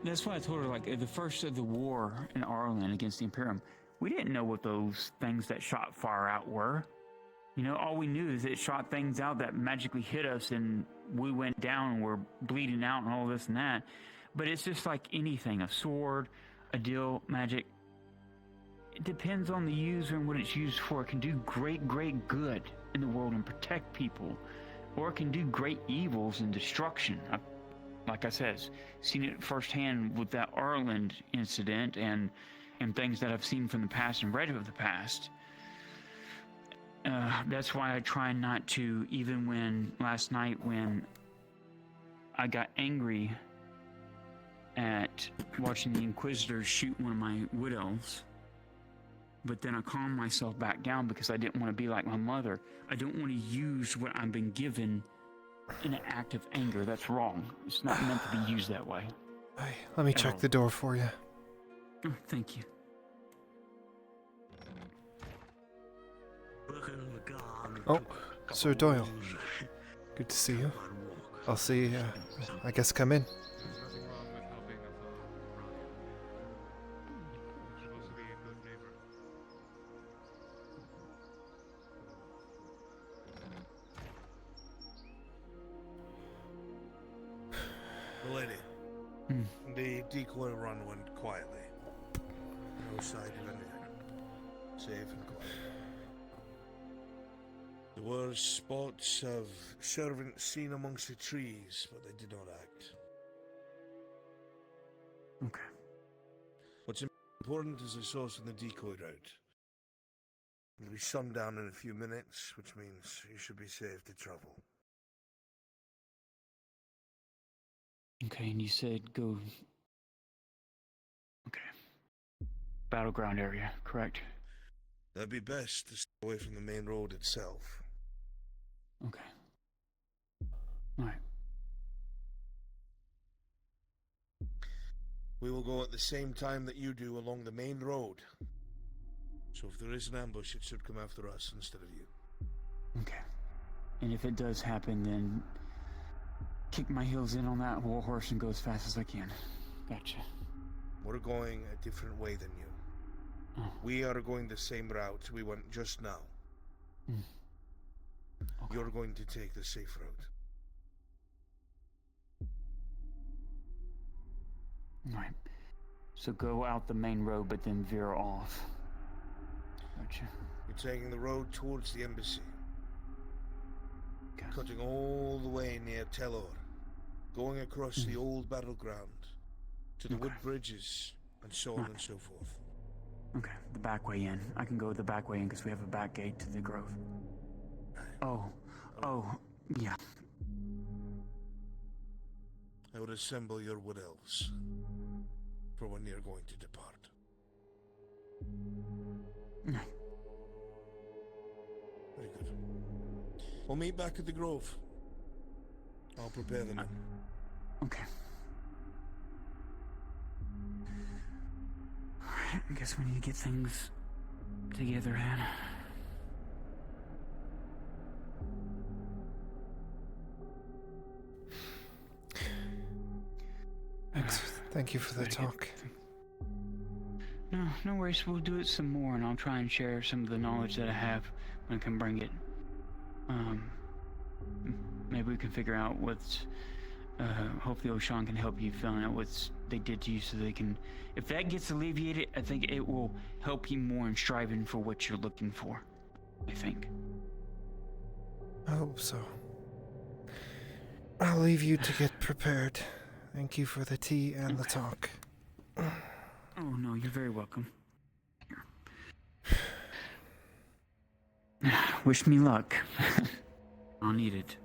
that's why I told her, like, the first of the war in Ireland against the Imperium, we didn't know what those things that shot fire out were. All we knew is it shot things out that magically hit us and we went down and we're bleeding out and all this and that. But it's just like anything, a sword, a deal, magic. It depends on the user and what it's used for. It can do great, great good in the world and protect people. Or it can do great evils and destruction. Like I said, seen it firsthand with that Ireland incident and things that I've seen from the past and read of the past. That's why I try not to, even when last night when I got angry at watching the Inquisitors shoot one of my wood elves, but then I calmed myself back down because I didn't want to be like my mother. I don't want to use what I've been given in an act of anger. That's wrong. It's not meant to be used that way. Hey, let me check the door for you. Oh, thank you. Oh, Sir Doyle. Good to see you. I'll see, I guess come in. Lady, the decoy run went quietly. No sight of anything. Safe and quiet. There were spots of servants seen amongst the trees, but they did not act. Okay. What's important is the source of the decoy route. It'll be sundown in a few minutes, which means you should be safe to travel. Okay, and you said go... Okay. Battleground area, correct? That'd be best to stay away from the main road itself. Okay. Alright. We will go at the same time that you do along the main road. So if there is an ambush, it should come after us instead of you. Okay. And if it does happen, then kick my heels in on that war horse and go as fast as I can. Gotcha. We're going a different way than you. Oh. We are going the same route we went just now. Okay. You're going to take the safe route. Alright. So go out the main road, but then veer off. Gotcha. You're taking the road towards the embassy. Cutting all the way near Telor. Going across the old battleground. To the wood bridges, and so on and so forth. Okay, the back way in. I can go the back way in because we have a back gate to the grove. Oh, yeah. I would assemble your wood elves for when you're going to depart. Yeah. Very good. We'll meet back at the grove. I'll prepare the men. Okay. Alright, I guess we need to get things together then. Thank you for the talk. No worries. We'll do it some more, and I'll try and share some of the knowledge that I have when I can bring it. Maybe we can figure out what's. Hopefully, O'Shawn can help you find out what they did to you, so they can. If that gets alleviated, I think it will help you more in striving for what you're looking for. I think. I hope so. I'll leave you to get prepared. Thank you for the tea and the talk. Oh, no, you're very welcome. Wish me luck. I'll need it.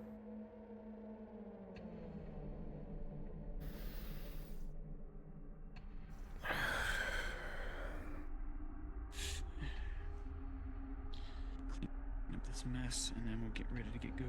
Clean up this mess, and then we'll get ready to get go.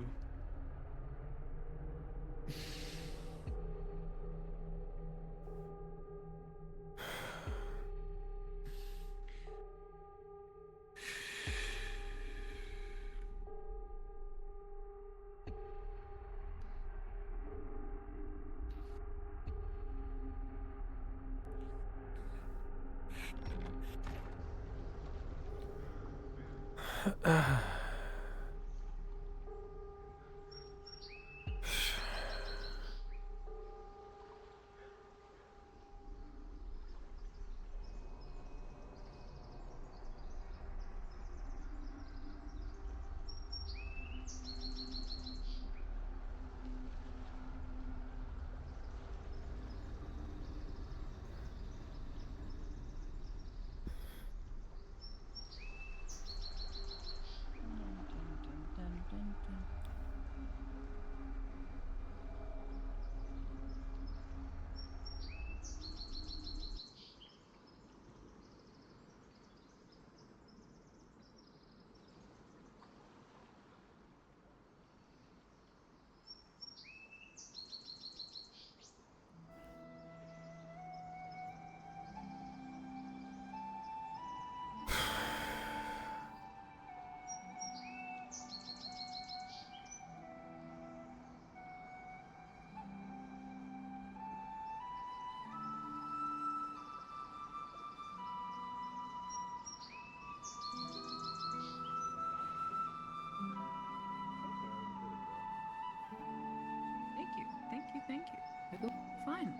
Thank you. It'll be fine.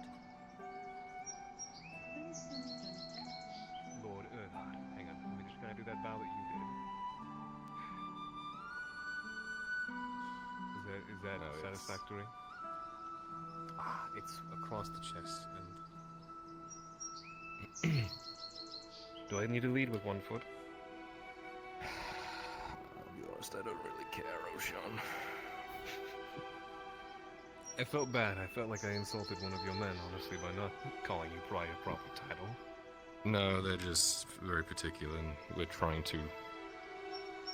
Lord Erhard. Hang on, let me just kind of do that bow that you did. Is that satisfactory? It's across the chest and... Do I need to lead with one foot? I'll be honest, I don't really care, O'Shawn. I felt bad. I felt like I insulted one of your men, honestly, by not calling you by your proper title. No, they're just very particular, and we're trying to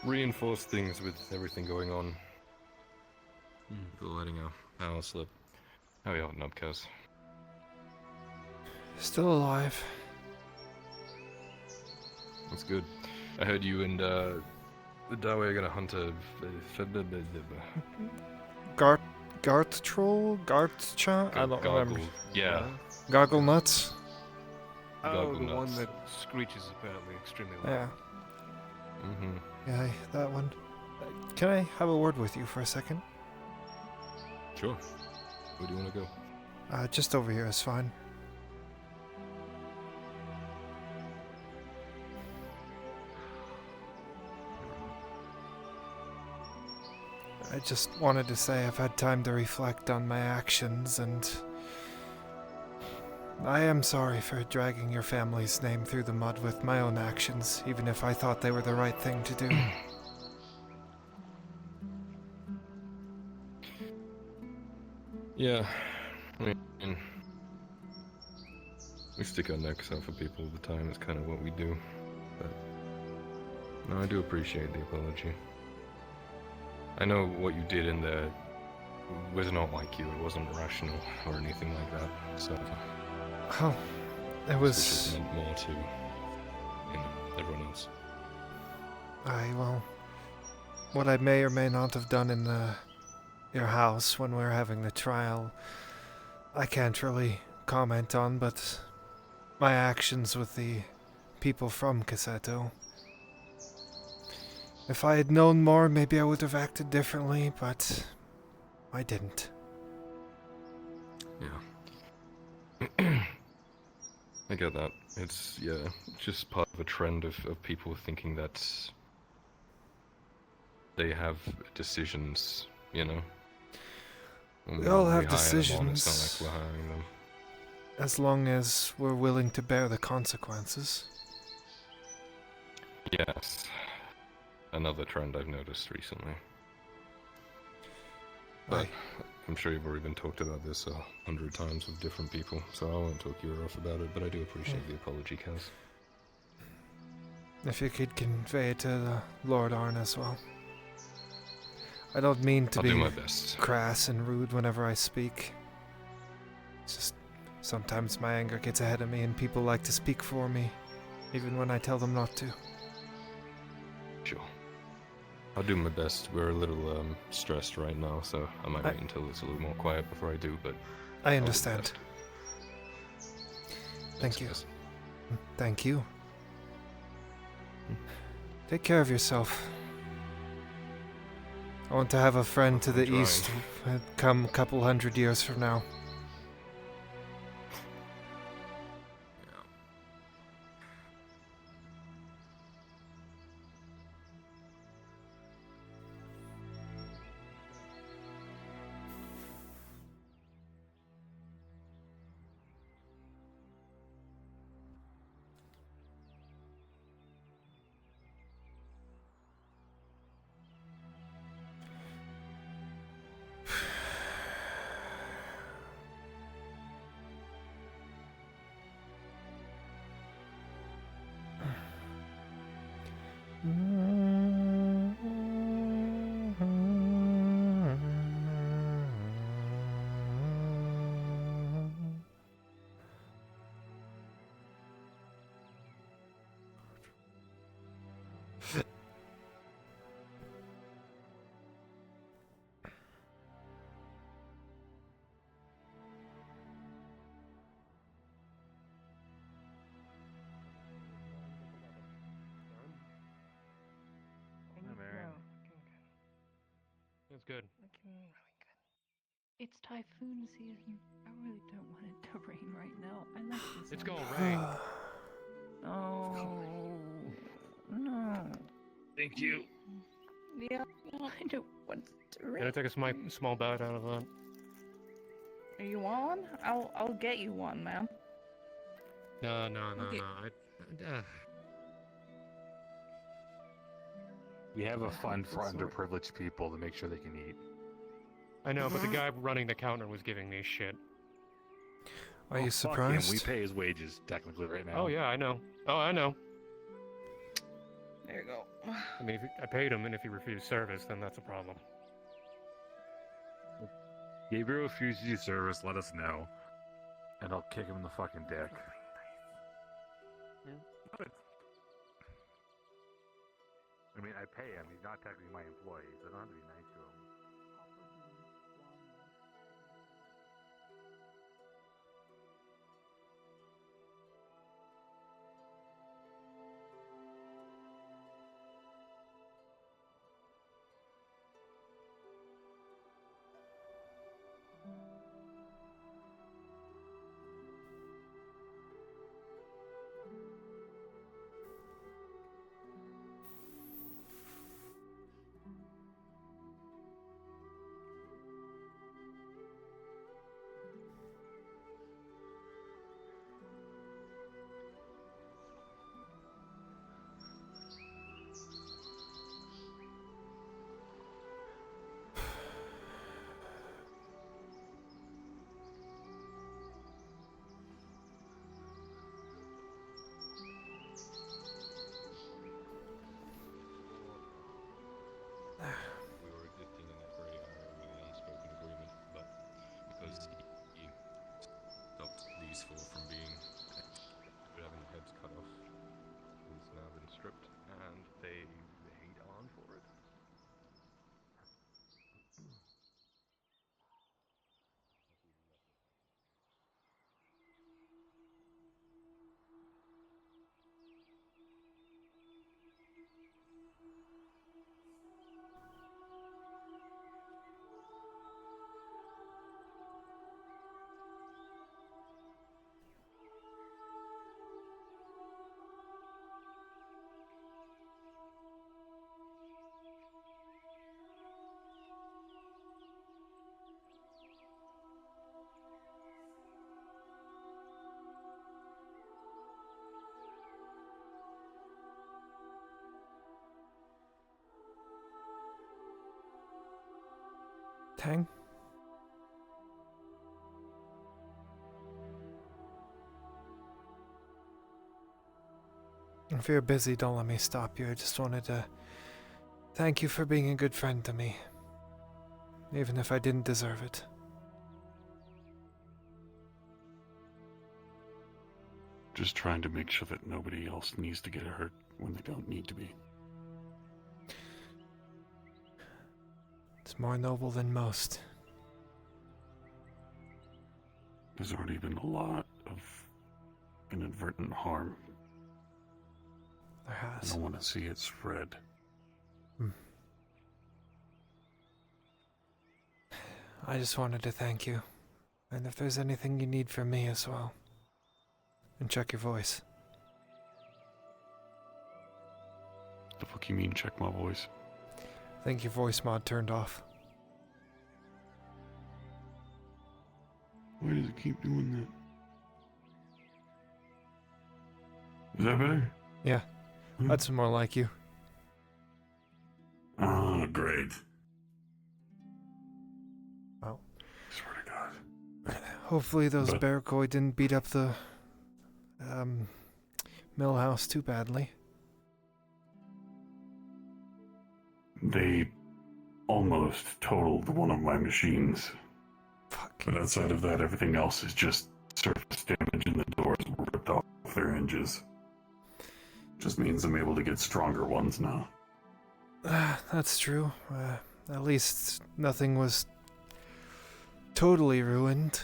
reinforce things with everything going on. People letting our power slip. How are you holding up, Kaz? Still alive. That's good. I heard you and the Dawe are gonna hunt a... Gart troll? Gartcha? I don't remember. Yeah. Goggle nuts? Oh, the one that screeches apparently extremely loud. Yeah. Mm-hmm. Yeah, that one. Can I have a word with you for a second? Sure. Where do you want to go? Just over here is fine. I just wanted to say I've had time to reflect on my actions, and I am sorry for dragging your family's name through the mud with my own actions, even if I thought they were the right thing to do. Yeah, I mean, we stick our necks out for people all the time. It's kind of what we do. But no, I do appreciate the apology. I know what you did in there was not like you. It wasn't rational or anything like that. So, Oh, it was. This just meant more to, everyone else. Well, what I may or may not have done in your house when we were having the trial, I can't really comment on, but my actions with the people from Cassetto. If I had known more, maybe I would have acted differently, but I didn't. Yeah. I get that. It's, just part of a trend of people thinking that they have decisions, you know? We all have hire them on, decisions. it's not like we're hiring them. As long as we're willing to bear the consequences. Yes. Another trend I've noticed recently. But I'm sure you've already been talked about this 100 times with different people, so I won't talk your ear off about it, but I do appreciate the apology, Kaz. If you could convey it to the Lord Arn as well. I don't mean to I'll be do my best. crass and rude whenever I speak. It's just sometimes my anger gets ahead of me and people like to speak for me, even when I tell them not to. Sure. I'll do my best. We're a little stressed right now, so I might wait until it's a little more quiet before I do, but... I understand. Thank you. Thank you. Take care of yourself. I want to have a friend to the east come a couple 100 years from now. It's good. Looking really good. It's typhoon season. I really don't want it to rain right now. I like this. It's gonna rain. Oh no. Thank you. Yeah, I don't want to rain. Can I take a small bite out of that? Are you on? I'll get you one, ma'am. No. Okay. We have a fund for underprivileged people to make sure they can eat. I know, but the guy running the counter was giving me shit. Are you Fuck surprised? him. We pay his wages technically right now. Oh yeah, I know. Oh, I know. There you go. I mean, I paid him, and if he refused service, then that's a problem. Gabriel refuses you service, let us know. And I'll kick him in the fucking dick. I mean, I pay him. He's not technically my employee, so I don't have to be nice to him. Tang? If you're busy, don't let me stop you. I just wanted to thank you for being a good friend to me, even if I didn't deserve it. Just trying to make sure that nobody else needs to get hurt when they don't need to be. It's more noble than most. There's already been a lot of inadvertent harm. There has. I don't want to see it spread. I just wanted to thank you. And if there's anything you need from me as well. And check your voice. The fuck you mean, check my voice? I think your voice mod turned off. Why does it keep doing that? Is that better? Yeah. That's more like you. Oh, great. Well. Swear to God. Hopefully those Barakoi didn't beat up the mill house too badly. They almost totaled one of my machines. Fuck. But outside of that, everything else is just surface damage and the doors were ripped off their hinges. Just means I'm able to get stronger ones now. That's true. At least nothing was totally ruined.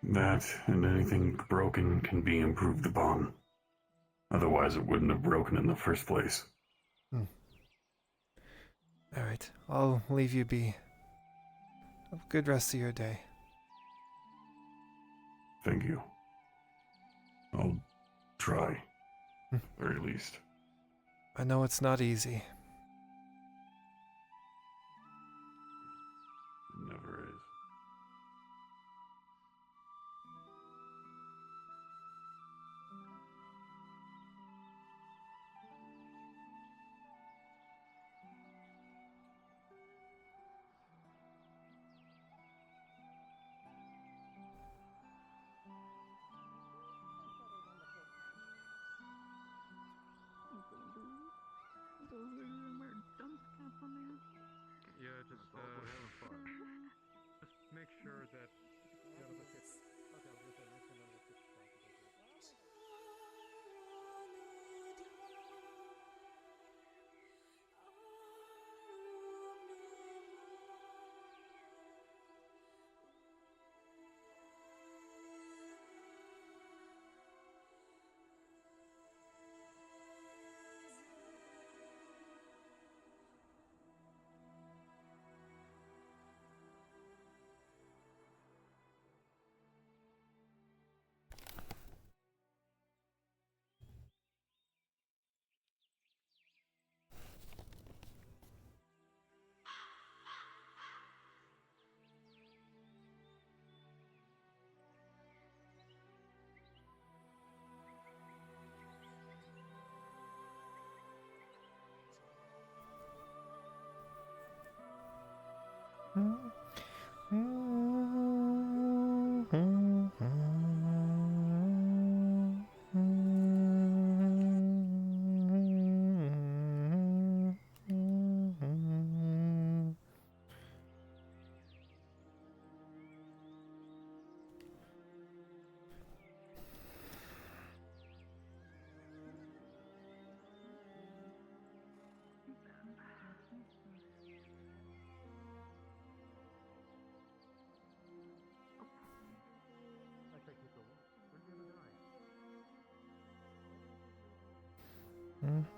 That and anything broken can be improved upon. Otherwise, it wouldn't have broken in the first place. Alright, I'll leave you be. Have a good rest of your day. Thank you. I'll try. At the very least. I know it's not easy. It never is. Yeah, just just make sure that none of us get. Okay, I was gonna say make sure none of us get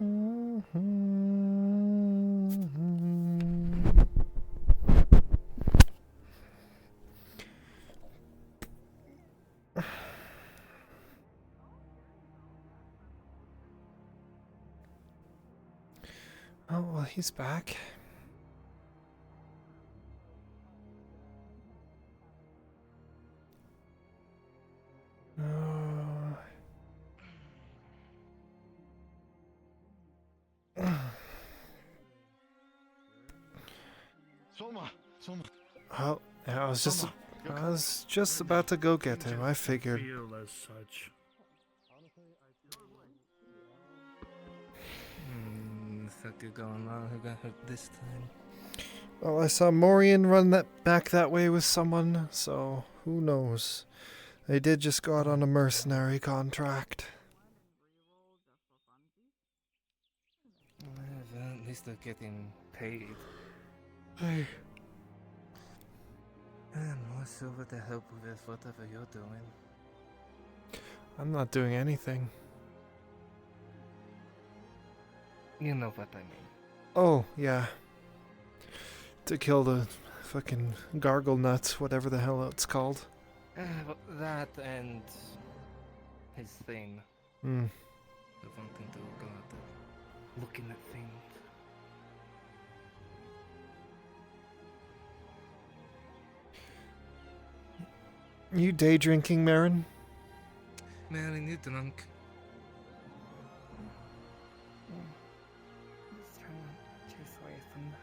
Oh, well, he's back. Soma. Oh, yeah, I was just about to go get him. I figured. Feel as such. So good going on. Who got hurt this time? Well, I saw Morian run back that way with someone, so who knows? They did just go out on a mercenary contract. Well, at least they're getting paid. Hey. And more silver to help with whatever you're doing. I'm not doing anything. You know what I mean. Oh, yeah. To kill the fucking gargle nuts, whatever the hell it's called. That and his thing. Hmm. The wanting to go out there looking at things. You day drinking, Marin? Marin, you drunk. Just trying to chase away some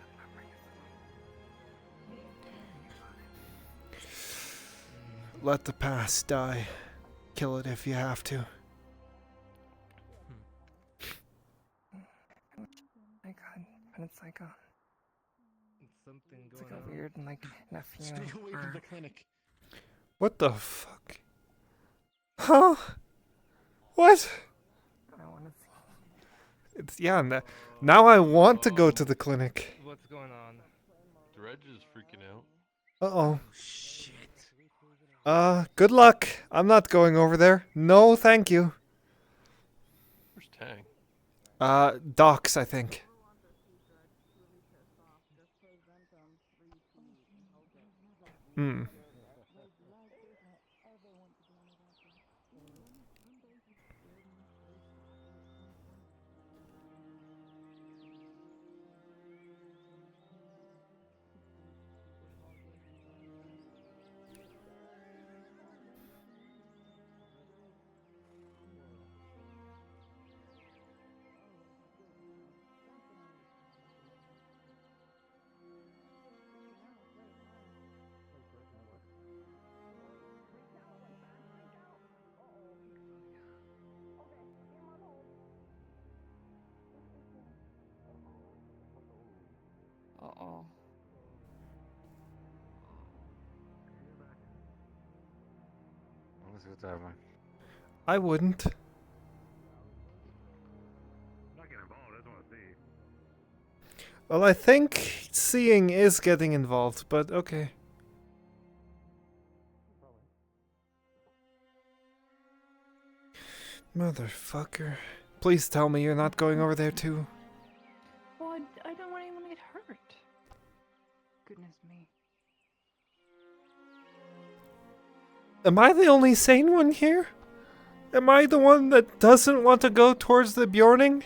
memories. Let the past die. Kill it if you have to. My God, and it's like a something it's going like on. a weird nephew. Stay away from the clinic. What the fuck? Huh? What? I want to see. It's, yeah, now I want to go to the clinic. What's going on? Dredge is freaking out. Uh-oh. Shit. Good luck. I'm not going over there. No, thank you. Where's Tang? Docks, I think. Hmm. Uh-oh. Let's see what's happening. I wouldn't. I'm not getting involved. I just want to see. Well, I think seeing is getting involved, but okay. Motherfucker. Please tell me you're not going over there too. Well, I don't want anyone to get hurt. Goodness me. Am I the only sane one here? Am I the one that doesn't want to go towards the Bjorning?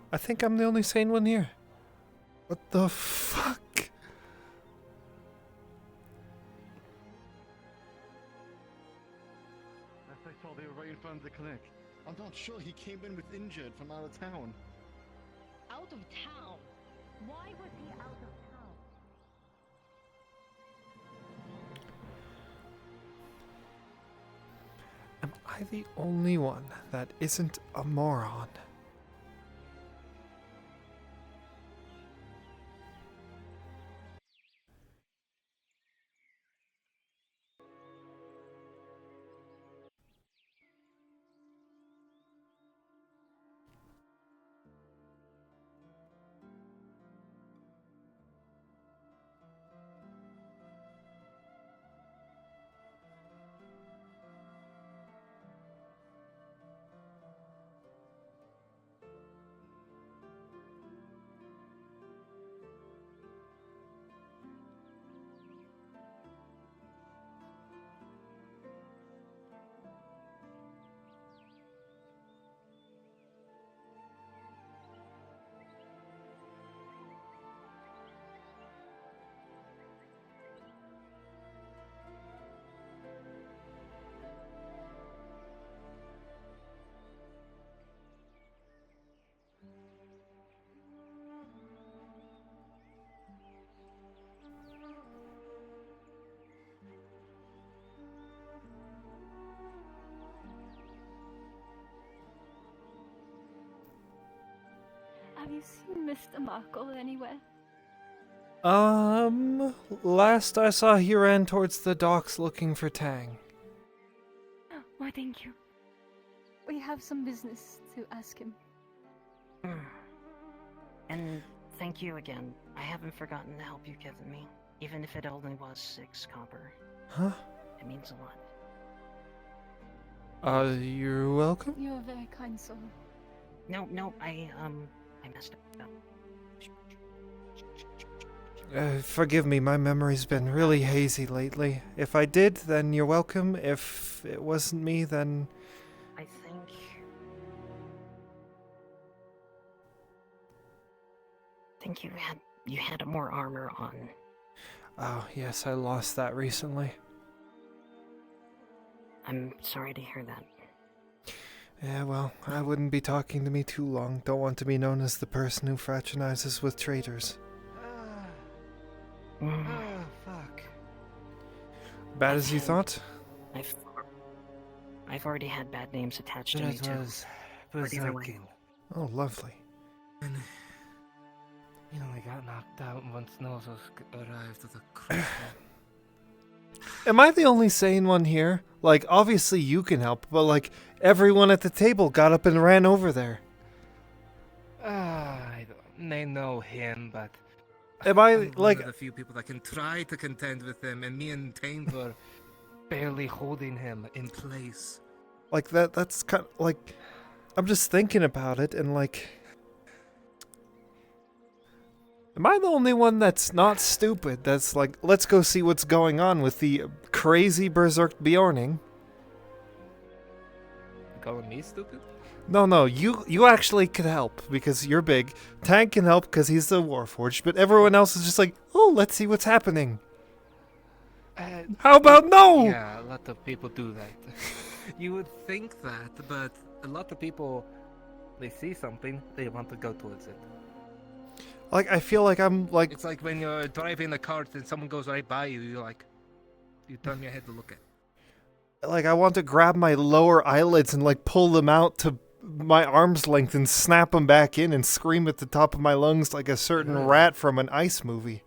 I think I'm the only sane one here. What the fuck? I thought they were right in front of the clinic. I'm not sure. He came in with injured from out of town. Out of town? Why was he out of town? Am I the only one that isn't a moron? Have you seen Mr. Markle anywhere? Last I saw he ran towards the docks looking for Tang. Why, thank you. We have some business to ask him. And thank you again. I haven't forgotten the help you've given me, even if it only was 6 copper. Huh? It means a lot. You're welcome? You're a very kind soul. No, I messed up. Forgive me, my memory's been really hazy lately. If I did, then you're welcome. If it wasn't me, then... I think you had more armor on. Oh, yes, I lost that recently. I'm sorry to hear that. Yeah, well, I wouldn't be talking to me too long. Don't want to be known as the person who fraternizes with traitors. Oh, fuck. Bad as you thought? I've already had bad names attached to me too. But either way. Oh, lovely. You only got knocked out once Nosos arrived at the crossroad. Am I the only sane one here? Like, obviously you can help, but like, everyone at the table got up and ran over there. They know him, but... Am I, I'm like... one of the few people that can try to contend with him, and me and Tane were barely holding him in place. Like, that's kind of, like... I'm just thinking about it, and like... Am I the only one that's not stupid? That's like, let's go see what's going on with the crazy berserk Bjorning. Calling me stupid? No, you actually could help because you're big. Tank can help because he's the Warforged, but everyone else is just like, oh, let's see what's happening. How about no? Yeah, a lot of people do that. You would think that, but a lot of people, they see something, they want to go towards it. Like, I feel like I'm like... It's like when you're driving a cart and someone goes right by you, you're like, you turn your head to look at. Like, I want to grab my lower eyelids and like pull them out to my arm's length and snap them back in and scream at the top of my lungs like a certain rat from an Ice movie.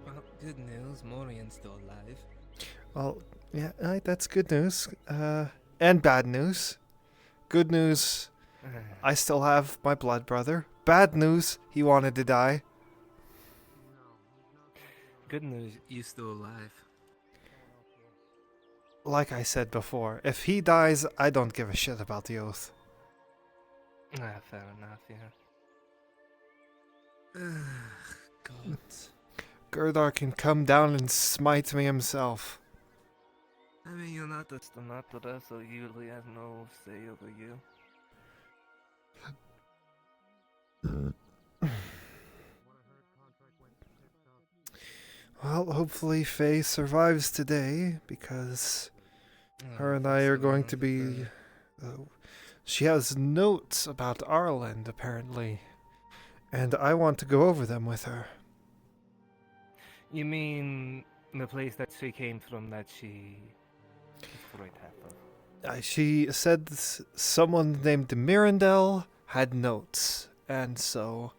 Well, good news, Morian's still alive. Well, yeah, that's good news. And bad news. Good news, I still have my blood brother. Bad news, he wanted to die. Good news, you're still alive. Like I said before, if he dies, I don't give a shit about the oath. Fair enough, yeah. God. Gerdar can come down and smite me himself. I mean, you're not the Stanatra, so he usually has no say over you. Well, hopefully Faye survives today, because her and I are going to be... she has notes about Ireland, apparently, and I want to go over them with her. You mean the place that she came from that she... destroyed half of? She said someone named Mirandel had notes, and so...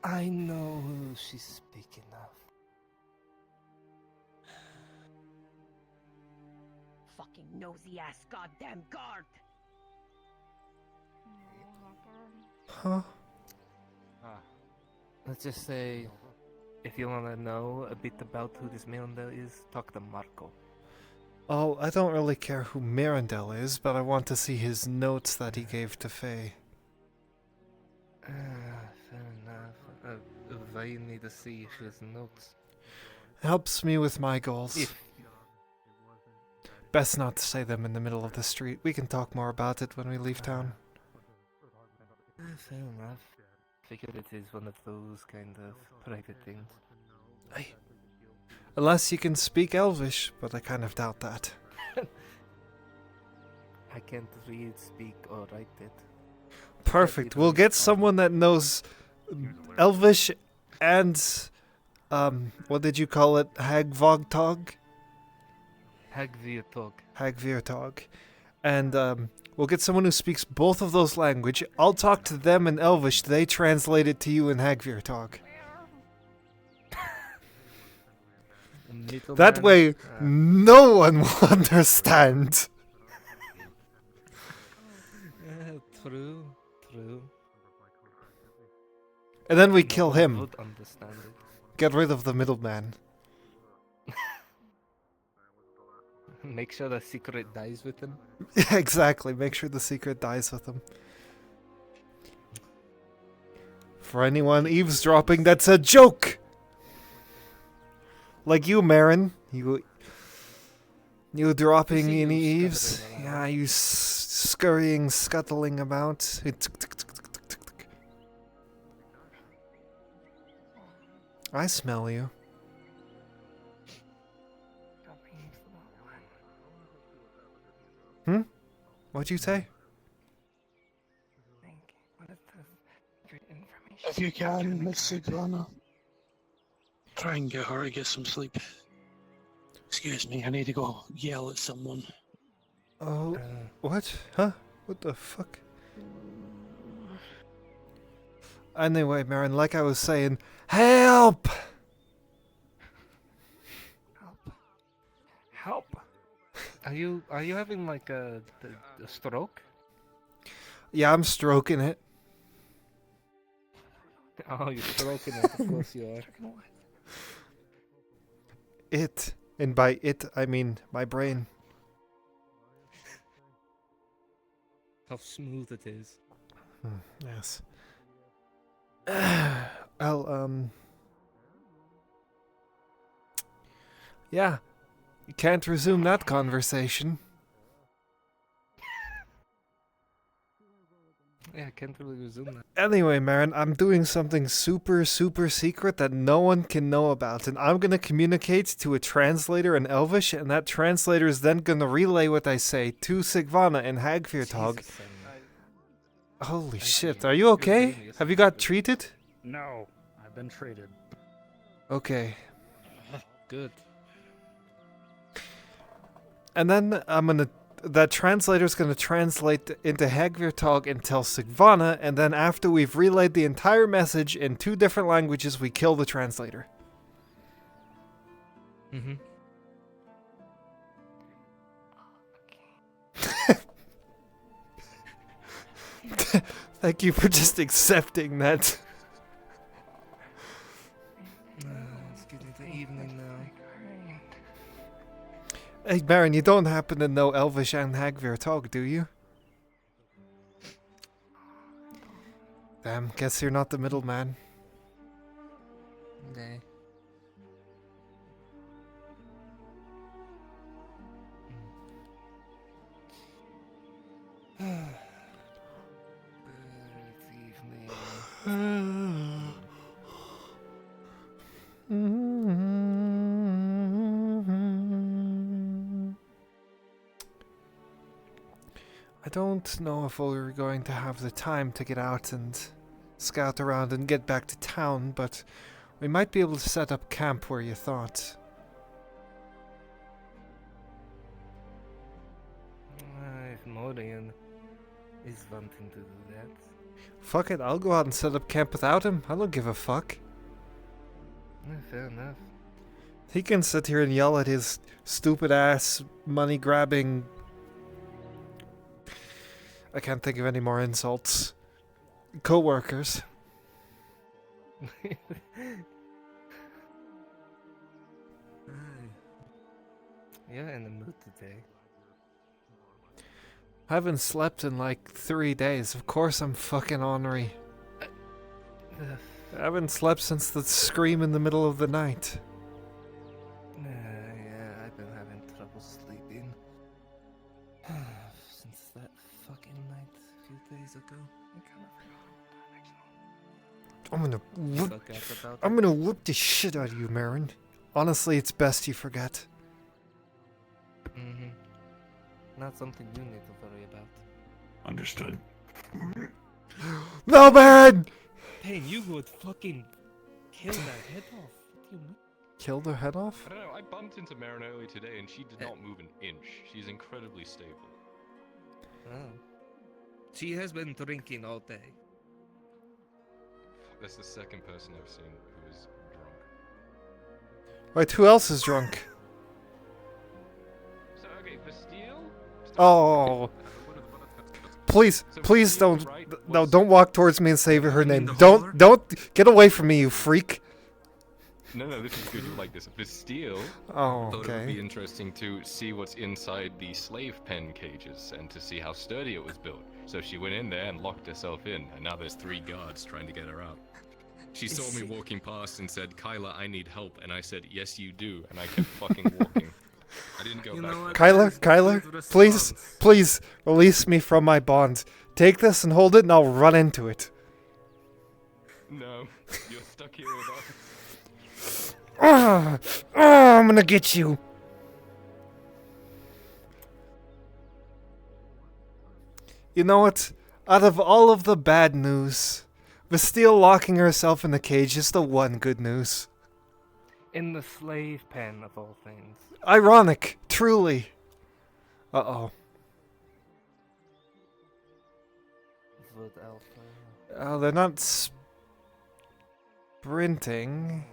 I know who she's speaking of. Fucking nosy ass goddamn guard! Huh? Let's just say, if you want to know a bit about who this Miranda is, talk to Marco. Oh, I don't really care who Mirandel is, but I want to see his notes that he gave to Faye. Fair enough. Why you need to see his notes? Helps me with my goals. If Best not to say them in the middle of the street. We can talk more about it when we leave town. Fair enough. Figured it is one of those kind of private things. Unless you can speak Elvish, but I kind of doubt that. I can't read, speak, or write it. Perfect. We'll get someone that knows Elvish and, what did you call it? Hagvogtog? Hagvirtog. And we'll get someone who speaks both of those language. I'll talk to them in Elvish. They translate it to you in Hagvirtog. That way, no one will understand. True. And then we kill one him. would understand it. Get rid of the middleman. Make sure the secret dies with him. Exactly. Make sure the secret dies with him. For anyone eavesdropping, that's a joke! Like you, Marin. You dropping any eaves? Yeah, you scurrying, scuttling about. I smell you. What'd you say? If you can, Miss Sigrana, try and get her to get some sleep. Excuse me, I need to go yell at someone. Oh, what? Huh? What the fuck? Anyway, Marin, like I was saying, help! Help! Are you having like a stroke? Yeah, I'm stroking it. Oh, you're stroking it. Of course you are. It, and by it I mean my brain. How smooth it is. Yes. Well, yeah. You can't resume that conversation. Yeah, I can't really resume that. Anyway, Marin, I'm doing something super, super secret that no one can know about, and I'm gonna communicate to a translator in Elvish, and that translator is then gonna relay what I say to Sigvana in Hagvirtog. Holy shit, are you okay? Have you got treated? No, I've been treated. Okay. Good. And then that translator's gonna translate into Hagvirtog and tell Sigvana, and then after we've relayed the entire message in 2 different languages, we kill the translator. Mm-hmm. Thank you for just accepting that. It's getting to evening now. Hey, Baron, you don't happen to know Elvish and Hagvirtog, do you? Damn, guess you're not the middleman. Nay. I don't know if we're going to have the time to get out and scout around and get back to town, but we might be able to set up camp where you thought. If Morian is wanting to do that. Fuck it, I'll go out and set up camp without him. I don't give a fuck. Fair enough. He can sit here and yell at his stupid ass, money grabbing. I can't think of any more insults. Co-workers. You're in the mood today. I haven't slept in like 3 days. Of course I'm fucking ornery. I haven't slept since the scream in the middle of the night. Yeah, I've been having trouble sleeping. Since that fucking night a few days ago. I'm gonna whip the shit out of you, Marin. Honestly, it's best you forget. Mm-hmm. Not something you need to worry about. Understood. No, Marin! Hey, you would fucking kill that head off. What do you mean? killed her head off? I don't know, I bumped into Marin earlier today and she did not move an inch. She's incredibly stable. Oh. She has been drinking all day. That's the second person I've seen who is drunk. Wait, who else is drunk? So, okay, Bastille? Oh. Please, please don't. No, don't walk towards me and say her name. Don't get away from me, you freak. No, this is good. You like this. Bastille Oh, thought it would okay. be interesting to see what's inside the slave pen cages and to see how sturdy it was built. So she went in there and locked herself in, and now there's 3 guards trying to get her out. She saw me walking past and said, "Kyla, I need help," and I said, "Yes, you do," and I kept fucking walking. I didn't go back. Kyler, please release me from my bonds. Take this and hold it, and I'll run into it. No, you're stuck here with us. I'm gonna get you. You know what? Out of all of the bad news, Bastille locking herself in the cage is the one good news. In the slave pen of all things. Ironic, truly. Uh-oh. Wood Alpha. Oh, they're not sprinting.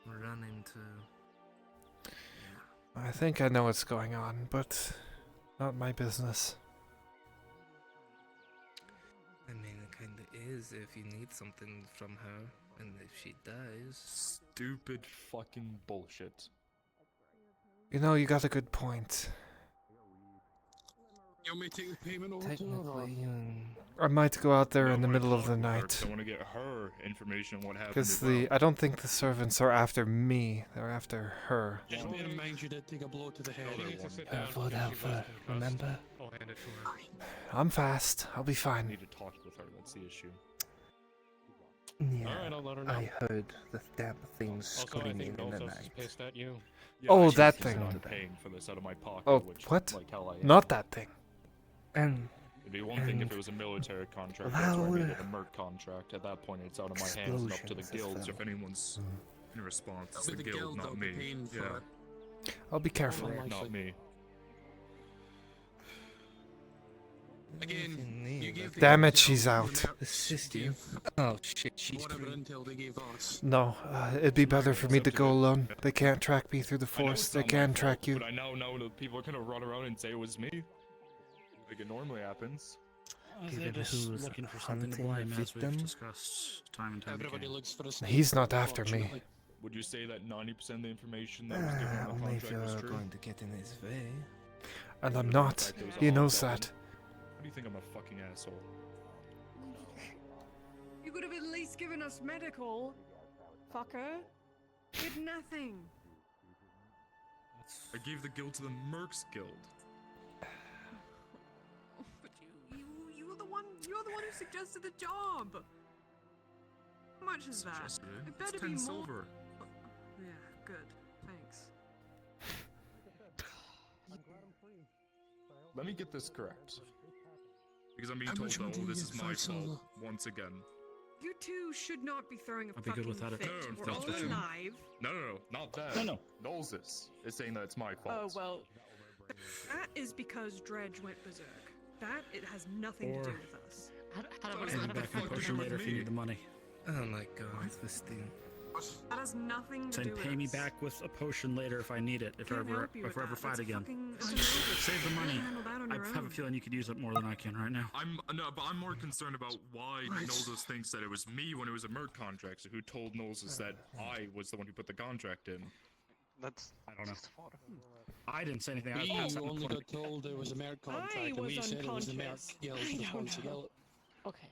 Run into. I think I know what's going on, but not my business. I mean, it kinda is if you need something from her, and if she does. Stupid fucking bullshit. You know, you got a good point. You want me to take the payment over to her? Technically, I might go out there in the middle of the night. I want to get her information on what happened. Because as well. I don't think the servants are after me. They're after her. Just bear in mind you did take a blow to the head. Wood Alpha, remember? I'll hand it to her. I'm fast. I'll be I fine. need to talk with her. That's the issue. Yeah, Alright, I'll let her know. I heard the damn things Also, I screaming think in the Nolthos is night. pissed at you. Yeah, Oh, I that said thing. I'm paying for this out of my pocket. Oh, which, what? Like hell I am. Not that thing. And It'd be one thing if it was a military contract. That's where I loud needed a merc contract. At that point, it's out of my hands and up to the explosions as guilds. well. If anyone's in response, it's It'll the be the guild, guild not that'll be me. paying for Yeah, it. I'll be careful. not me. Again, you gave the Damn it, intel she's the out. mercs Assist you? gave Oh shit, she's whatever free. intel they gave us. No, it'd be better for me to go alone. They can't track me through the I know forest. it's They not my can fault, track you. But I now know that people are gonna run around and say it was me. Like it normally happens. Given who's looking for something to hunting the blame, as we've victim. discussed time and time Everybody again. looks for a snake. He's not after me. unfortunately. Would you say that 90% of the information that was given in the Only if contract was you're true? going to get in his way. And I'm In not. fact, it was a He hard knows sell. that. What do you think I'm a fucking asshole? You could have at least given us medical, fucker. Did nothing. I gave the guild to the Mercs Guild. But you're the one who suggested the job. How much is that? Suggested it. It better It's be 10 more. silver. Yeah, good. Thanks. Let me get this correct. Because I'm being How told much that would all you this give is my for silver? fault once again. You two should not be throwing a I'll be good fucking without it. fit. No, We're not all that. alive. No, not that. No. Knowles is saying that it's my Oh fault. well. That is because Dredge went berserk. That it has nothing to do with us. Pay me back my potion later if you need the money. Oh my god, this thing. That has nothing to Saying do with pay me us. back with a potion later if I need it. If I Can't ever help you with that. fight That's again. fucking- that's illegal. Save the You money. can't handle that on I your have a own. feeling you could use it more than I can right now. But I'm more concerned about why Right. Knowles thinks that it was me when it was a Merc contract. So who told Knowles that I was the one who put the contract in? That's I don't know. I didn't say anything. I was We passing on only the got told there was a Merc contract, and we was said it was the Merc unconscious. Guild's I don't responsibility. Okay.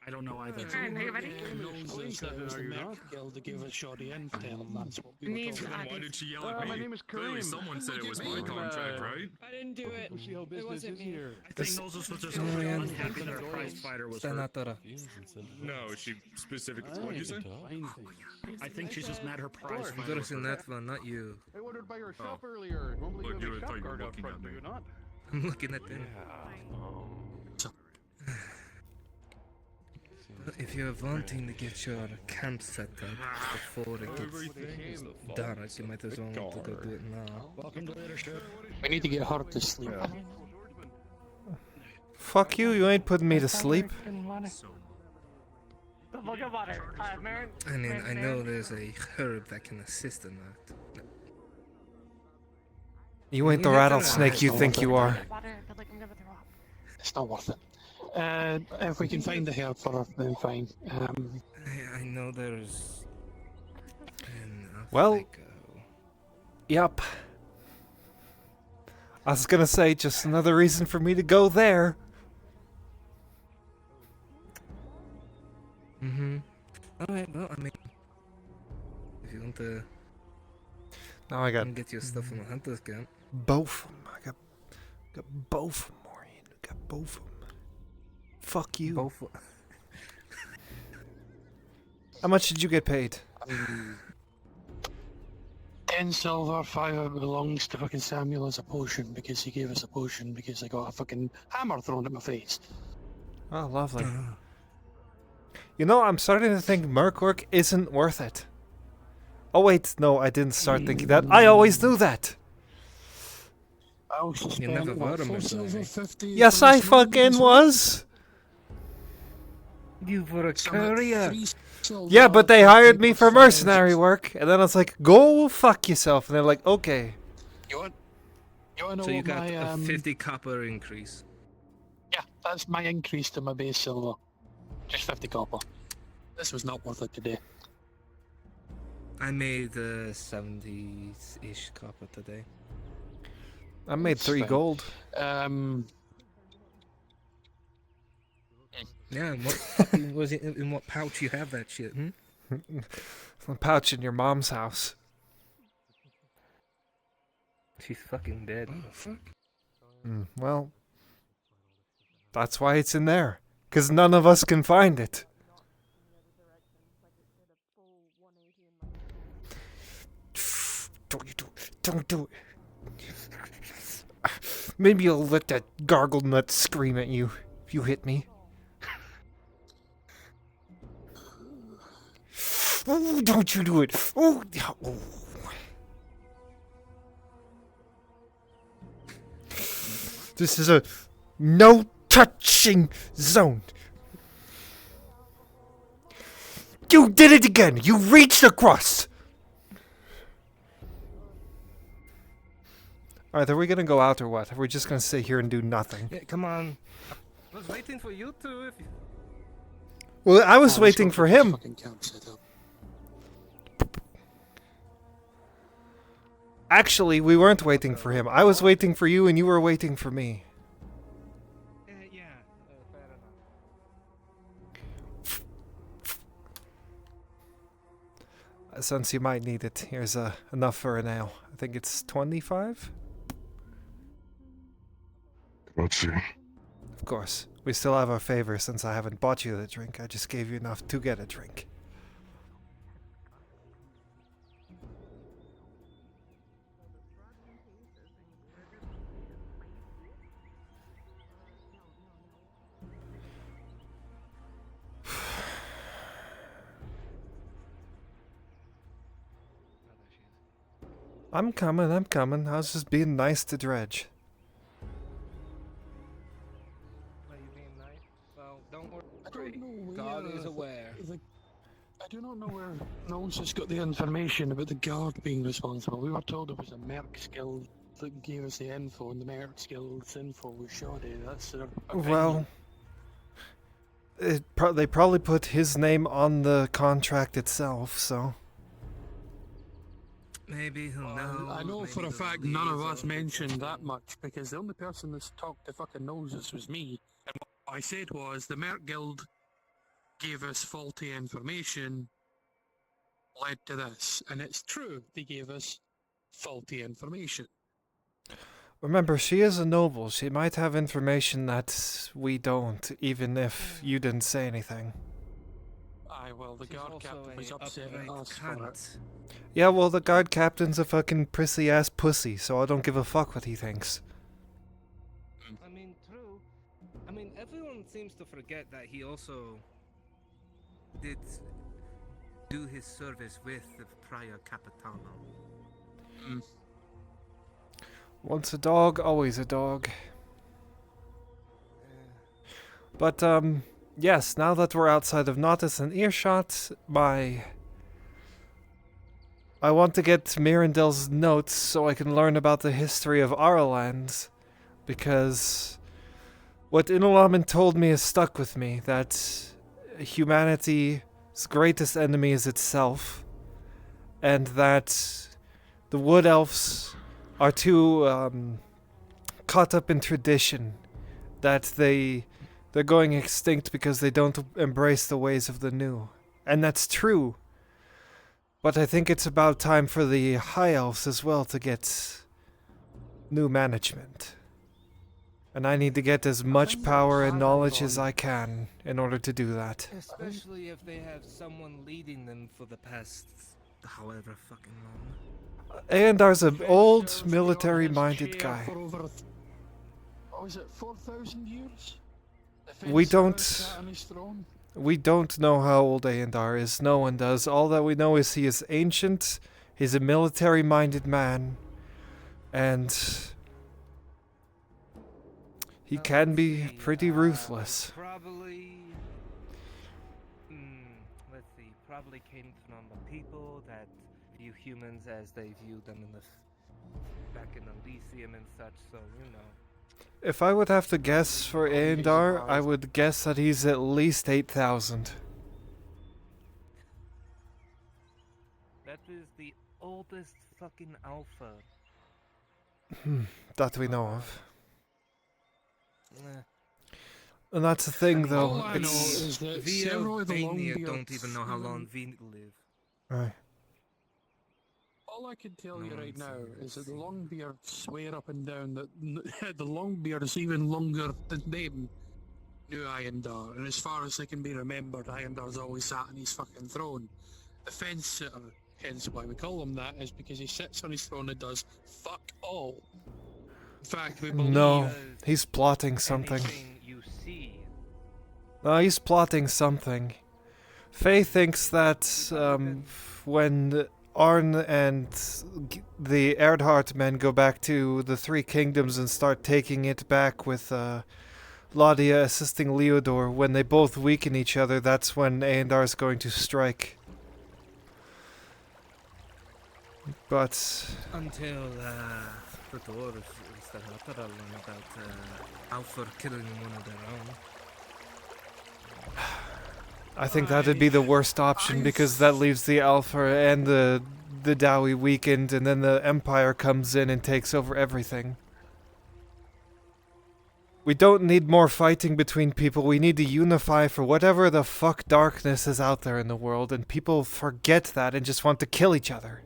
I don't know either. Knowles said it was the Merc Guild that gave us shoddy intel, and that's what we were Needs told. Then why did she yell at me? My name is Clearly Kareem. someone said it was my Look at me. contract, right? I didn't do it. We'll see how It business wasn't is me. here. I think Knowles was just Julian, unhappy that a prize fighter was hurt. Senatora. No, she specifically. What did you say? I think she's just mad her prize fighter You're was in hurt. that one, not you. I ordered by your shop earlier. Normally Look, you you have a thought shop you were guard out looking front, at do me. you not? I'm looking at them. If you're wanting to get your camp set up before it gets dark, you might as well want to go do it now. Welcome to leadership. We need to get her to sleep. Fuck you, you ain't putting me to sleep. I mean, I know there's a herb that can assist in that. You ain't the rattlesnake you think you are. It's not worth it. If we can find the herb for her, then fine. I know there's... Well, yep. I was gonna say, just another reason for me to go there. Alright, well, I mean... If you want to... Now I got... get your stuff from the hunter's camp. Both of them. I got both of them, Maureen. I got both of them. Fuck you. Both. How much did you get paid? 10 silver, 5 of it belongs to fucking Samuel as a potion, because he gave us a potion because I got a fucking hammer thrown at my face. Oh, lovely. You know, I'm starting to think merc work isn't worth it. Oh wait, no, I didn't start thinking that. I always do that. I also You never spent, were a 4 silver, 50 Yes, for I the small fucking ones. was. You were a Some at courier. 3 silver, Yeah, but they 50 hired me for five. mercenary work, and then I was like, go fuck yourself. And they're like, okay. You want to know So you what got my, a 50 copper increase. Yeah, that's my increase to my base silver. Just 50 copper. This was not worth it today. I made 70-ish copper today. I made 3 fine. gold. Yeah, and what fucking was it? In what pouch you have that shit? A pouch in your mom's house. She's fucking dead. Well, that's why it's in there. Because none of us can find it. Don't you do it. Don't do it. Maybe you'll let that gargle nut scream at you if you hit me. Oh, don't you do it. Oh, oh. This is a no touching zone. You did it again. You reached across. Alright, are we gonna go out or what? Are we just gonna sit here and do nothing? Yeah, come on. I was waiting for you two. If you... Well, I was waiting for him. Actually, we weren't waiting for him. I was waiting for you and you were waiting for me. Yeah, fair enough. Since you might need it, here's enough for a nail. I think it's 25? Let's see. Of course. We still have our favor since I haven't bought you the drink. I just gave you enough to get a drink. I'm coming. I was just being nice to Dredge. Are you being nice? Well, don't worry. I don't know God where is aware. I do not know where Knowles has got the information about the guard being responsible. We were told it was a Merc guild that gave us the info, and the Merc guild's info was shoddy. That's their opinion. Well, they probably put his name on the contract itself, so... Maybe he'll know. I know for a fact none of us mentioned that much, because the only person that's talked to fucking Knowles was me. And what I said was, the Merc Guild gave us faulty information, led to this. And it's true, they gave us faulty information. Remember, she is a noble. She might have information that we don't, even if you didn't say anything. Aye, well, the guard captain was upset at us for it. Yeah, well, the guard captain's a fucking prissy-ass pussy, so I don't give a fuck what he thinks. I mean, true. I mean, everyone seems to forget that he also did do his service with the prior Capitano. Once a dog, always a dog. But, yes, now that we're outside of Nautis and earshot, I want to get Mirandel's notes so I can learn about the history of our lands, because what Inulamin told me has stuck with me, that humanity's greatest enemy is itself, and that the Wood Elves are too caught up in tradition, that they're going extinct because they don't embrace the ways of the new. And that's true. But I think it's about time for the High Elves as well to get new management. And I need to get as much power and knowledge as I can in order to do that. Especially if they have someone leading them for the past however fucking long. Aendar's an old, military-minded guy. What was it, 4,000 years? We don't know how old Aendar is. No one does. All that we know is he is ancient, he's a military-minded man, and he can be pretty ruthless. Probably, let's see, probably came from the people that view humans as they viewed them in back in Elysium and such, so, you know. If I would have to guess for Aendar, I would guess that he's at least 8,000. That is the oldest fucking alpha. That we know of. And that's the thing, though. All I know is that several of the Longbeards don't even know how long we live. Right. All I can tell you right now is that the Longbeards swear up and down that the Longbeards, even longer than them, knew Aendar. And as far as they can be remembered, Aendar's always sat on his fucking throne. The fence sitter, hence why we call him that, is because he sits on his throne and does fuck all. In fact, we believe... No, he's plotting something. You see. No, he's plotting something. Faye thinks that when Arn and the Erdhart men go back to the Three Kingdoms and start taking it back with Laudia assisting Leodor, when they both weaken each other, that's when Aendar's going to strike. But... Until the dwarves start learn about Alpha killing one of their own. I think that'd be the worst option, because that leaves the Alpha and the Dowie weakened, and then the Empire comes in and takes over everything. We don't need more fighting between people, we need to unify for whatever the fuck darkness is out there in the world, and people forget that and just want to kill each other.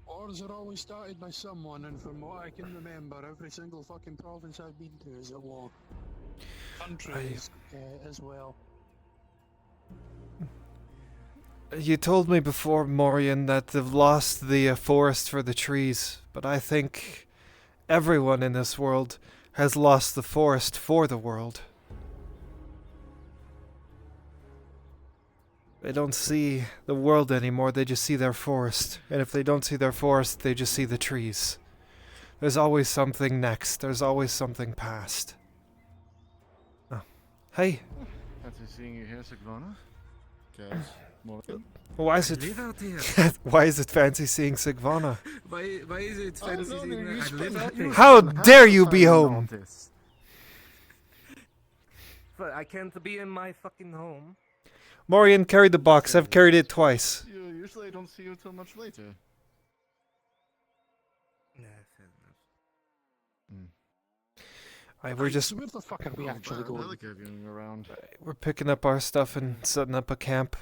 Wars are always started by someone, and from what I can remember, every single fucking province I've been to is at war. Countries as well. You told me before, Morian, that they've lost the forest for the trees, but I think everyone in this world has lost the forest for the world. They don't see the world anymore, they just see their forest. And if they don't see their forest, they just see the trees. There's always something next, there's always something past. Oh. Hey. Fancy seeing you here, Sigvana? Guys, Morgan? Why is it why is it fancy seeing Sigvana? Why is it fancy seeing I live out here? How dare you be home? But I can't be in my fucking home. Morian carried the box, I've carried it twice. Usually I don't see you until much later. Yeah, fair enough. We're just... Where the fuck are we actually going? Around. We're picking up our stuff and setting up a camp.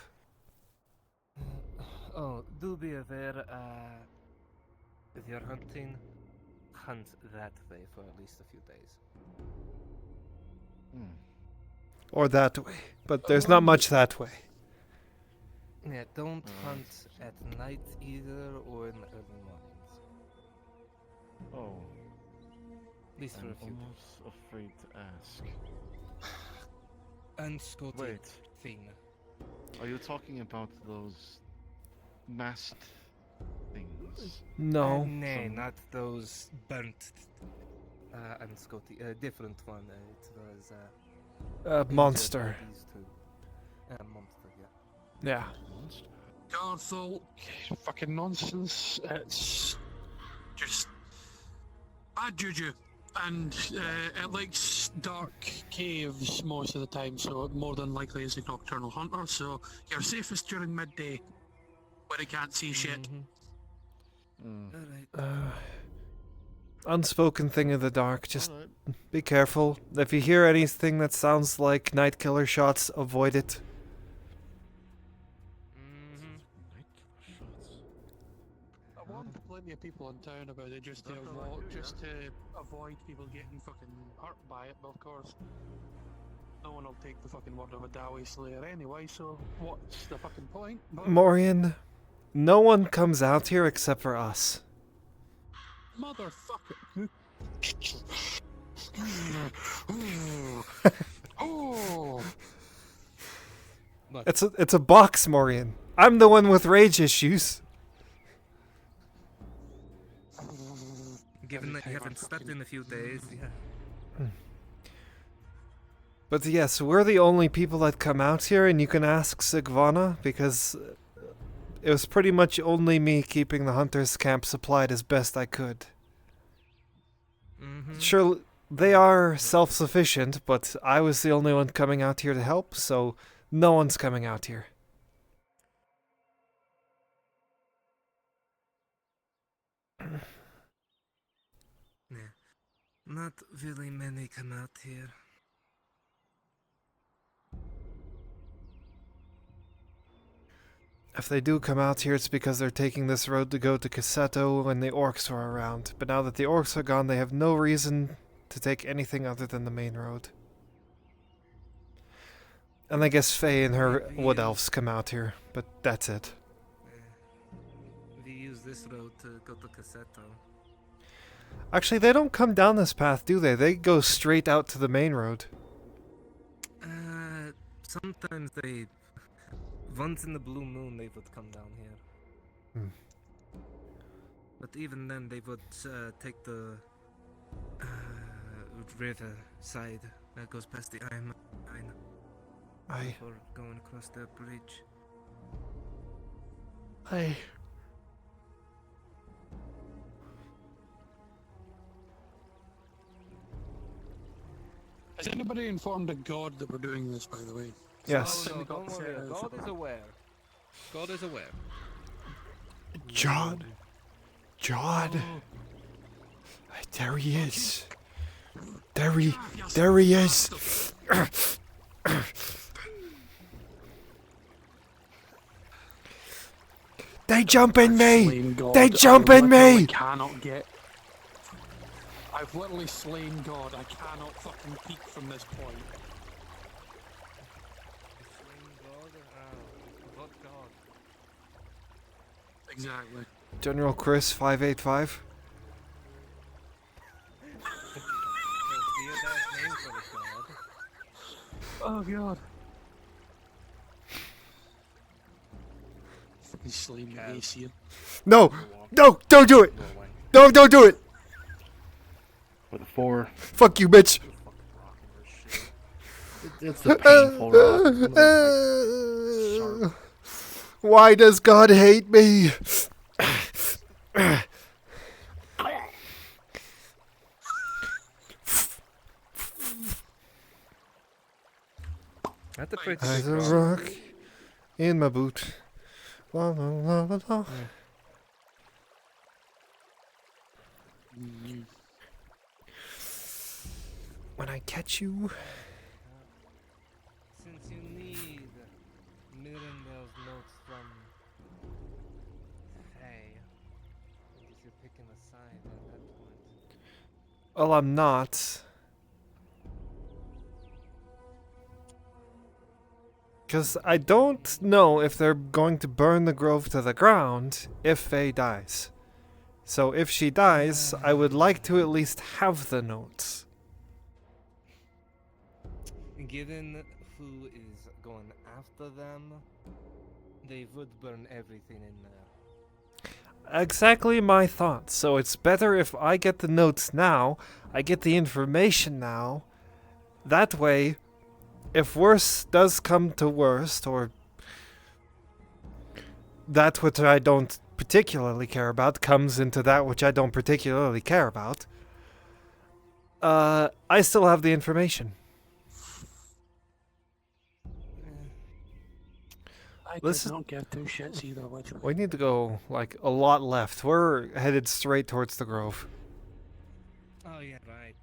Oh, do be aware, if you're hunting, hunt that way for at least a few days. Or that way. But there's not much that way. Yeah, don't hunt at night either, or in the early mornings. At least for I'm a few almost afraid to ask. Unscoted Wait. thing. Are you talking about those masked things? No. Nay, Some- not those burnt unscoted. A different one. It was injured Monster. by these two. Monster, yeah. Yeah. Garthol, fucking nonsense. It's just bad juju. And it likes dark caves most of the time, so it more than likely is a nocturnal hunter, so you're safest during midday, where it can't see shit. Unspoken thing in the dark. Just be careful. If you hear anything that sounds like night killer shots, avoid it. I warned plenty of people in town about it just to avoid people getting fucking hurt by it, but of course, no one will take the fucking word of a Dawi Slayer anyway, so what's the fucking point? But Morian, no one comes out here except for us. motherfucker. Oh. It's a box, Morian. I'm the one with rage issues. Given that you haven't slept in a few days, yeah. But yes, we're the only people that come out here, and you can ask Sigvana, because it was pretty much only me keeping the hunter's camp supplied as best I could. Sure, they are self-sufficient, but I was the only one coming out here to help, so no one's coming out here. Yeah. Not really many come out here. If they do come out here, it's because they're taking this road to go to Cassetto when the orcs are around. But now that the orcs are gone, they have no reason to take anything other than the main road. And I guess Faye and her wood elves come out here, but that's it. We use this road to go to Cassetto. Actually, they don't come down this path, do they? They go straight out to the main road. Sometimes they... Once in the blue moon they would come down here. But even then they would take the river side that goes past the Iron Mine. Aye. Before going across the bridge. Aye. Has anybody informed a god that we're doing this, by the way? Yes. Oh, no, don't worry. God is aware. God is aware. John. John. There he is. There he is. They jump in me. They jump in me. Cannot get. I've literally slain God. I cannot fucking peek from this point. Exactly. General Chris 585. Oh god. Fucking slain the AC. No, don't do it. Don't do it. With a 4. Fuck you, bitch. It's the painful rock. Why does God hate me? Not afraid to As take a rock. rock in my boot. La, la, la, la, la. When I catch you. Since you need Miranda's notes from Faye, I guess you're picking a side at that point. Well, I'm not. Because I don't know if they're going to burn the grove to the ground if Faye dies. So if she dies, I would like to at least have the notes. Given who is going after them, they would burn everything in there. Exactly my thoughts. So it's better if I get the notes now, I get the information now. That way, if worse does come to worst, or that which I don't particularly care about comes into that which I don't particularly care about, I still have the information. I could not give two shits either way. We need to go, like, a lot left. We're headed straight towards the grove. Oh yeah, right.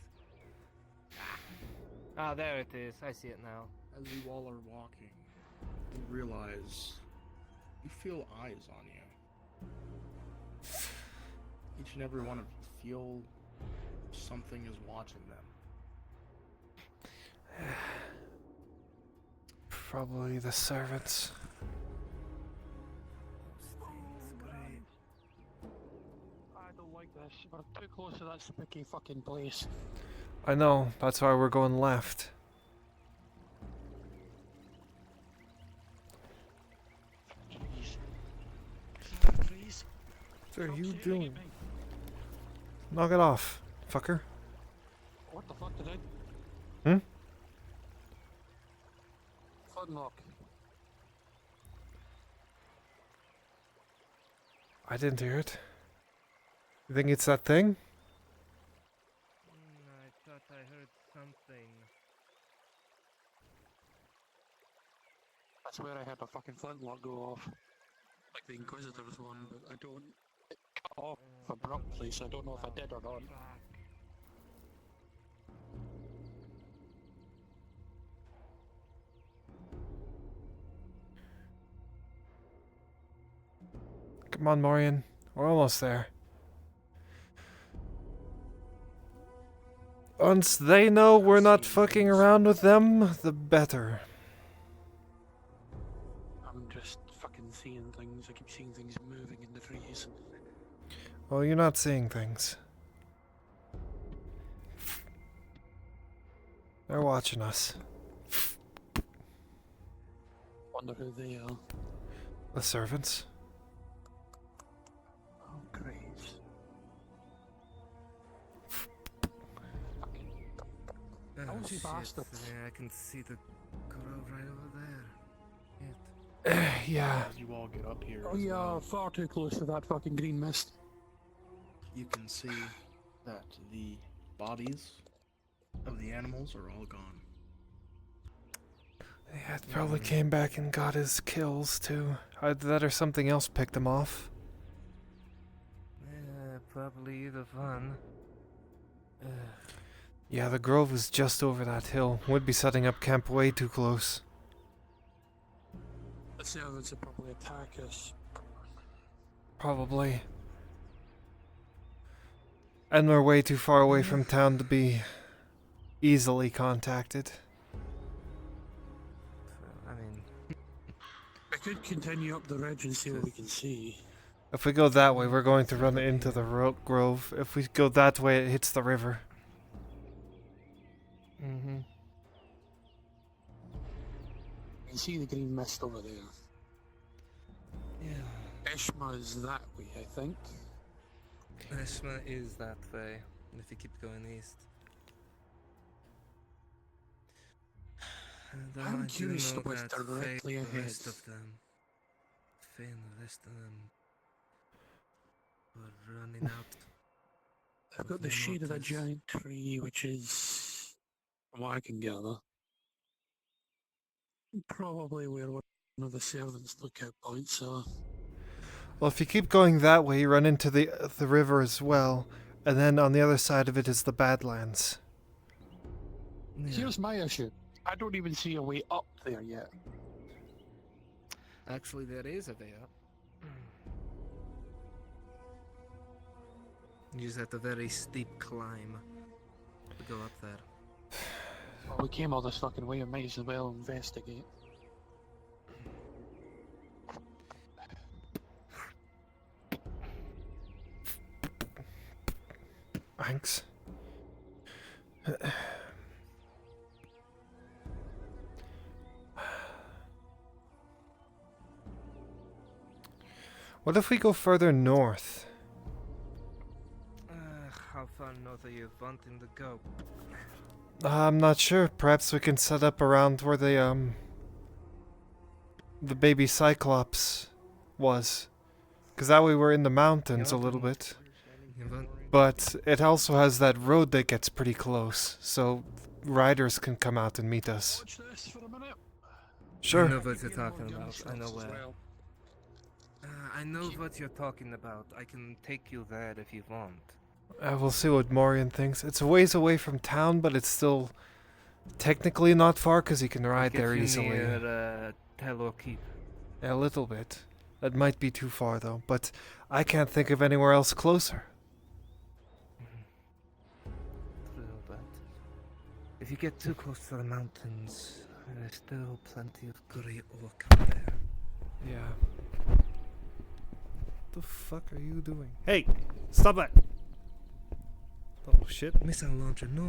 Ah, there it is. I see it now. As you all are walking, you realize you feel eyes on you. Each and every one of you feel something is watching them. Probably the servants. I don't like this. We're too close to that spooky fucking place. I know, that's why we're going left. Please. What are you doing? Knock it off, fucker. What the fuck did I? Hmm? Footlock. I didn't hear it. You think it's that thing? I thought I heard something. I swear I had a fucking flintlock go off. Like the Inquisitor's one, but I don't. It cut off abruptly, so I don't know if I did or not. Come on, Morian. We're almost there. Once they know we're not fucking around with them, the better. I'm just fucking seeing things. I keep seeing things moving in the trees. Well, you're not seeing things. They're watching us. Wonder who they are. The servants. Oh, great. Oh, Nosy shit. bastards. Yeah, I can see the grove right over there. Yeah. As you all get up here, Oh, yeah, far too close to that fucking green mist. you can see that the bodies of the animals are all gone. Yeah, it probably came back and got his kills too. Either that or something else picked him off. Yeah, probably either one. Yeah, the grove is just over that hill. Would be setting up camp way too close. The servants will probably attack us. Probably. And we're way too far away from town to be easily contacted. I mean, I could continue up the ridge and see what we can see. If we go that way, we're going to run into the grove. If we go that way, it hits the river. mm-hmm. You can see the green mist over there. Yeah. Ishma is that way, I think. Eshma is that way, if you keep going east. And I'm I do curious know to what's that directly Faye, ahead. the rest of them, Faye and the rest of them were running out. I've got the shade of that giant tree, which is, from what I can gather, probably where one of the servants' lookout points are. Well, if you keep going that way, you run into the river as well. And then on the other side of it is the Badlands. Here's my issue. I don't even see a way up there yet. Actually, there is a way up. You just have a very steep climb to go up there. Well, we came all this fucking way, I might as well investigate. Thanks. What if we go further north? How far north are you wanting to go? I'm not sure. Perhaps we can set up around where the baby Cyclops was. Because that way we're in the mountains a little bit. But it also has that road that gets pretty close, so riders can come out and meet us. Sure. I know what you're talking about. I know where. I know what you're talking about. I can take you there if you want. We'll see what Morian thinks. It's a ways away from town, but it's still technically not far because you can ride there easily. Near, Telor Keep. A little bit. That might be too far though, but I can't think of anywhere else closer. True, but if you get too close to the mountains, there's still plenty of grey oak up there. Yeah. What the fuck are you doing? Hey! Stop that! Oh shit. Missile launcher, no!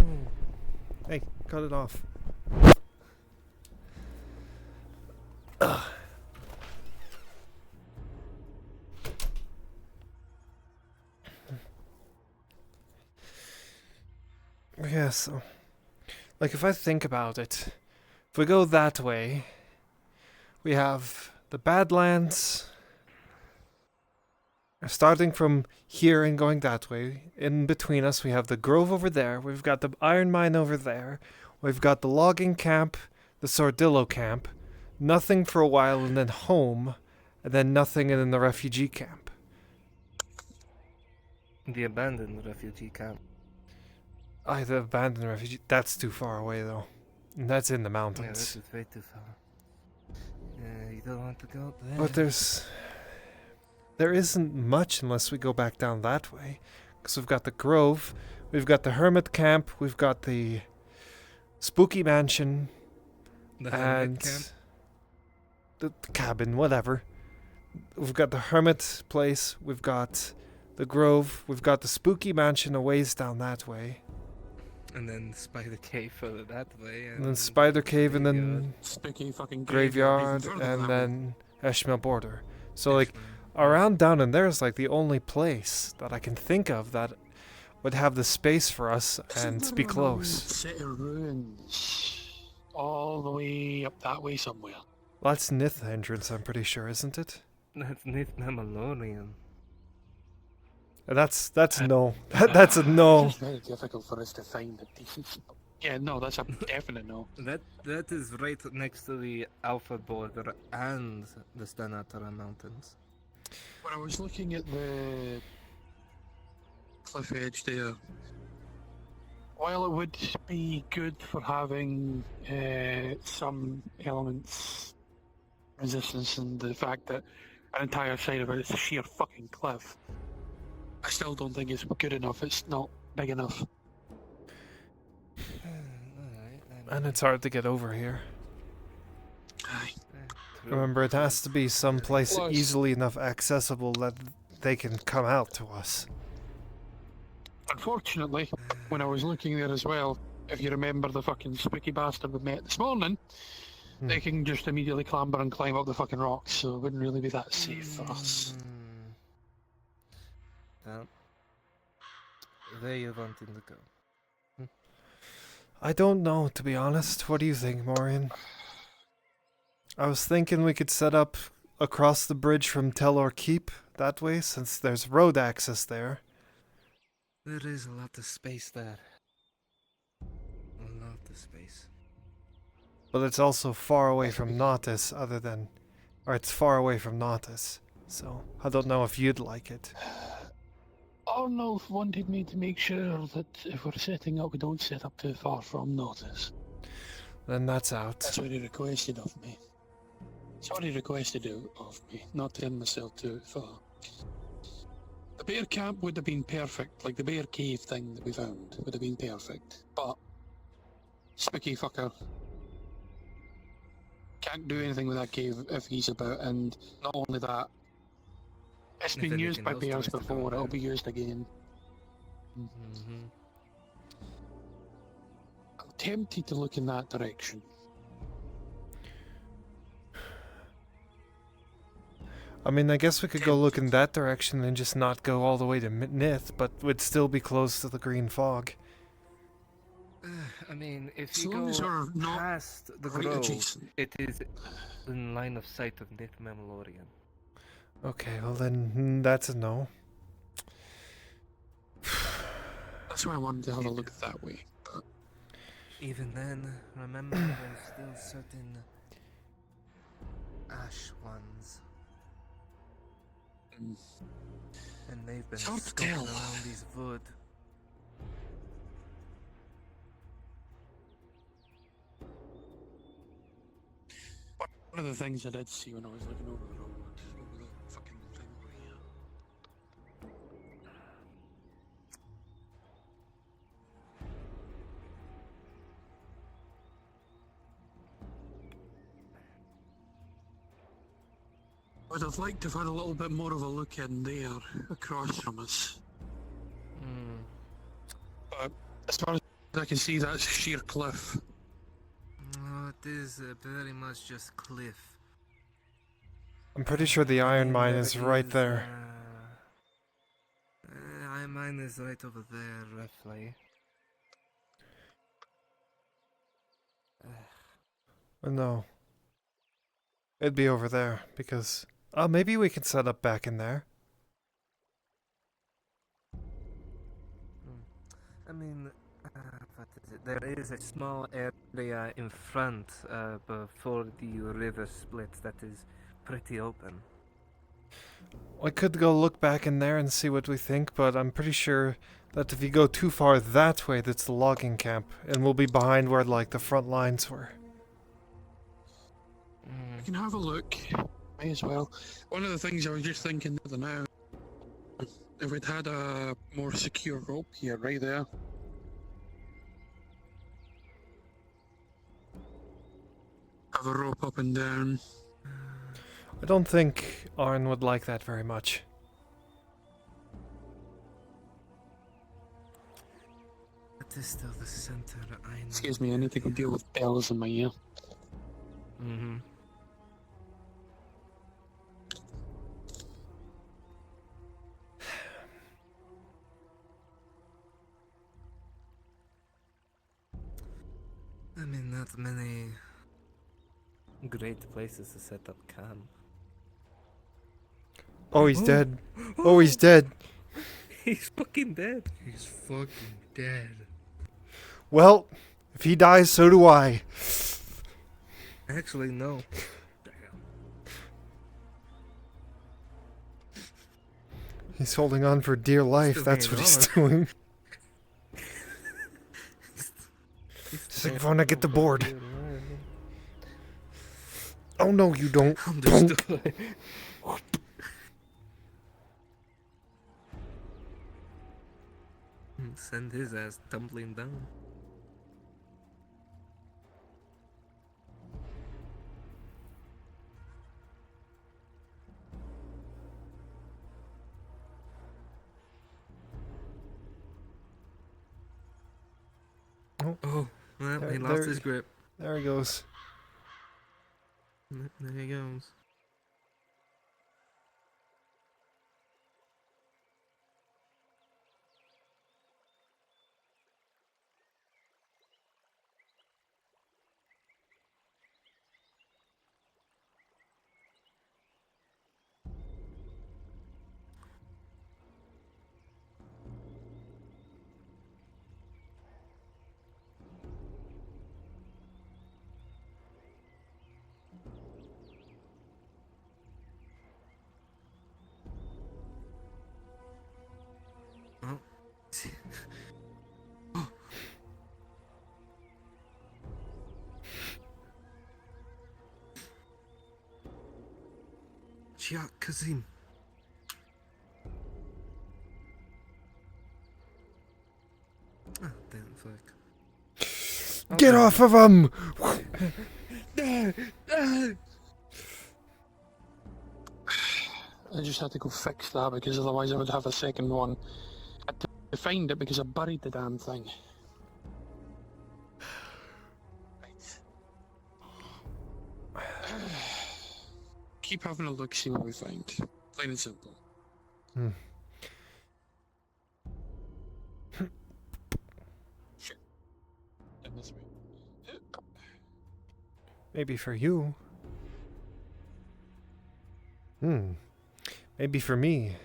Hey, cut it off. Yeah, so, like, if I think about it, if we go that way, we have the Badlands, starting from here and going that way. In between us, we have the Grove over there, we've got the Iron Mine over there, we've got the logging camp, the Sordillo camp, nothing for a while, and then home, and then nothing, and then the refugee camp. The abandoned refugee camp. The abandoned refugee. That's too far away, though. And that's in the Yeah, mountains. this is way too far. You don't want to go there. But there isn't much unless we go back down that way. Because we've got the Grove, we've got the Hermit Camp, we've got the Spooky Mansion, The Hermit and Camp? the cabin, whatever. We've got the Hermit place, we've got the Grove, we've got the Spooky Mansion a ways down that way. And then Spider Cave further that way. And then Spider Cave, and then Spooky fucking Graveyard, even further and that then Eshmel Border. So, like, around down in there is, like, the only place that I can think of that would have the space for us and be close. City of Ruins. All the way up that way somewhere. Well, that's Nith entrance, I'm pretty sure, isn't it? That's Nith Namalorian. That's no. That's a no. It's very difficult for us to find a decent spot. Yeah, no, that's a definite no. That is right next to the Alpha Border and the Stanatara Mountains. When I was looking at the cliff edge there, while it would be good for having some elements resistance and the fact that an entire side of it is a sheer fucking cliff, I still don't think it's good enough. It's not big enough. And it's hard to get over here. Remember, it has to be someplace Plus- easily enough accessible that they can come out to us. Unfortunately, when I was looking there as well, if you remember the fucking spooky bastard we met this morning, they can just immediately clamber and climb up the fucking rocks, so it wouldn't really be that safe for us. Well, where you wanting to go? I don't know, to be honest. What do you think, Morian? I was thinking we could set up across the bridge from Telor Keep that way, since there's road access there. There is a lot of space there. A lot of space. But it's also far away from Nautis, it's far away from Nautis. So, I don't know if you'd like it. Arnulf wanted me to make sure that if we're setting up, we don't set up too far from Nautis. Then that's out. That's what he requested of me. That's what he requested of me, not to end myself too far. The bear camp would have been perfect, like the bear cave thing that we found would have been perfect, but spooky fucker can't do anything with that cave if he's about, and not only that, it's been used by bears before, it'll be used again. I'm tempted to look in that direction. I mean, I guess we could go look in that direction and just not go all the way to Nith, but would still be close to the green fog. I mean, if As you long go as we're not past the right grove, adjacent. it is in line of sight of Nith Mammalorian. Okay, well then, that's a no. That's why I wanted to have a look that way. But Even then, remember there's still certain ash ones. And they've been It's hard to skulking tell. around these wood. one of the things I did see when I was looking over the road, over the fucking thing over here. I'd have liked to have had a little bit more of a look in there, across from us. But as far as I can see, that's sheer cliff. Oh, it is very much just cliff. I'm pretty sure the iron mine is right there. Iron mine is right over there, roughly. No. It'd be over there, because... maybe we can set up back in there. I mean, what is it? There is a small area in front before the river splits that is pretty open. I could go look back in there and see what we think, but I'm pretty sure that if you go too far that way, that's the logging camp, and we'll be behind where, like, the front lines were. I can have a look. May as well. One of the things I was just thinking the other now, if we'd had a more secure rope here, right there. Have a rope up and down. I don't think Arn would like that very much. That is still the center, I know. Excuse me, I need to go deal with bells in my ear. I mean, not many great places to set up camp. Oh, he's dead. Oh, he's dead. He's fucking dead. He's fucking dead. Well, if he dies, so do I. Actually, no. He's holding on for dear life, Still that's what hanging he's on. doing. He's like, I wanna get the board. Oh no, you don't. Understood. Send his ass tumbling down. Oh, well, he lost his grip. There he goes. There he goes. Chia Kazim. Oh, damn fuck. Get off of him! I just had to go fix that because otherwise I would have a second one. to find it because I buried the damn thing. Keep having a look, see what we find. Plain and simple. Hmm. Shit. And this way. Maybe for you. Maybe for me.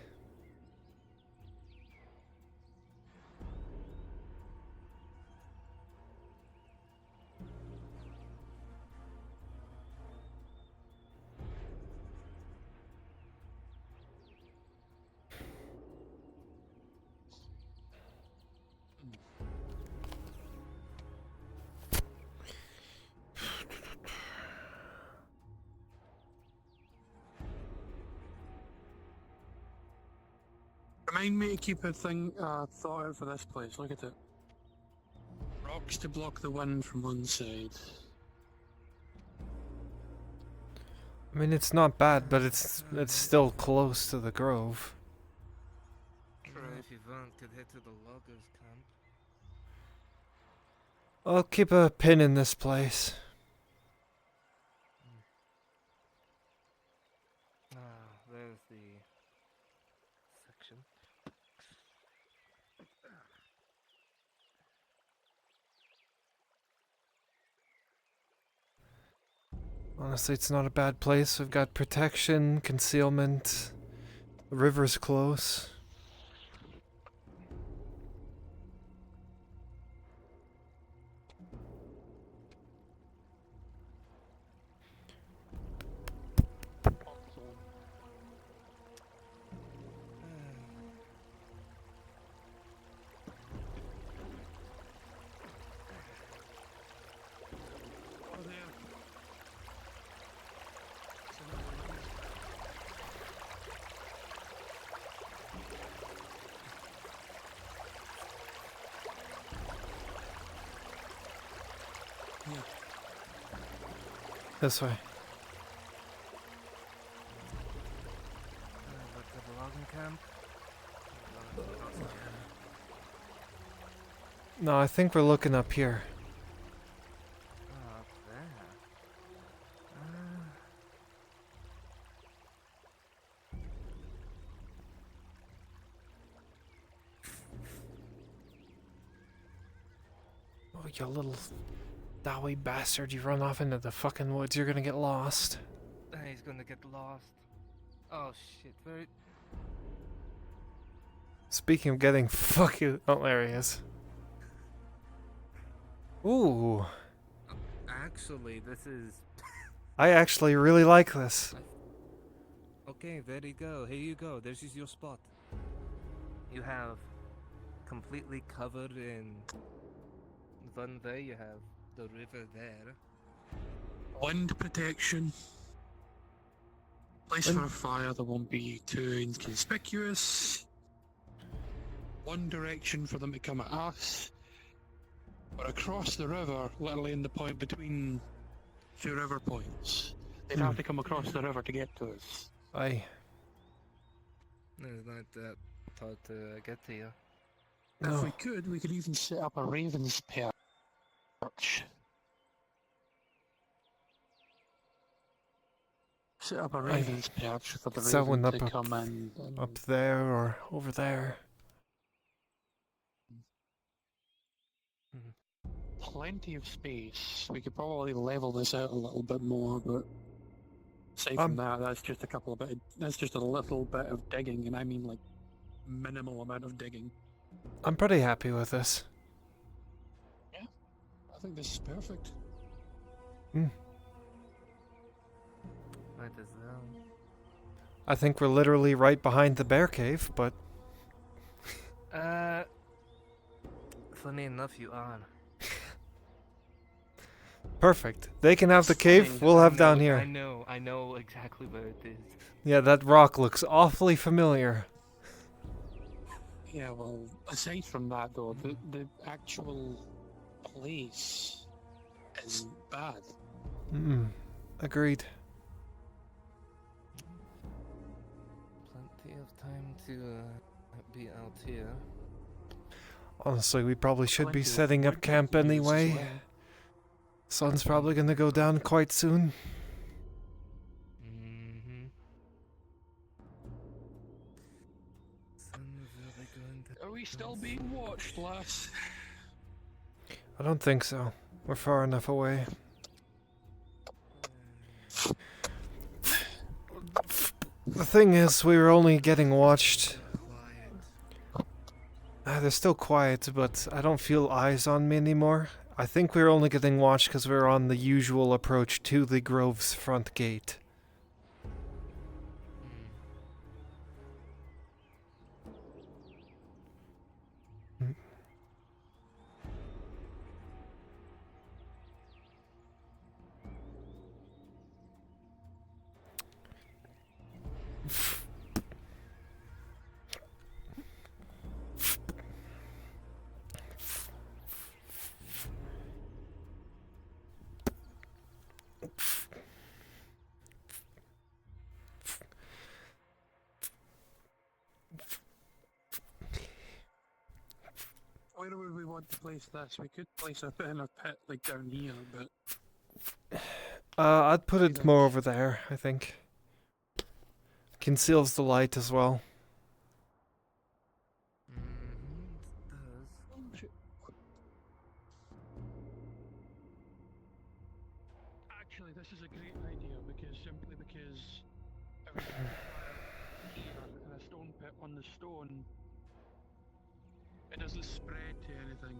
Remind me to keep a thing thought out for this place. Look at it. Rocks to block the wind from one side. I mean, it's not bad, but it's still close to the grove. If you want, could head to the loggers' camp. I'll keep a pin in this place. There's the section. Honestly, it's not a bad place. We've got protection, concealment. The river's close. This way. Look at the logging camp. No, I think we're looking up here. Up there. Oh, you little dowie bastard. You run off into the fucking woods. You're gonna get lost. He's gonna get lost. Oh shit, where? Speaking of getting fuck you. Oh, there he is. Ooh. Actually, this is... I actually really like this. Okay, there you go. Here you go. This is your spot. You have completely covered in one there. You have the river there. Wind protection. Place for a fire that won't be too inconspicuous. One direction for them to come at us. But across the river, literally in the point between two river points. They'd have to come across the river to get to us. Aye. It's not that hard to get to you. If we could even set up a raven's perch. Set up a raven's perch for the Set one raven up to come in. up there or over there. Plenty of space. We could probably level this out a little bit more, but aside from that, that's just that's just a little bit of digging, and I mean like minimal amount of digging. I'm pretty happy with this. Yeah, I think this is perfect. Might as well. I think we're literally right behind the bear cave, but Funny enough, you are. perfect. They can have the cave, we'll have down here. I know exactly where it is. Yeah, that rock looks awfully familiar. Yeah, well, aside from that though, the actual place is bad. Agreed. Plenty of time to be out here. Honestly, we probably should be Plenty of setting up wood camp we can use as anyway. well. Sun's probably gonna go down quite soon. Mm-hmm. Are we still being watched, lass? I don't think so. We're far enough away. The thing is, we were only getting watched. They're still quiet, but I don't feel eyes on me anymore. I think we're only getting watched because we're on the usual approach to the Grove's front gate. Where would we want to place this? We could place it in a pit like down here, but I'd put it more over there, I think. Conceals the light as well. actually this is a great idea simply because if we put a fire here and a stone pit on the stone, it doesn't spread to anything.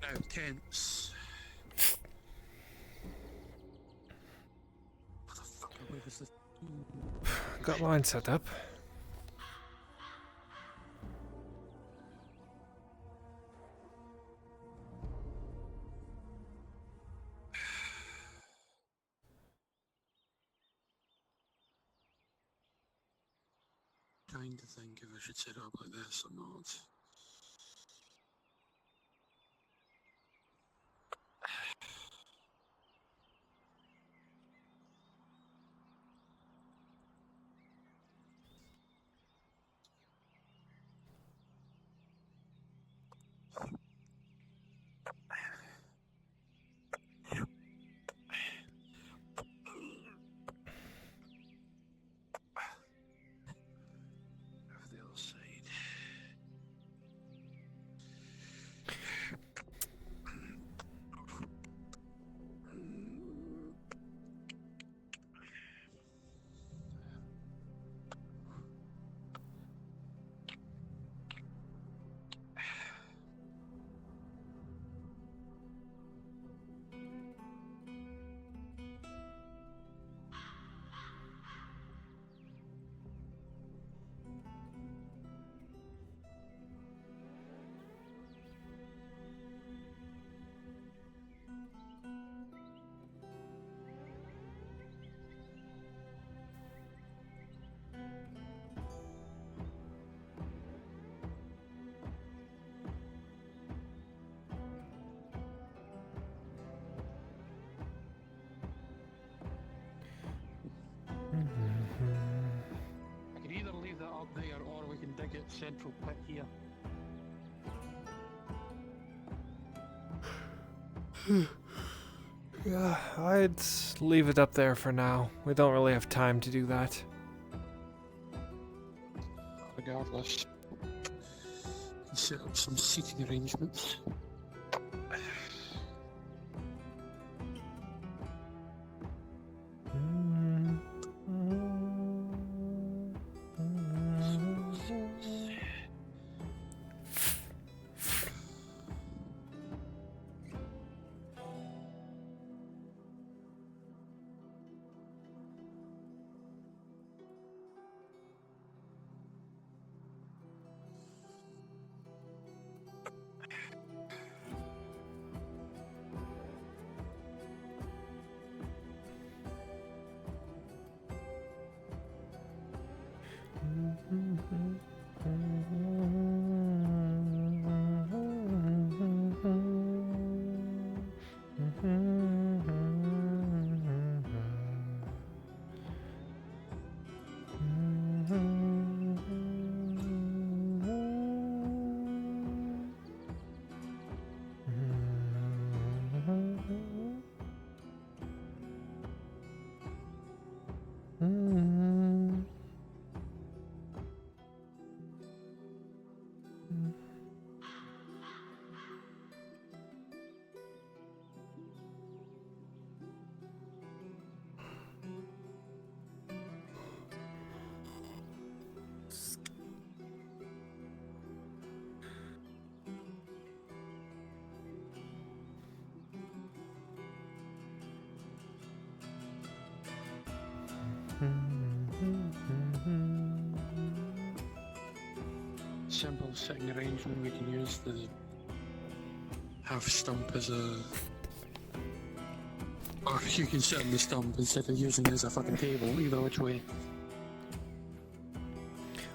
Now tents. Where is this? Got mine set up. Trying to think if I should set it up like this or not. Over the other side. I can either leave that up there or we can dig it central pit here. Yeah, I'd leave it up there for now. We don't really have time to do that. Regardless, set up some seating arrangements. Simple sitting arrangement, we can use the half stump as a... Or you can sit on the stump instead of using it as a fucking table, either which way.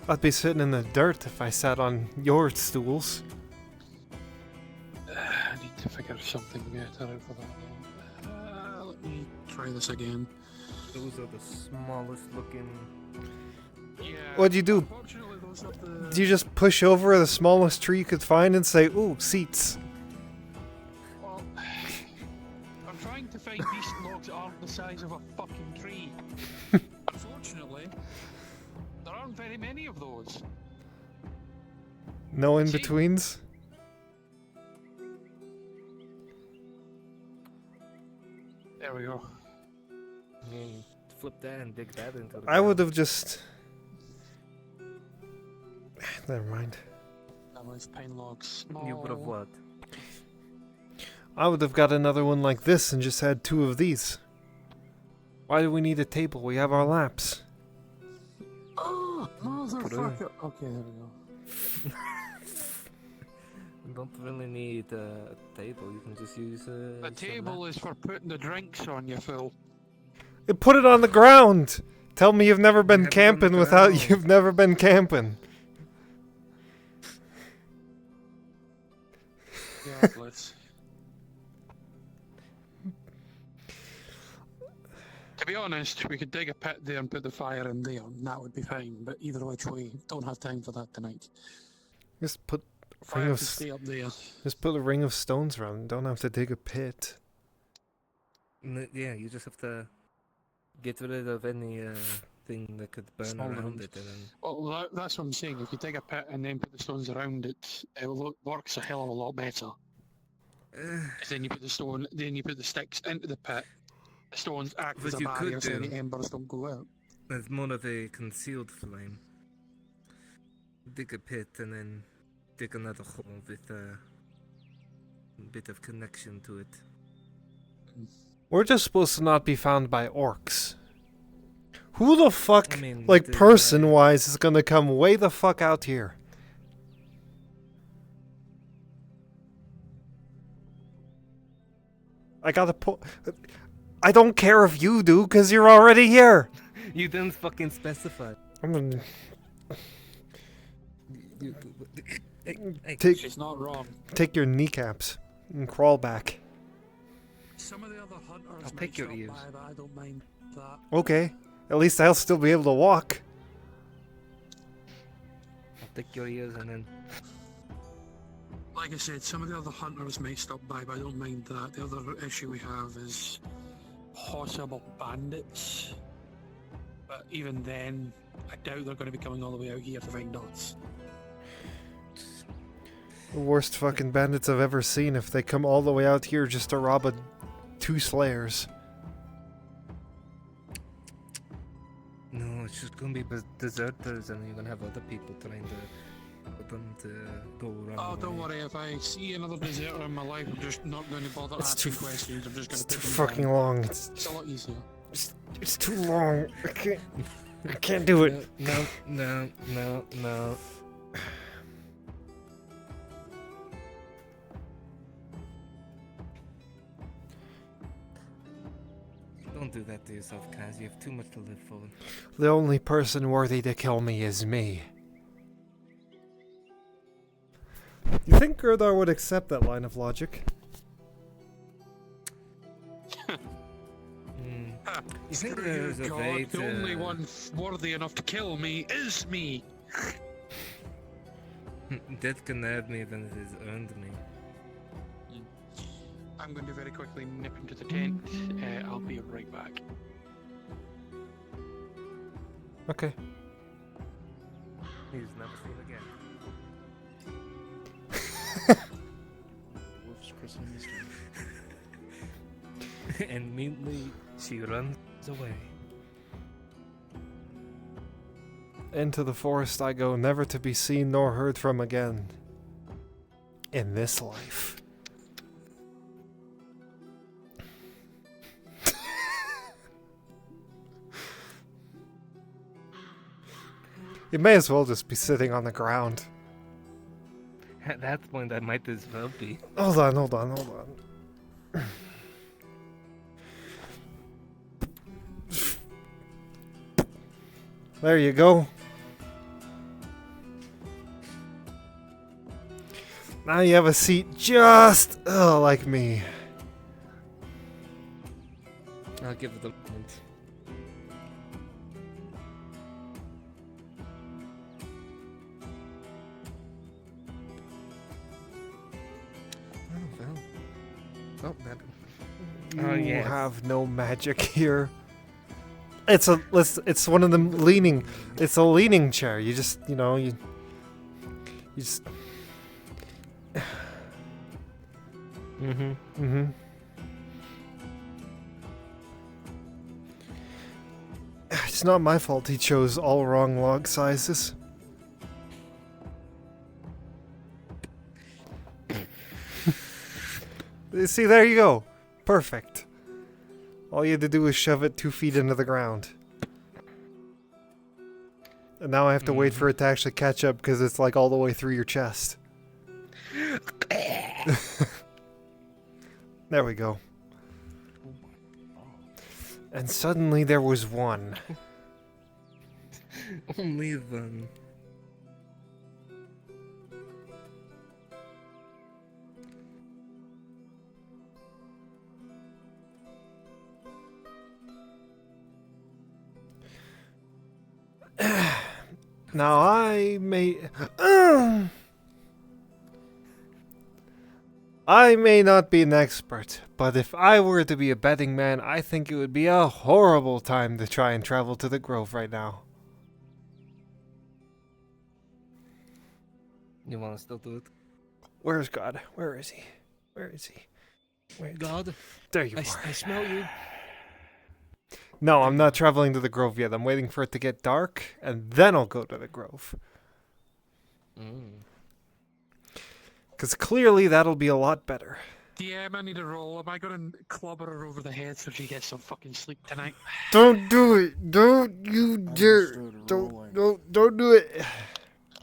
I'd be sitting in the dirt if I sat on your stools. I need to figure something better out for that. Let me try this again. Those are the smallest looking. Yeah. What do you do? Unfortunately, those are the... Do you just push over the smallest tree you could find and say, "Ooh, seats"? Well, I'm trying to find decent logs that aren't the size of a fucking tree. Unfortunately, there aren't very many of those. No in-betweens? There we go. Flip that and dig that into the I would have just... Never mind. That was pine logs. Small. You would have what? I would have got another one like this and just had 2 of these. Why do we need a table? We have our laps. Oh, motherfucker. Okay, there we go. You don't really need a table. You can just use The table is for putting the drinks on, you fool. You put it on the ground! Tell me you've never been camping without you've never been camping. Yeah, let's... To be honest, we could dig a pit there and put the fire in there, and that would be fine. But either which way, don't have time for that tonight. Just put a Fire ring of can stay up there. Just put a ring of stones around. Don't have to dig a pit. Yeah, you just have to get rid of any thing that could burn Small around ones. it, and then Well, that's what I'm saying. If you dig a pit and then put the stones around it, it works a hell of a lot better. Then you put the stone, then you put the sticks into the pit. The stones act What as a you could barrier so do- the embers don't go out. it's more of a concealed flame. Dig a pit and then dig another hole with a bit of connection to it. We're just supposed to not be found by orcs. Who the fuck, I mean, like the- person-wise, is gonna come way the fuck out here? I gotta put... I don't care if you do, cause you're already here! You didn't fucking specify. I'm gonna... Hey, Take, She's not wrong. take your kneecaps and crawl back. Some of the other hunters I'll might pick your stop ears. by, but I don't mind that. Okay, at least I'll still be able to walk. I'll take your ears and then Like I said, some of the other hunters might stop by, but I don't mind that. The other issue we have is possible bandits. But even then, I doubt they're going to be coming all the way out here to find us. The worst fucking bandits I've ever seen if they come all the way out here just to rob 2 slayers. no, it's just gonna be deserters, and you're gonna have other people trying to get them to go around. Oh, the don't way. worry, if I see another deserter in my life, I'm just not going to bother It's asking too f- questions. I'm just going It's to too put them fucking down. long. It's a lot easier. It's too long. I can't do it. No. Don't do that to yourself, Kaz. You have too much to live for. The only person worthy to kill me is me. You think Gerdar would accept that line of logic? You think Screw there's you, a God. way The to... only one worthy enough to kill me is me. Death can have me than it has earned me. I'm going to very quickly nip into the tent. I'll be right back. Okay. He's never seen again. immediately she runs away. Into the forest I go, never to be seen nor heard from again. In this life. You may as well just be sitting on the ground. At that point, I might as well be. Hold on, hold on, hold on. There you go. Now you have a seat just like me. I'll give it a moment. Oh, well. Oh, that. You have no magic here. It's one of them leaning. It's a leaning chair. You just, you just. It's not my fault he chose all wrong log sizes. See, there you go. Perfect. All you had to do was shove it 2 feet into the ground. And now I have to wait for it to actually catch up because it's like all the way through your chest. There we go. And suddenly there was one. Only then. Now I may not be an expert, but if I were to be a betting man, I think it would be a horrible time to try and travel to the Grove right now. You want to still do it? Where's God? Where is he? Where is he? Where? God? There you are. I smell you. No, I'm not traveling to the Grove yet. I'm waiting for it to get dark, and then I'll go to the Grove. Because clearly that'll be a lot better. DM, I need a roll. Am I going to clobber her over the head so she gets some fucking sleep tonight? Don't do it. Don't you dare. Don't do it.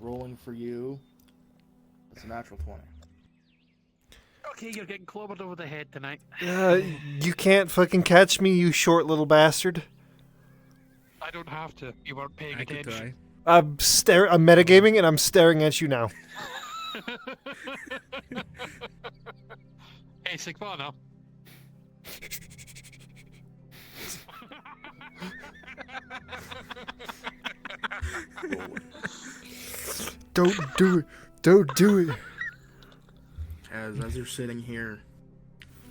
Rolling for you. It's a natural 20. Okay, you're getting clobbered over the head tonight. You can't fucking catch me, you short little bastard. I don't have to. You weren't paying attention. I'm metagaming and I'm staring at you now. Hey, Sigvana. Don't do it. Don't do it. As you're sitting here,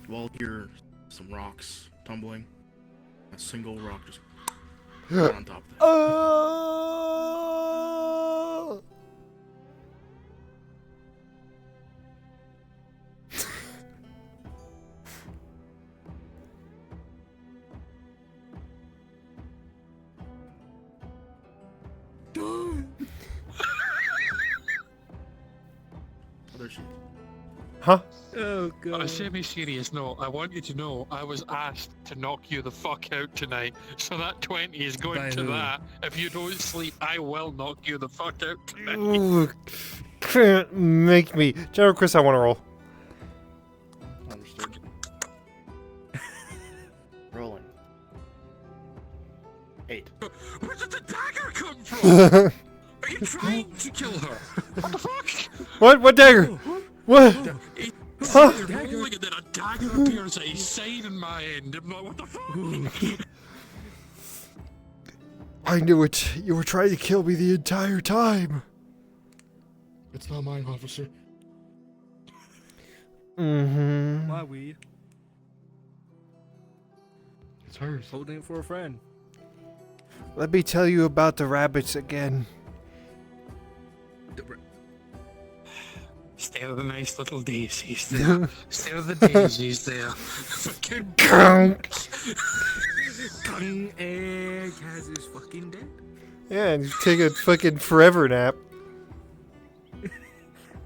you all hear some rocks tumbling. A single rock just right on top of that. Huh? Oh, God. On a semi-serious note, I want you to know I was asked to knock you the fuck out tonight, so that 20 is going By to who? that. If you don't sleep, I will knock you the fuck out tonight. Ooh, can't make me. General Chris, I want to roll. Understood. Rolling. 8. Where did the dagger come from? Are you trying to kill her? What the fuck? What dagger? What? Huh? You're rolling and then a dagger appears at his side in my end. I'm like, what the fuck? I knew it. You were trying to kill me the entire time. It's not mine, officer. Mm-hmm. My weed. It's hers. Holding it for a friend. Let me tell you about the rabbits again. Stay They're the nice little daisies there. They're the daisies there. Fucking Gung, Kaz is fucking dead. Yeah, and you take a fucking forever nap.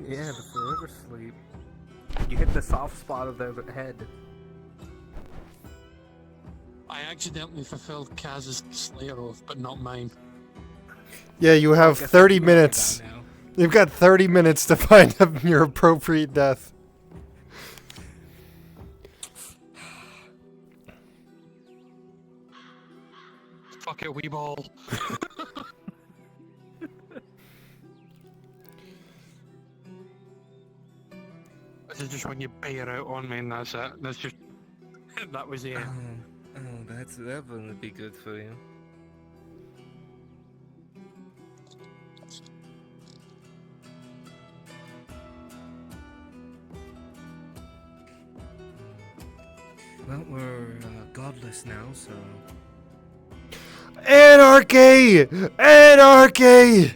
Yeah, the forever sleep. You hit the soft spot of their head. I accidentally fulfilled Kaz's Slayer oath, but not mine. Yeah, you have guess 30 we can work it minutes. out now. You've got 30 minutes to find your appropriate death. Fuck it, wee ball. This is just when you bear out on me and that's it. That's just... that was the end. That wouldn't be good for you. Well, we're godless now, so... Anarchy! Anarchy!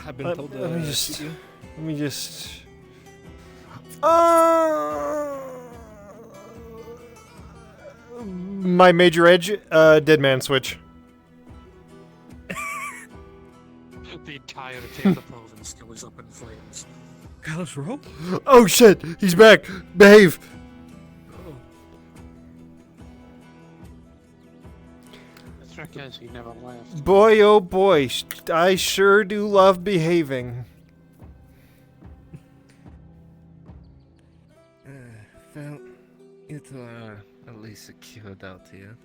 I've been told let me to just... shoot you. Let me just... My major edge, dead man switch. The entirety of the province still is up in flames. Az'Rael? Oh shit! He's back! Behave! The trick is he never left. Boy, oh boy, I sure do love behaving. Well, you two are at least secured out here.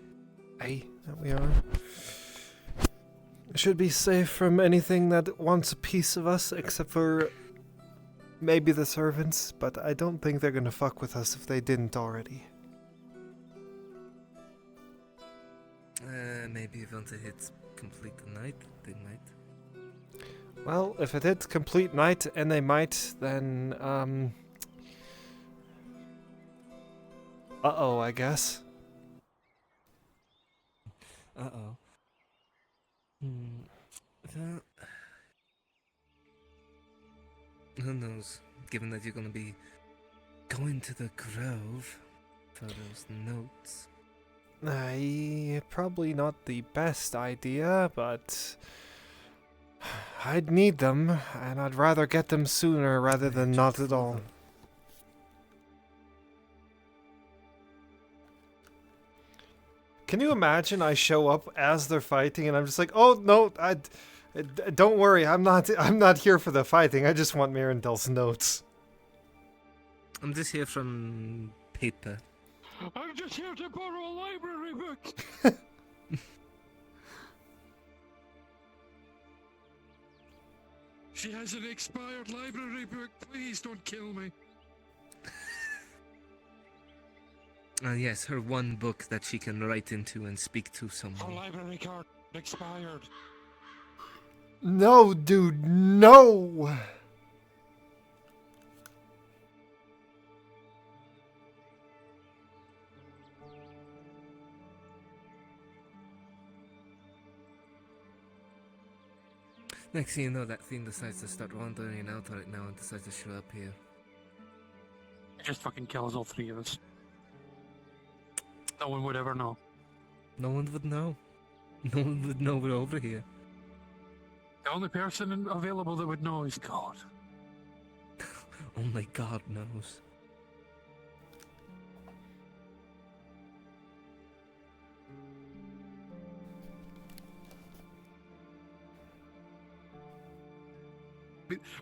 Aye, that we are. Should be safe from anything that wants a piece of us, except for maybe the servants, but I don't think they're gonna fuck with us if they didn't already. Maybe if once it hits complete the night, they might. Well, if it hits complete night and they might, then, uh-oh, I guess. Uh-oh. Well, who knows, given that you're gonna be going to the Grove for those notes. Probably not the best idea, but I'd need them, and I'd rather get them sooner rather than not at all. Can you imagine I show up as they're fighting and I'm just like, oh no, don't worry, I'm not here for the fighting. I just want Mirandel's notes. I'm just here from paper. I'm just here to borrow a library book! She has an expired library book, please don't kill me. Yes, her one book that she can write into and speak to Her someone. library card expired. No, dude, no! Next thing you know, that thing decides to start wandering out right now and decides to show up here. It just fucking kills all three of us. No one would ever know. No one would know. No one would know we're over here. The only person available that would know is God. Only God knows.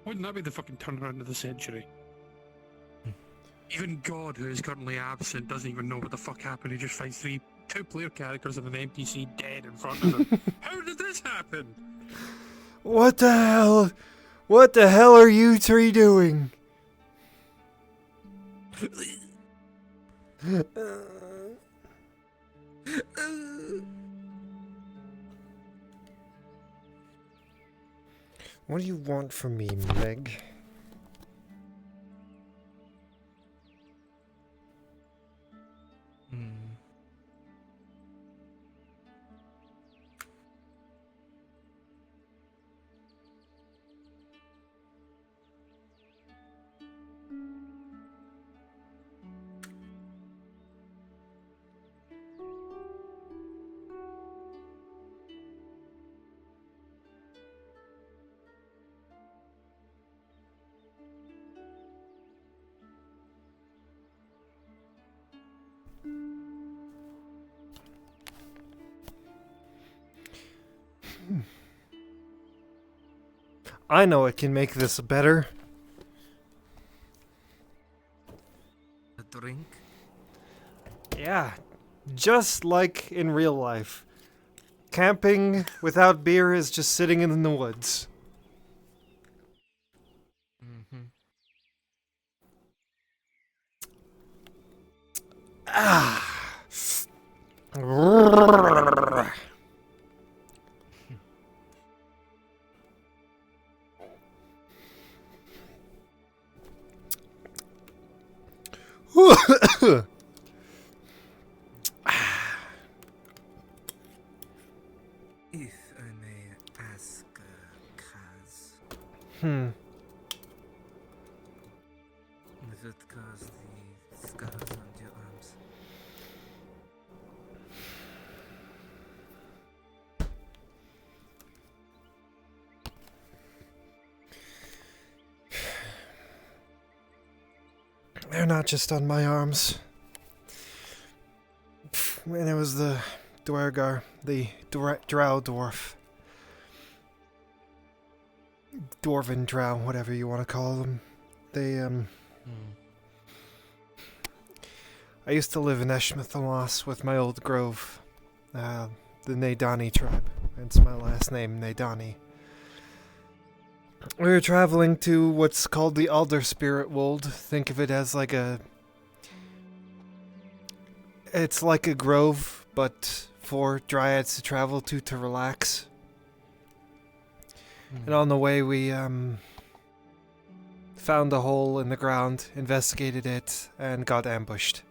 Wouldn't that be the fucking turnaround of the century? Even God, who is currently absent, doesn't even know what the fuck happened. He just finds two-player characters and an NPC dead in front of him. How did this happen? What the hell? What the hell are you three doing? What do you want from me, Meg? I know it can make this better. A drink? Yeah, just like in real life. Camping without beer is just sitting in the woods. Mm-hmm. Ah. If I may ask, Kaz, Hmm. does it cause the scars on your arms? They're not just on my arms. When it was the Dwergar, the drow dwarf. Dwarven drow, whatever you want to call them. They, I used to live in Eshmethalos with my old grove. The Nadani tribe. Hence my last name, Nadani. We were traveling to what's called the Alder Spirit Wold. Think of it as like a... It's like a grove, but for dryads to travel to relax. And on the way we found a hole in the ground, investigated it, and got ambushed.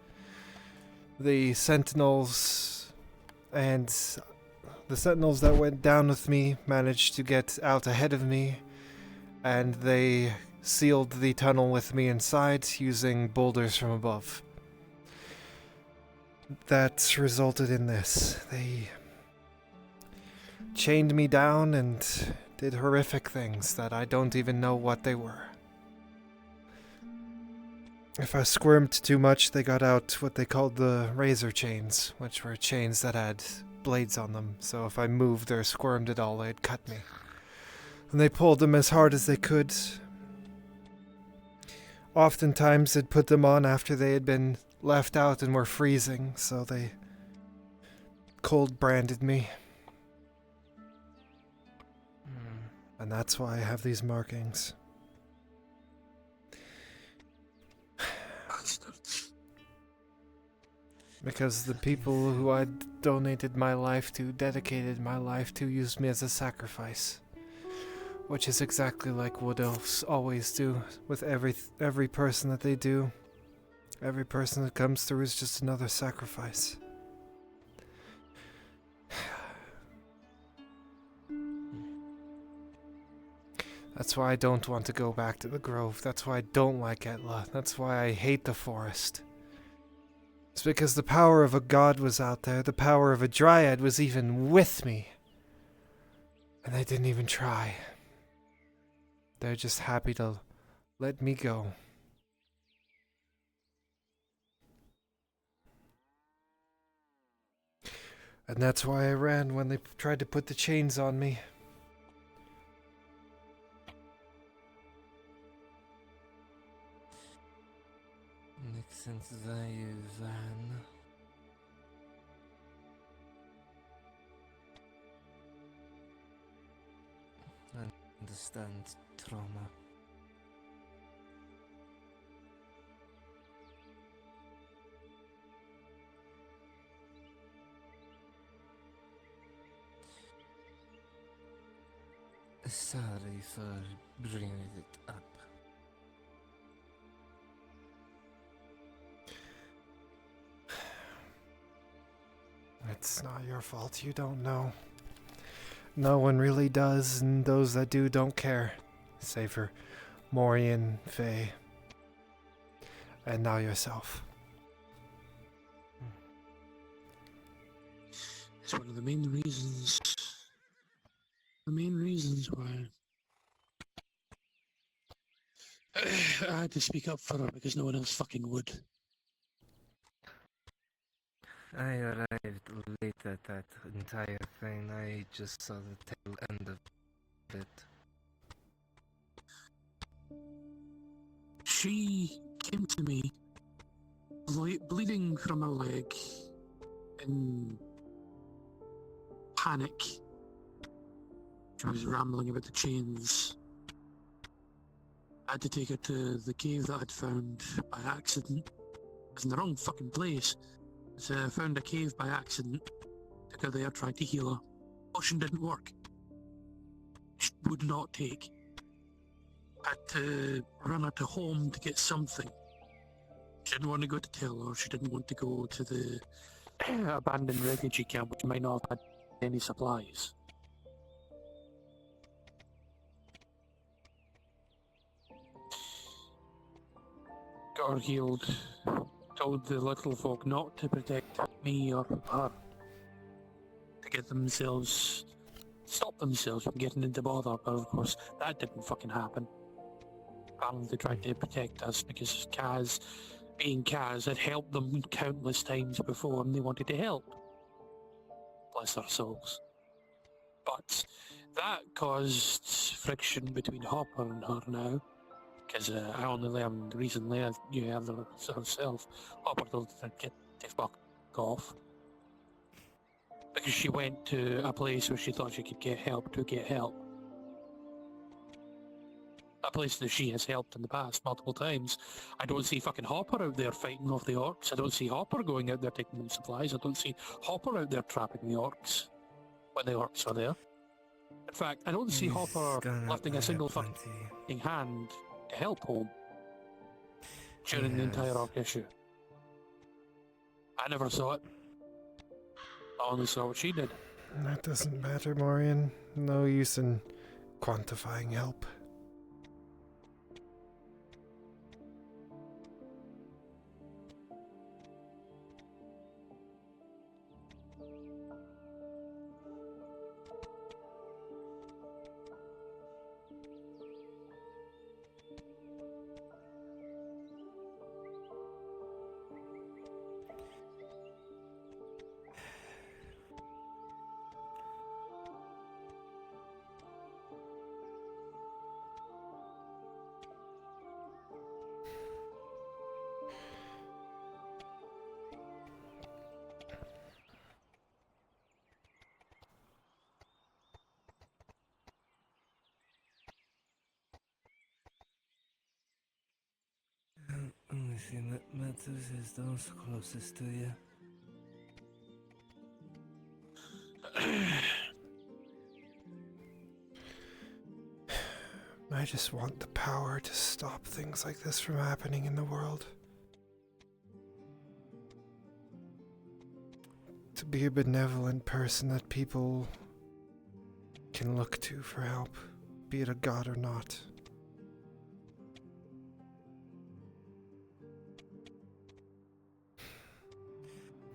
The sentinels that went down with me managed to get out ahead of me, and they sealed the tunnel with me inside using boulders from above. That resulted in this. They chained me down and did horrific things that I don't even know what they were. If I squirmed too much, they got out what they called the razor chains, which were chains that had blades on them, so if I moved or squirmed at all, they'd cut me. And they pulled them as hard as they could. Oftentimes, they'd put them on after they had been left out and were freezing, so they cold branded me. And that's why I have these markings. Because the people who I donated my life to, dedicated my life to, used me as a sacrifice. Which is exactly like Wood Elves always do with every person that they do. Every person that comes through is just another sacrifice. That's why I don't want to go back to the Grove. That's why I don't like Etla. That's why I hate the forest. It's because the power of a god was out there. The power of a dryad was even with me. And they didn't even try. They're just happy to let me go. And that's why I ran when they tried to put the chains on me. Nixon's van. I understand trauma. Sorry for bringing it up. It's not your fault, you don't know. No one really does, and those that do don't care. Save for Morian, Faye, and now yourself. It's one of the main reasons. The main reasons why I had to speak up for her because no one else fucking would. I arrived late at that entire thing. I just saw the tail end of it. She came to me, bleeding from her leg, in panic. She was rambling about the chains. I had to take her to the cave that I'd found by accident. I was in the wrong fucking place. So I found a cave by accident. Took her there, tried to heal her. Potion didn't work. She would not take. Had to run her to home to get something. She didn't want to go to Taylor. She didn't want to go to the abandoned refugee camp, which might not have had any supplies. Got her healed. Told the little folk not to protect me or her. To get themselves... stop themselves from getting into bother, but of course that didn't fucking happen. Apparently they tried to protect us because Kaz, being Kaz, had helped them countless times before and they wanted to help. Bless their souls. But that caused friction between Hopper and her now. Because I only learned recently, as you heard herself, Hopper told her to get the fuck off. Because she went to a place where she thought she could get help to get help. A place that she has helped in the past multiple times. I don't see fucking Hopper out there fighting off the orcs. I don't see Hopper going out there taking them supplies. I don't see Hopper out there trapping the orcs when the orcs are there. In fact, I don't see Hopper lifting a single fucking hand to help home during the entire orc issue. I never saw it. I only saw what she did. That doesn't matter, Morian. No use in quantifying help. Only thing that matters is those closest to you. I just want the power to stop things like this from happening in the world. To be a benevolent person that people can look to for help, be it a god or not.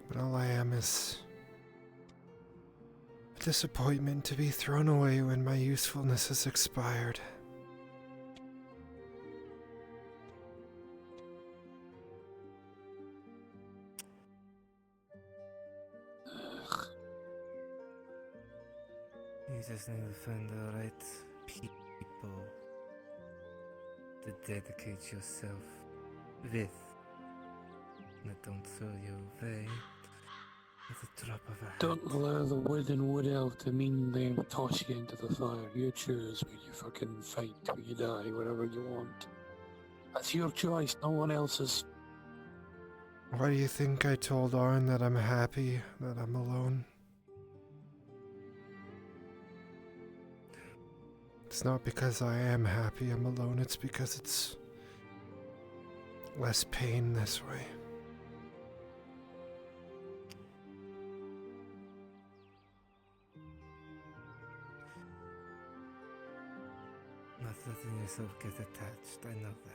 But all I am is a disappointment to be thrown away when my usefulness has expired. You just need to find the right people to dedicate yourself with. That don't throw you away at the drop of a hat. Don't allow the wood and wood elf to mean they toss you into the fire. You choose where you fucking fight, where you die, whatever you want. That's your choice, no one else's. Why do you think I told Arn that I'm happy that I'm alone? It's not because I am happy I'm alone, it's because it's less pain this way. Not letting yourself get attached, I know that.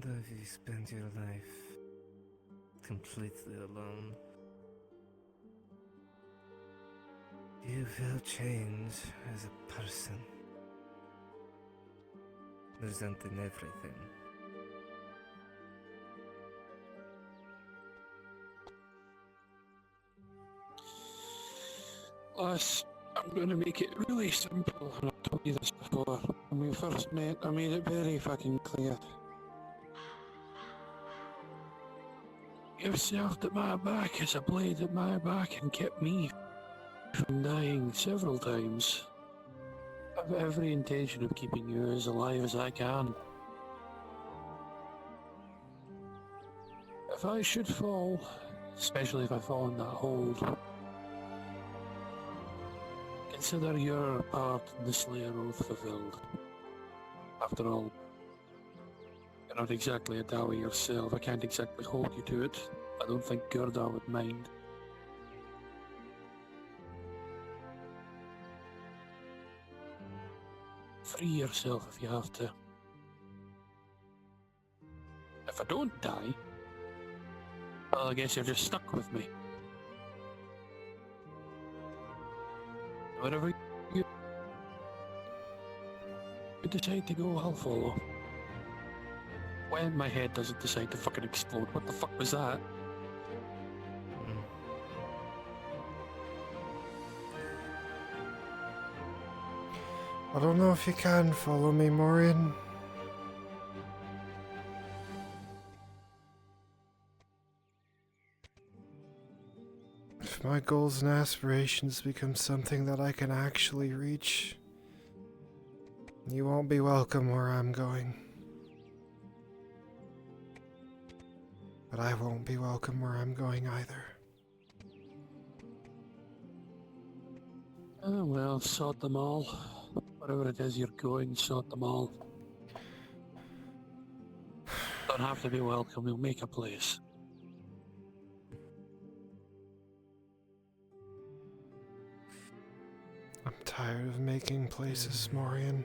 Though you spend your life completely alone, you will change as a person, resenting everything. Les, I'm going to make it really simple, and I've told you this before. When we first met, I made it very fucking clear. You've served at my back as a blade at my back and kept me from dying several times. I've every intention of keeping you as alive as I can. If I should fall, especially if I fall in that hold, consider your part in the Slayer oath fulfilled. After all, you're not exactly a Dawi yourself. I can't exactly hold you to it. I don't think Gurda would mind. Free yourself if you have to. If I don't die, well, I guess you're just stuck with me. Wherever you decide to go, I'll follow. When my head doesn't decide to fucking explode, what the fuck was that? I don't know if you can follow me, Maureen. If my goals and aspirations become something that I can actually reach, you won't be welcome where I'm going. But I won't be welcome where I'm going either. Oh well, sort them all. Wherever it is you're going, sort them all. Don't have to be welcome, we'll make a place. I'm tired of making places, Maureen.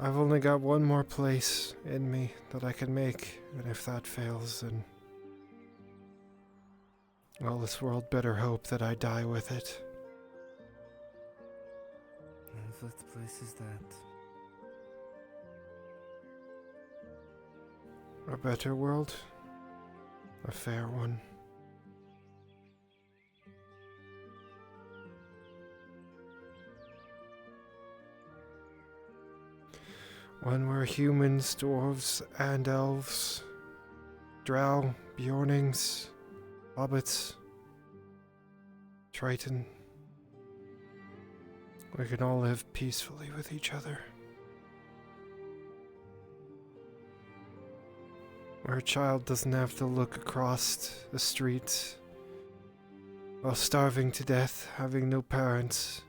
I've only got one more place in me that I can make, and if that fails, then... well, this world better hope that I die with it. And what place is that? A better world. A fair one. One where humans, dwarves, and elves, drow, bjornings, hobbits, triton, we can all live peacefully with each other. Where a child doesn't have to look across the street while starving to death, having no parents,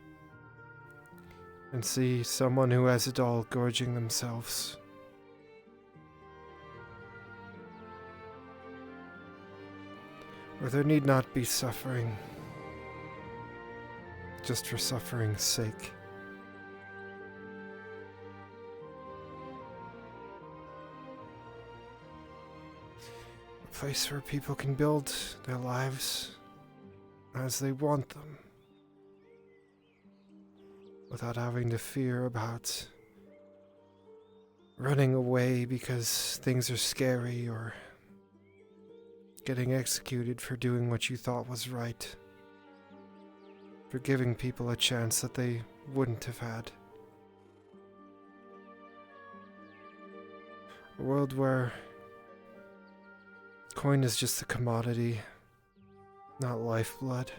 and see someone who has it all gorging themselves. Where there need not be suffering, just for suffering's sake. A place where people can build their lives as they want them, without having to fear about running away because things are scary or getting executed for doing what you thought was right, for giving people a chance that they wouldn't have had. A world where coin is just a commodity, not lifeblood.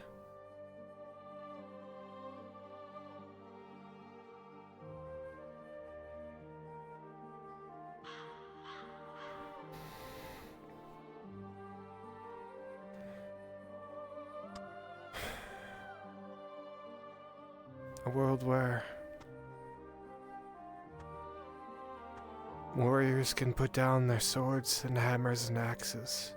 A world where warriors can put down their swords and hammers and axes.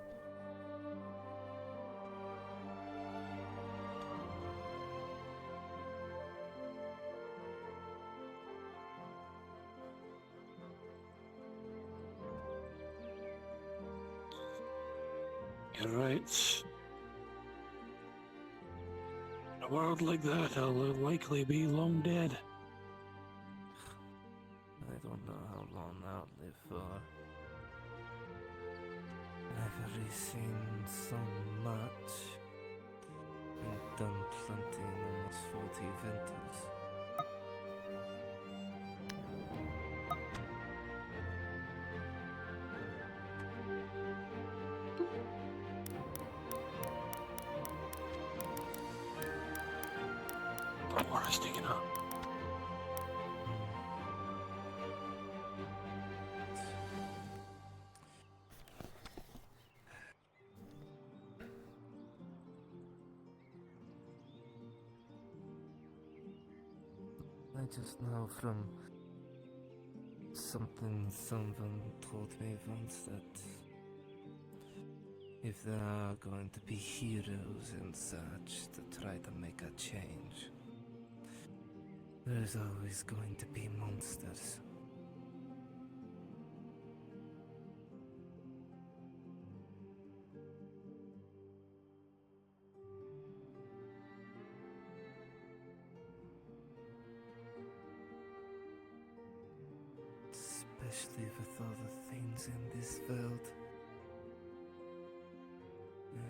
You're right. In a world like that, I'll likely be long dead. I don't know how long I'll live for. I've already seen so much and done plenty in almost 40 winters. The war is taking up. I just know from something someone told me once that if there are going to be heroes and such to try to make a change, there's always going to be monsters. Especially with all the things in this world. Yes.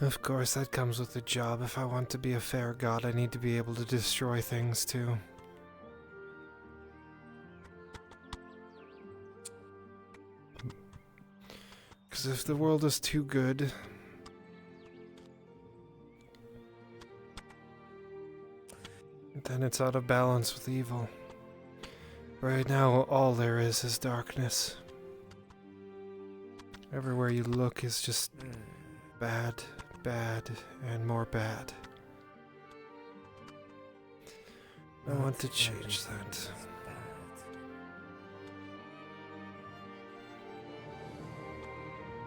Of course, that comes with the job. If I want to be a fair god, I need to be able to destroy things too. Because if the world is too good, then it's out of balance with evil. Right now, all there is darkness. Everywhere you look is just bad, bad, and more bad. I want to change that.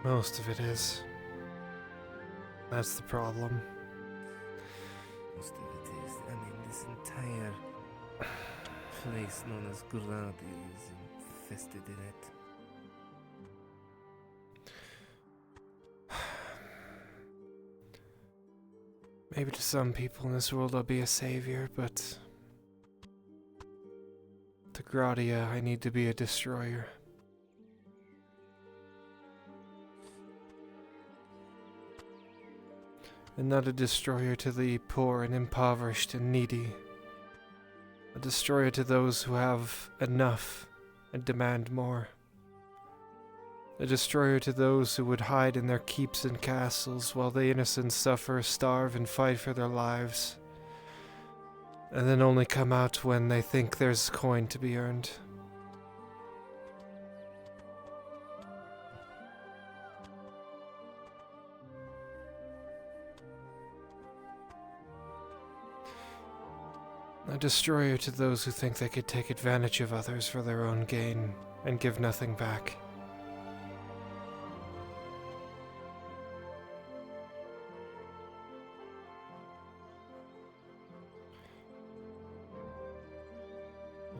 Most of it is. That's the problem. Most of it is, I mean, this entire place known as Guradi is infested in it. Maybe to some people in this world I'll be a savior, but to Gradia I need to be a destroyer. And not a destroyer to the poor and impoverished and needy. A destroyer to those who have enough and demand more. A destroyer to those who would hide in their keeps and castles while the innocent suffer, starve, and fight for their lives. And then only come out when they think there's coin to be earned. A destroyer to those who think they could take advantage of others for their own gain and give nothing back.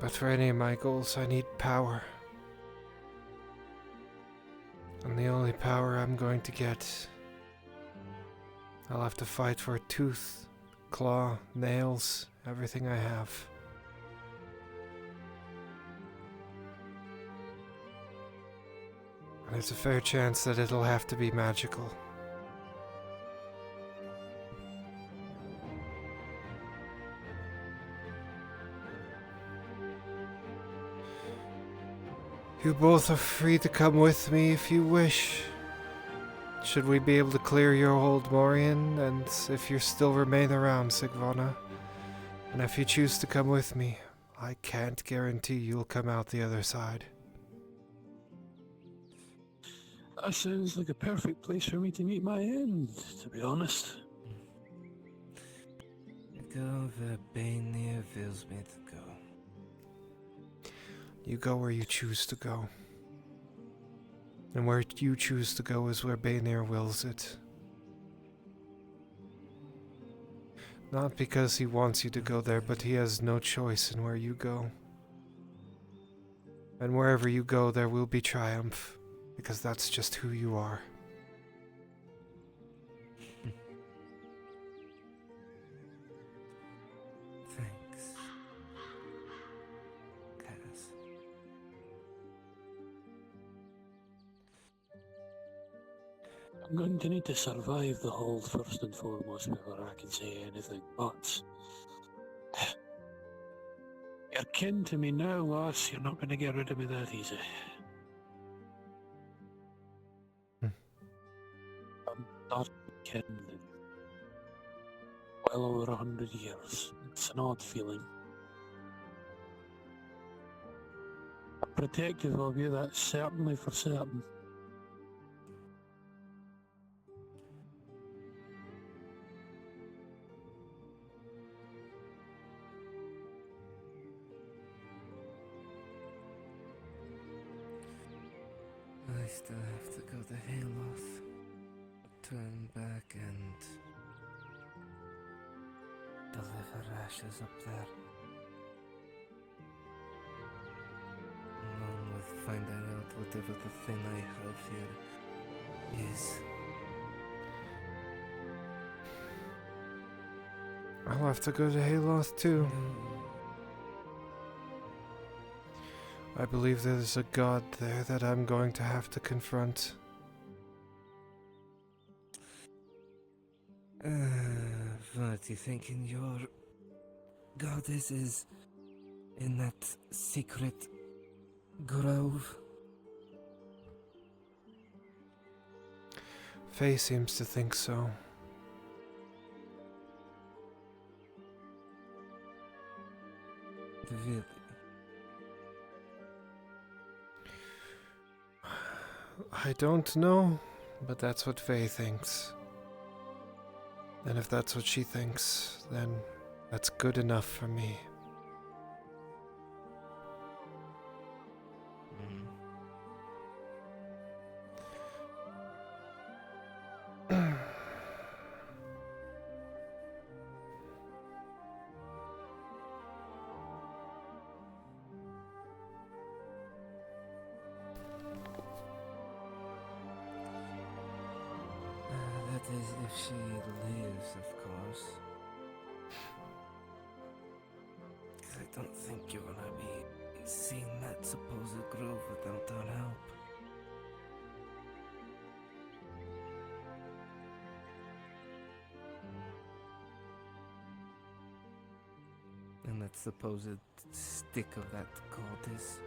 But for any of my goals, I need power. And the only power I'm going to get, I'll have to fight for tooth, claw, nails, everything I have. And there's a fair chance that it'll have to be magical. You both are free to come with me if you wish. Should we be able to clear your old Morian, and if you still remain around, Sigvana. And if you choose to come with me, I can't guarantee you'll come out the other side. That sounds like a perfect place for me to meet my end, to be honest. Go where Bainir wills me to go. You go where you choose to go. And where you choose to go is where Baynir wills it. Not because he wants you to go there, but he has no choice in where you go. And wherever you go, there will be triumph, because that's just who you are. Thanks. Cass. I'm going to need to survive the hold first and foremost before I can say anything, but you're kin to me now, lass. You're not going to get rid of me that easy. I'm not kin in well over 100 years. It's an odd feeling. I'm protective of you, that's certainly for certain. I still have to go to Haloth, turn back and deliver ashes up there. Along with finding out whatever the thing I have here is. I'll have to go to Haloth too. I believe there's a god there that I'm going to have to confront. What, you thinking your goddess is in that secret grove? Faye seems to think so. Really? I don't know, but that's what Faye thinks. And if that's what she thinks, then that's good enough for me. That is if she lives, of course. 'Cause I don't think you wanna be seeing that supposed grove without our help. And that supposed stick of that goddess.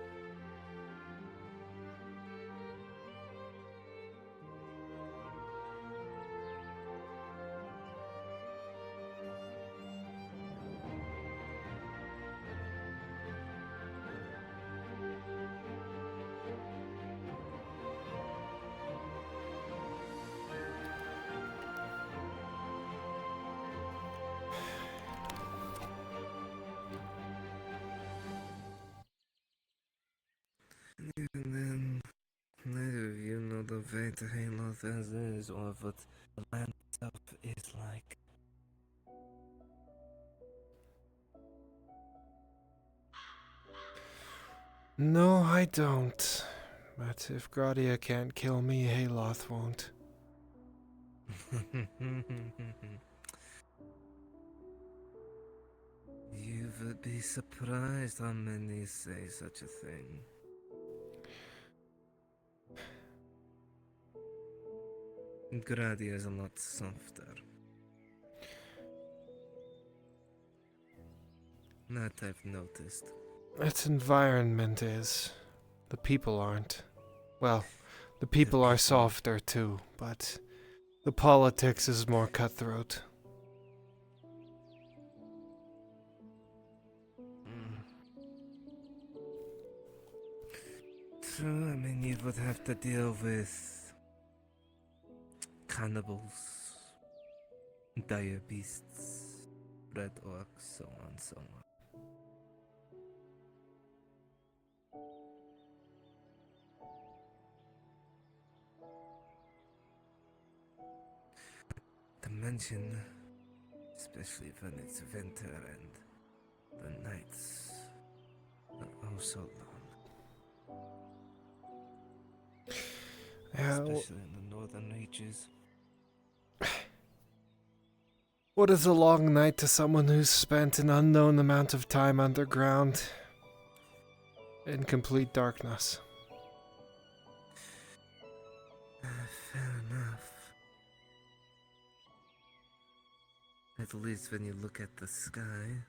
And then neither of you know the way to Haloth as is, or what the land itself is like. No, I don't. But if Gradia can't kill me, Haloth won't. You would be surprised how many say such a thing. Gradia is a lot softer. That I've noticed. Its environment is. The people aren't. Well, the people are softer too, but the politics is more cutthroat. True, I mean, you would have to deal with cannibals, dire beasts, red orcs, so on, so on. dimension, especially when it's winter and the nights are oh so long. Yeah, Especially in the northern reaches. what is a long night to someone who's spent an unknown amount of time underground in complete darkness? Fair enough. At least when you look at the sky,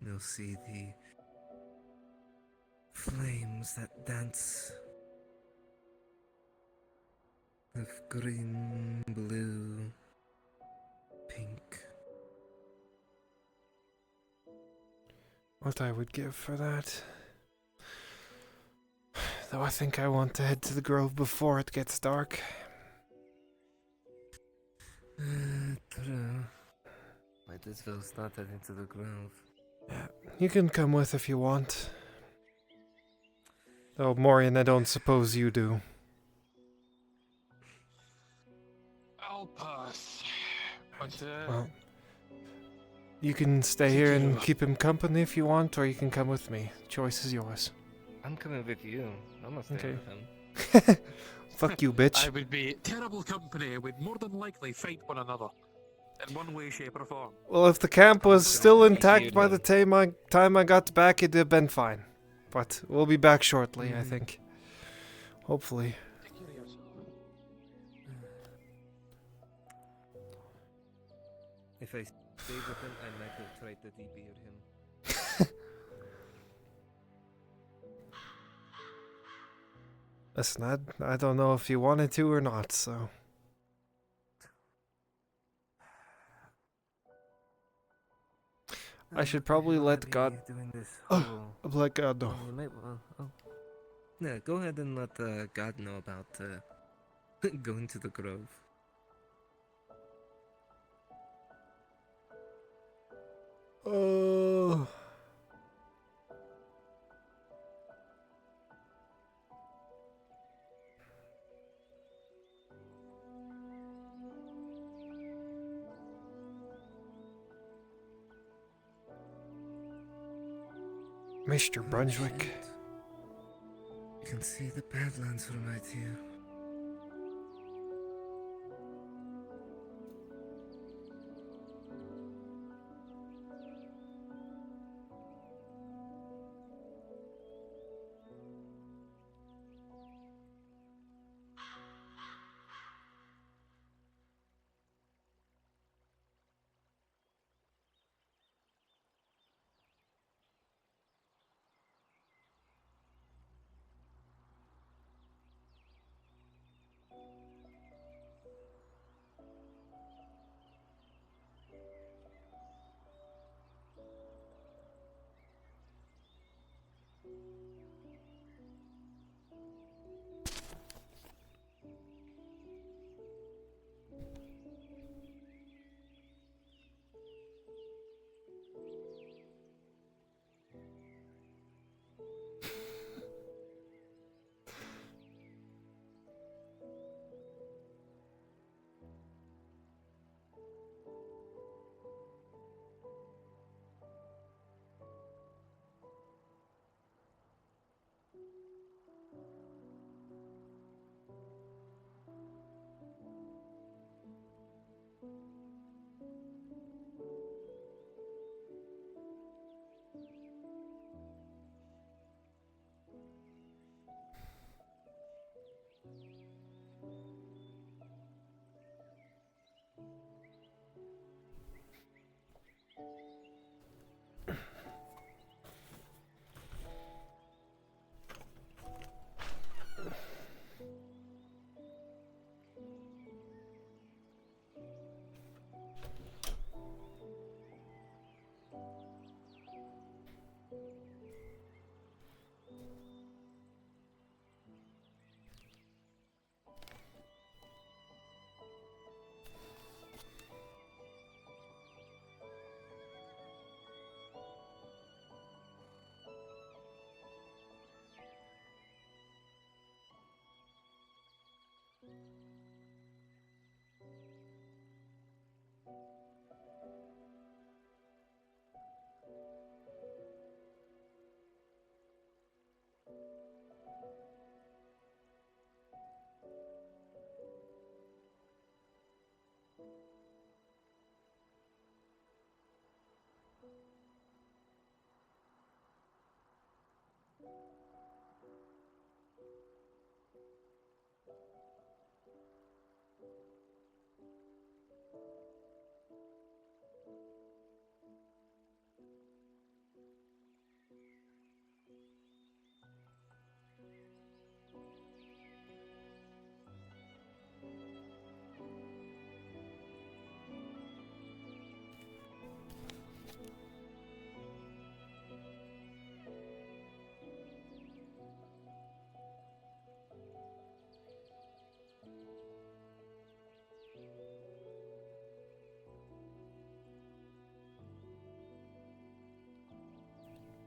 you'll see the flames that dance of green, blue, pink. What I would give for that. Though I think I want to head to the grove before it gets dark. True. Might as well start heading to the grove. Yeah, you can come with if you want. Though, Morian, I don't suppose you do. I'll pass. But, Well, you can stay here and keep him company if you want, or you can come with me. Choice is yours. I'm coming with you. I'm not staying Okay. with him. Fuck you, bitch. I would be terrible company. We'd more than likely fight one another. In one way, shape, or form. Well, if the camp was still intact by the time I got back, it'd have been fine. But we'll be back shortly, I think. Hopefully. If I stay with him, I might have tried to debeard him. Listen, I don't know if you wanted to or not, so... I should probably let God... let God know. You might well. Oh. Yeah, go ahead and let God know about going to the grove. Oh... Mr. Brunswick. You can see the Badlands from right here.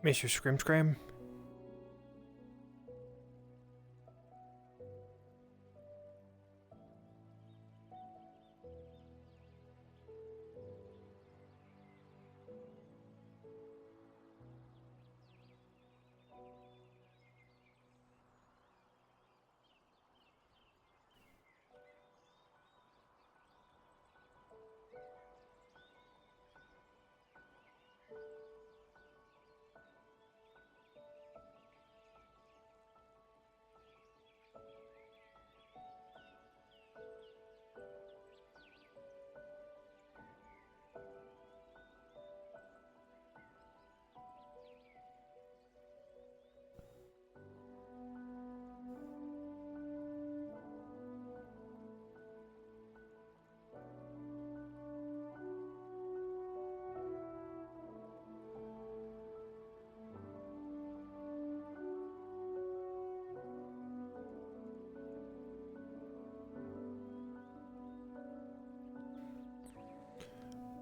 Mr. Scrimscram?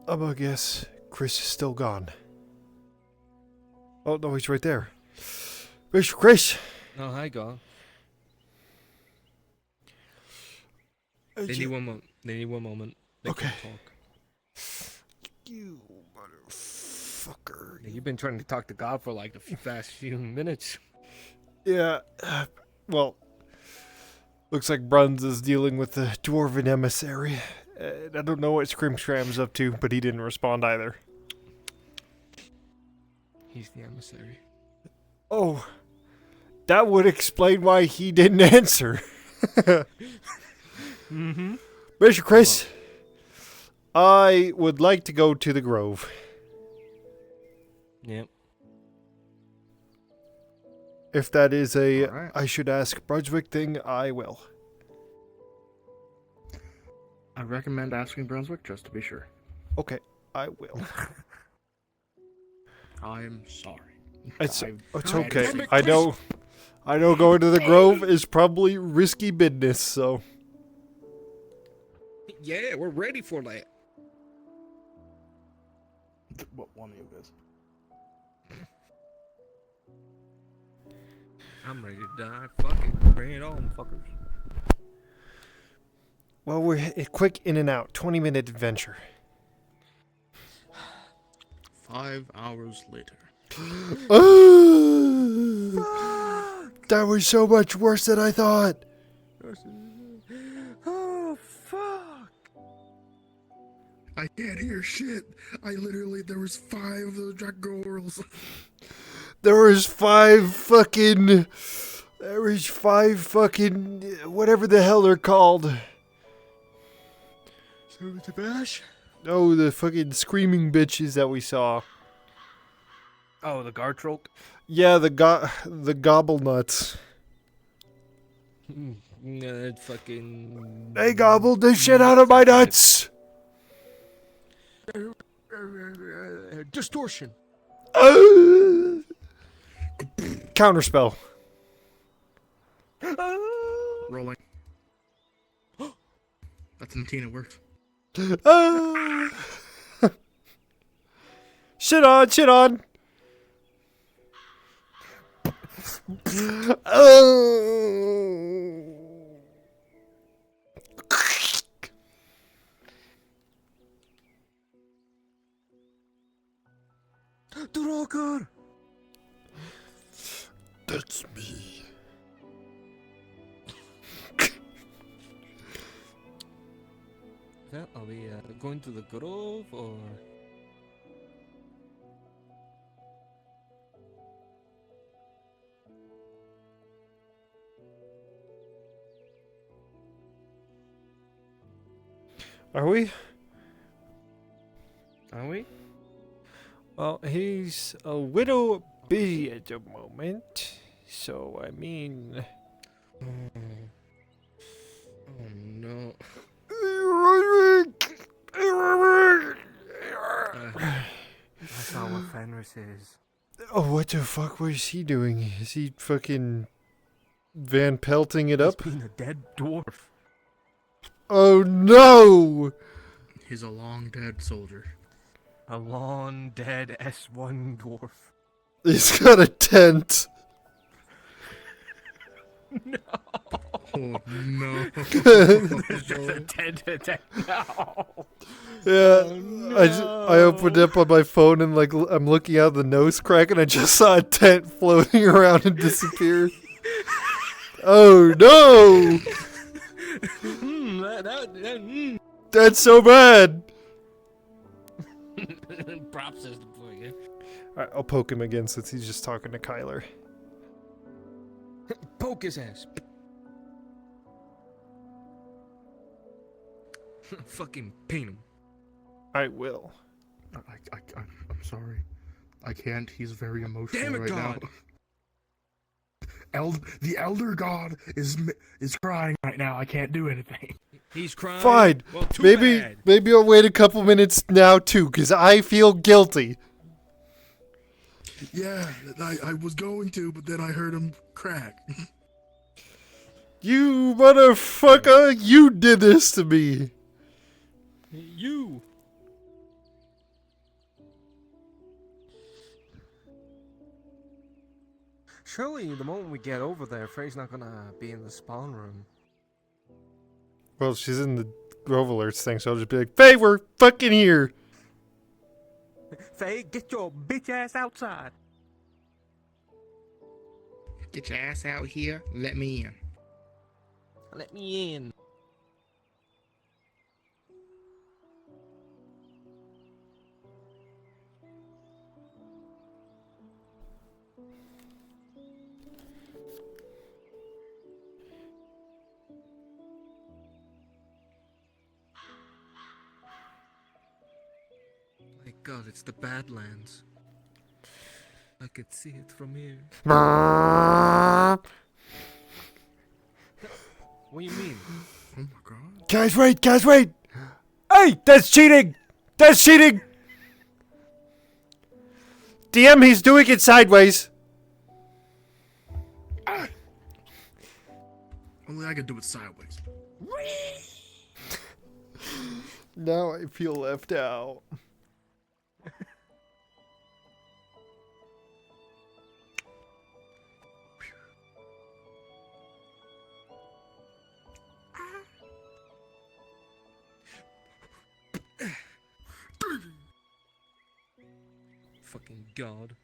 I guess Chris is still gone. Oh, no, he's right there. Mr. Chris! Oh, hi, God. They need one moment. They need 1 moment. They Okay. can't talk. You motherfucker. You've been trying to talk to God for like the past few minutes. Yeah, well, looks like Bruns is dealing with the dwarven emissary. I don't know what Scrimscram's up to, but he didn't respond either. He's the emissary. Oh, that would explain why he didn't answer. Mm-hmm. Mr. Chris, I would like to go to the Grove. Yep. If that is a Alright. I should ask Brunswick thing, I will. I recommend asking Brunswick just to be sure. Okay, I will. I'm sorry. It's I okay. had to- I know going to the Grove is probably risky business, so. Yeah, we're ready for that. What one of you guys? I'm ready to die. Fuck it. Bring it on, fuckers. Well, we're a quick in and out, 20-minute adventure. 5 hours later. That was so much worse than I thought. Oh, fuck. I can't hear shit. There was 5 of those Dragorals. There was 5 fucking, whatever the hell they're called. So the bash? Oh, the fucking screaming bitches that we saw. Oh, the Gartroke? Yeah, the gobble nuts. Fucking... They gobbled the shit out of my nuts. Distortion. Counterspell. Rolling. That's Natina worked. Shit on. Drogar! That's me. Are we going to the Grove, or...? Are we? Are we? Well, he's a little busy at the moment, so I mean... Oh no. That's not what Fenris is. Oh, what the fuck was he doing? Is he fucking Van Pelting it up? Being a dead dwarf. Oh no! He's a long dead soldier. A long dead S1 dwarf. He's got a tent. No. Oh no. There's just a tent attack. No. Yeah, Oh, I opened it up on my phone and like I'm looking out the nose crack and I just saw a tent floating around and disappear. Oh no! That's so bad. Prop system for you. Alright, I'll poke him again since he's just talking to Kyler. Poke his ass. Fucking paint him. I will. I'm sorry. I can't. He's very emotional Damn it, right God. now. The Elder God is crying right now. I can't do anything. He's crying. Fine. Well, too bad. Maybe I'll wait a couple minutes now too, because I feel guilty. Yeah, I was going to, but then I heard him crack. You motherfucker, you did this to me. You. Surely the moment we get over there, Frey's not gonna be in the spawn room. Well, she's in the Grove Alerts thing, so I'll just be like, Faye, we're fucking here. Faye, get your bitch ass outside. Get your ass out here. Let me in. Let me in. My God, it's the Badlands. I could see it from here. What do you mean? Oh my God. Guys, wait! Hey, that's cheating! That's cheating! DM, he's doing it sideways. Only I could do it sideways. Now I feel left out. Fucking God.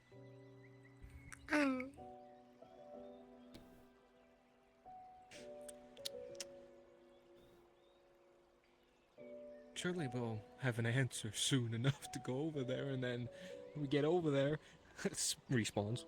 Surely we'll have an answer soon enough to go over there, and then when we get over there, it respawns.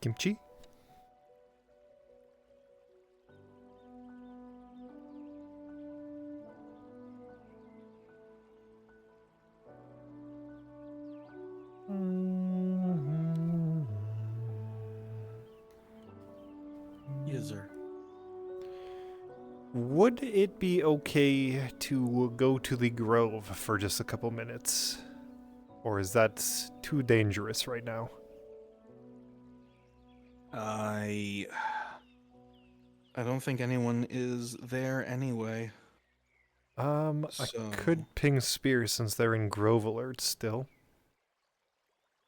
Kimchi? Yes, sir. Would it be okay to go to the Grove for just a couple minutes? Or is that too dangerous right now? I don't think anyone is there anyway. I could ping Spear since they're in Grove Alert still.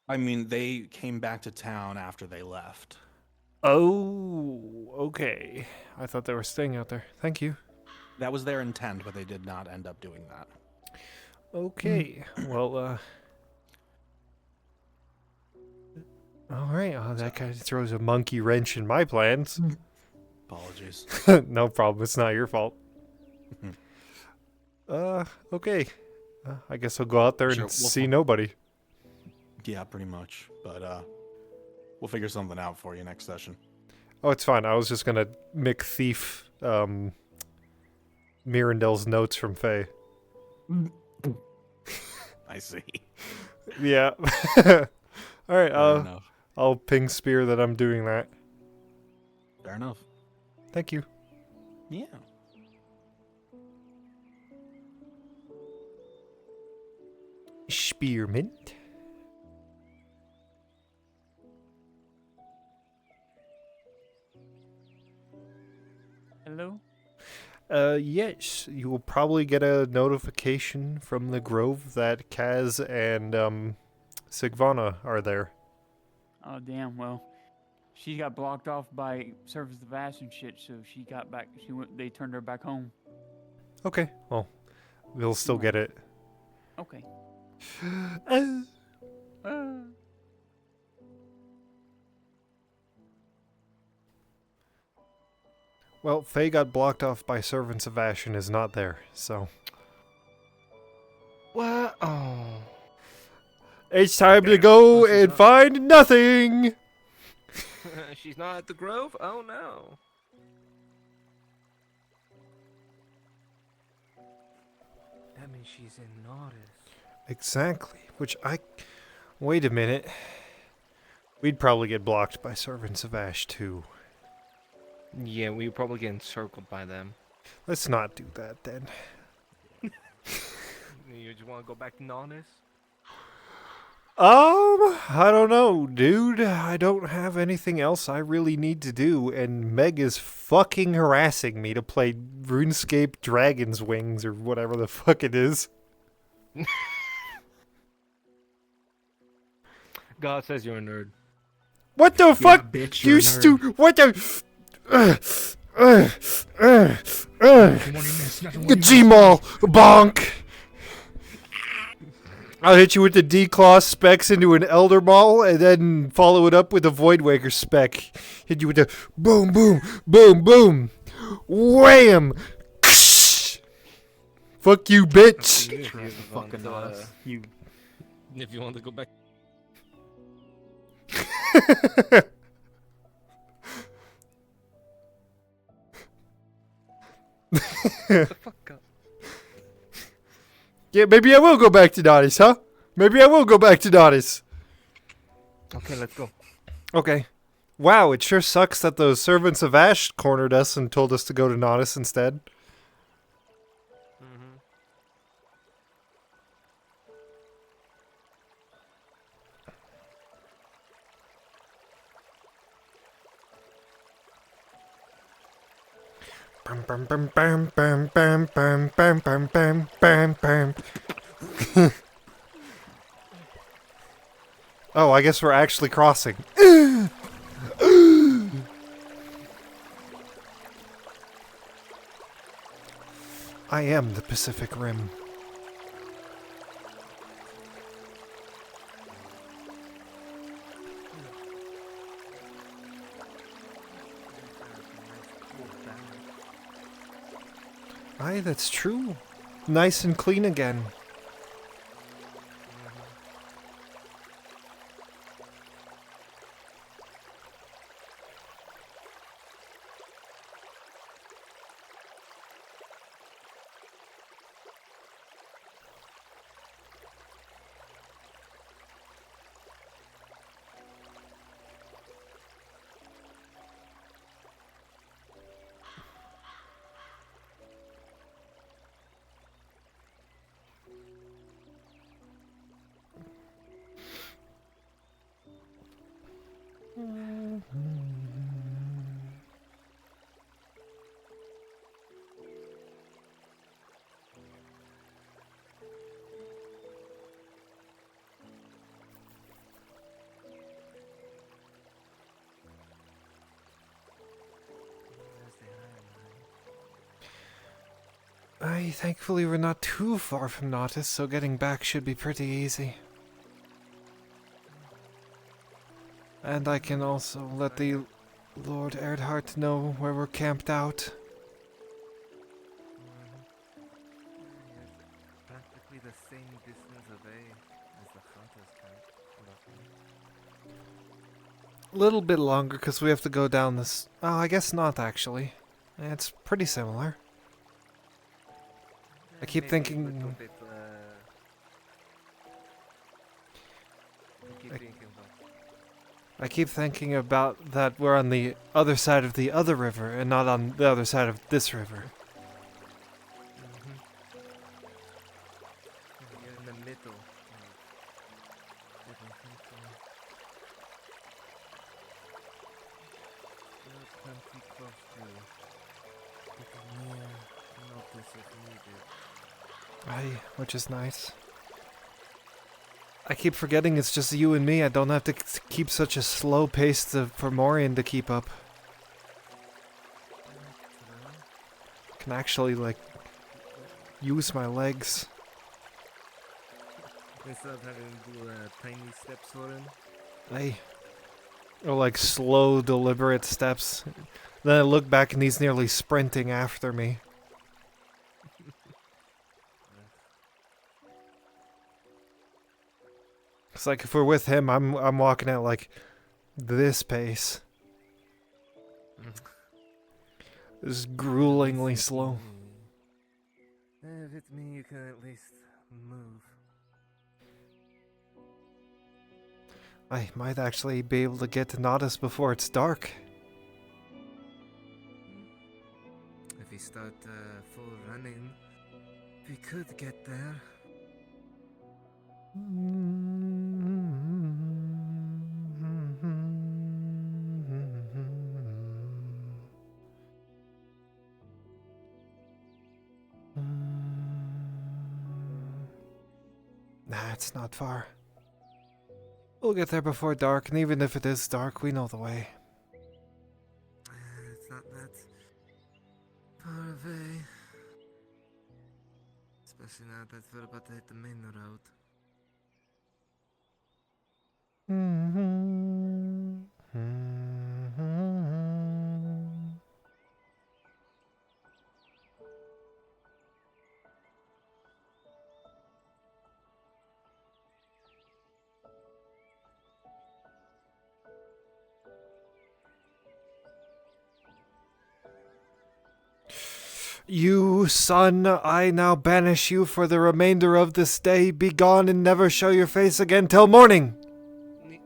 I mean, they came back to town after they left. Oh, okay. I thought they were staying out there. Thank you. That was their intent, but they did not end up doing that. Okay, well, alright, that kind of throws a monkey wrench in my plans. Apologies. No problem, it's not your fault. Okay. I guess I'll go out there and see nobody. Yeah, pretty much. But, we'll figure something out for you next session. Oh, it's fine. I was just gonna McThief, Mirandel's notes from Faye. I see. Yeah. Alright, enough. I'll ping Spear that I'm doing that. Fair enough. Thank you. Yeah. Spearmint. Hello? Yes, you will probably get a notification from the Grove that Kaz and, Sigvana are there. Oh, damn, well, she got blocked off by Service of Ash and shit, so she got back, they turned her back home. Okay, well, we'll still get it. Okay. Well, Faye got blocked off by Servants of Ash and is not there, so... What? Oh. It's time to go and find nothing! She's not at the Grove? Oh no. That means she's in Nardis. Exactly, which Wait a minute. We'd probably get blocked by Servants of Ash, too. Yeah, we were probably get encircled by them. Let's not do that, then. You just want to go back to Nardis? I don't know, dude. I don't have anything else I really need to do, and Meg is fucking harassing me to play RuneScape Dragon's Wings, or whatever the fuck it is. God says you're a nerd. What the fuck? bitch, You you're a nerd. stupid. What the? Gmaul. Bonk. I'll hit you with the D-Claw specs into an Elder Maul, and then follow it up with a Voidwaker spec. Hit you with the boom, boom, boom, boom. Wham! Fuck you, bitch. If you want to go back. The fuck up. Yeah, maybe I will go back to Nardis, huh? Maybe I will go back to Nardis. Okay, let's go. Okay. Wow, it sure sucks that those Servants of Ash cornered us and told us to go to Nardis instead. Bam bam bam bam bam bam bam bam bam bam bam bam. Oh, I guess we're actually crossing. I am the Pacific Rim. Aye, that's true. Nice and clean again. Thankfully we're not too far from Nautis, so getting back should be pretty easy. And I can also let the Lord Erdhart know where we're camped out. Practically the same distance away as the hunter's camp. Little bit longer because we have to go down this. Oh, I guess not actually. It's pretty similar. I keep thinking. I keep thinking about that we're on the other side of the other river and not on the other side of this river. You're in the middle. You're plenty close to getting near notice if needed. Aye, which is nice. I keep forgetting it's just you and me. I don't have to keep such a slow pace for Morian to keep up. Can actually, like, use my legs. Instead of having to do tiny steps for him. Aye. Or like slow, deliberate steps. Then I look back and he's nearly sprinting after me. It's like if we're with him, I'm walking at like this pace. It's gruelingly slow. With me, you can at least move. I might actually be able to get to Nautis before it's dark. If we start full running, we could get there. Nah, it's not far. We'll get there before dark, and even if it is dark, we know the way. It's not that far away. Especially now that we're about to hit the main road. You, son, I now banish you for the remainder of this day. Be gone and never show your face again till morning. You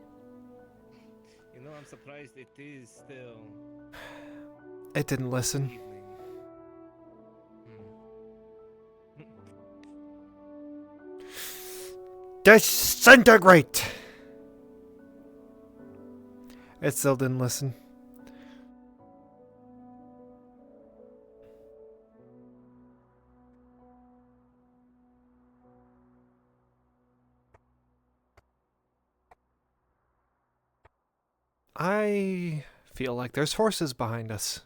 know, I'm surprised it is still. It didn't listen. Disintegrate! It still didn't listen. I feel like there's horses behind us.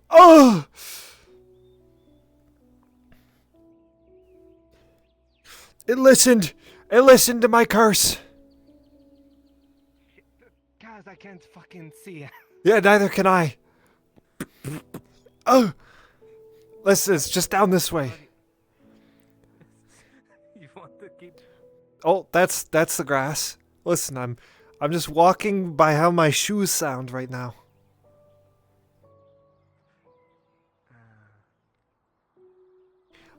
Oh! It listened! It listened to my curse! Guys, I can't fucking see. Yeah, neither can I. Oh! Listen, it's just down this way. You want to keep... Oh, that's the grass. Listen, I'm just walking by how my shoes sound right now.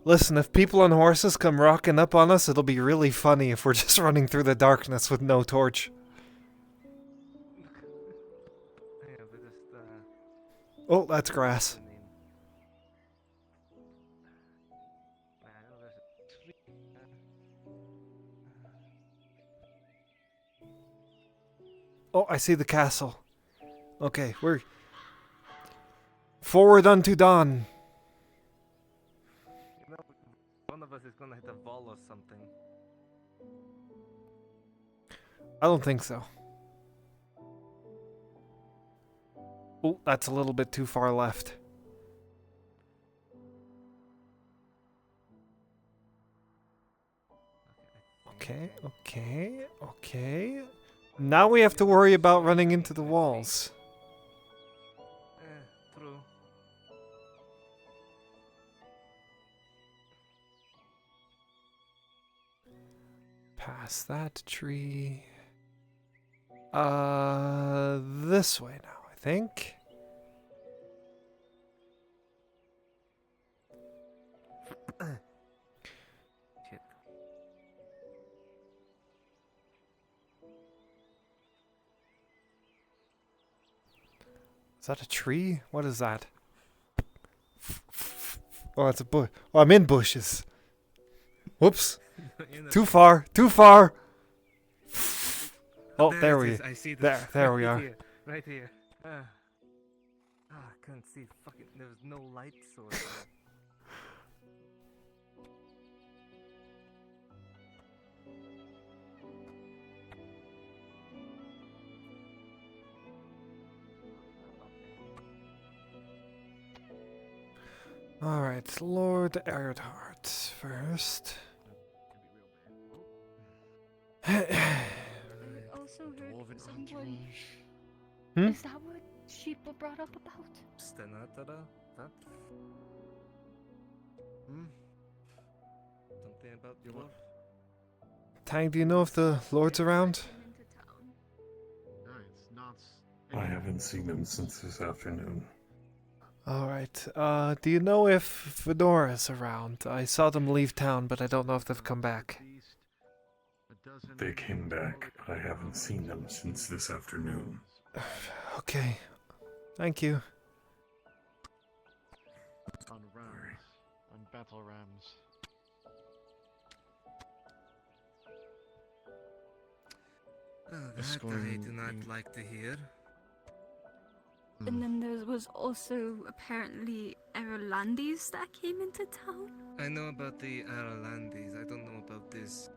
Listen, if people on horses come rocking up on us, it'll be really funny if we're just running through the darkness with no torch. Yeah, but just, Oh, that's grass. Oh, I see the castle. Okay, we're forward unto dawn. You know, it's gonna hit a wall or something. I don't think so. Oh, that's a little bit too far left. Okay. Now we have to worry about running into the walls. True. Past that tree. This way now, I think. Shit. Is that a tree? What is that? Oh, it's a bush. Oh, I'm in bushes. Whoops. Too far. Too far. Oh, there we. I see the There we are. Here, right here. I couldn't see. Fucking. There was no light source. All right, Lord Erdhart first. Also heard someone. Hmm? Is that what sheep were brought up about? Stenatara? That? Something about your lord? Tang, do you know if the Lord's around? I haven't seen them since this afternoon. Alright, do you know if Fedora's around? I saw them leave town, but I don't know if they've come back. They came back, but I haven't seen them since this afternoon. Okay. Thank you. On rams. On battle rams. That I do not like to hear. And then there was also apparently Arolandis that came into town. I know about the Aralandis. I don't know about this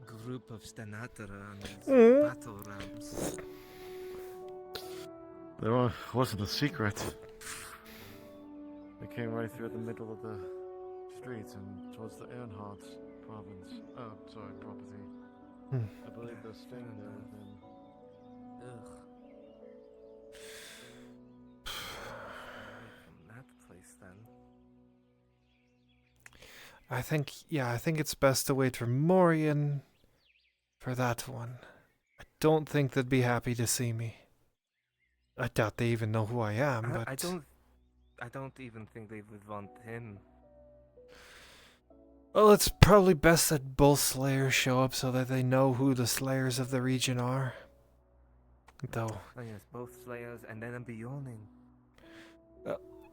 group of Stenatara and battle rams. There wasn't a secret. They came right through the middle of the street and towards the Earnhardt province. Oh, sorry, property. I believe they're staying there then. Ugh. From that place then. I think it's best to wait for Morian for that one. I don't think they'd be happy to see me. I doubt they even know who I am, but... I don't even think they would want him. Well, it's probably best that both Slayers show up so that they know who the Slayers of the region are. Though... Oh yes, both Slayers and then a Beyonding.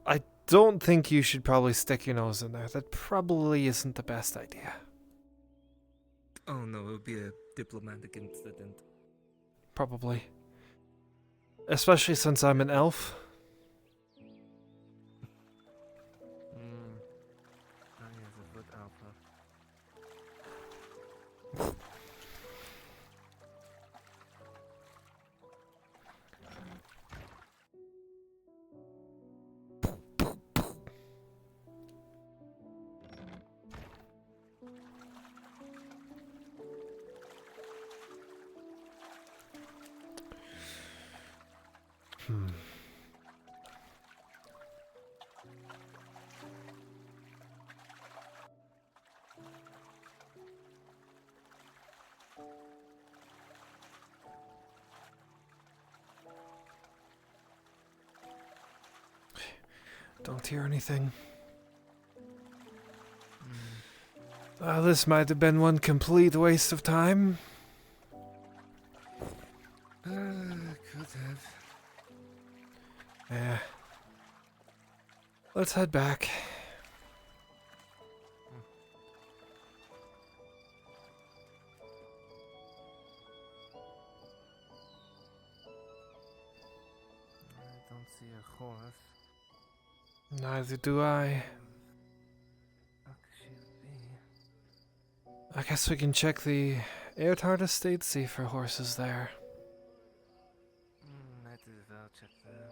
I don't think you should probably stick your nose in there. That probably isn't the best idea. Oh no, it would be a diplomatic incident. Probably. Especially since I'm an elf. Oh yes, a good alpha. Don't hear anything. This might have been one complete waste of time. Could have. Yeah. Let's head back. I don't see a horse. Neither do I. What should it be? I guess we can check the Airtard estate, see for horses there. Might as well check there.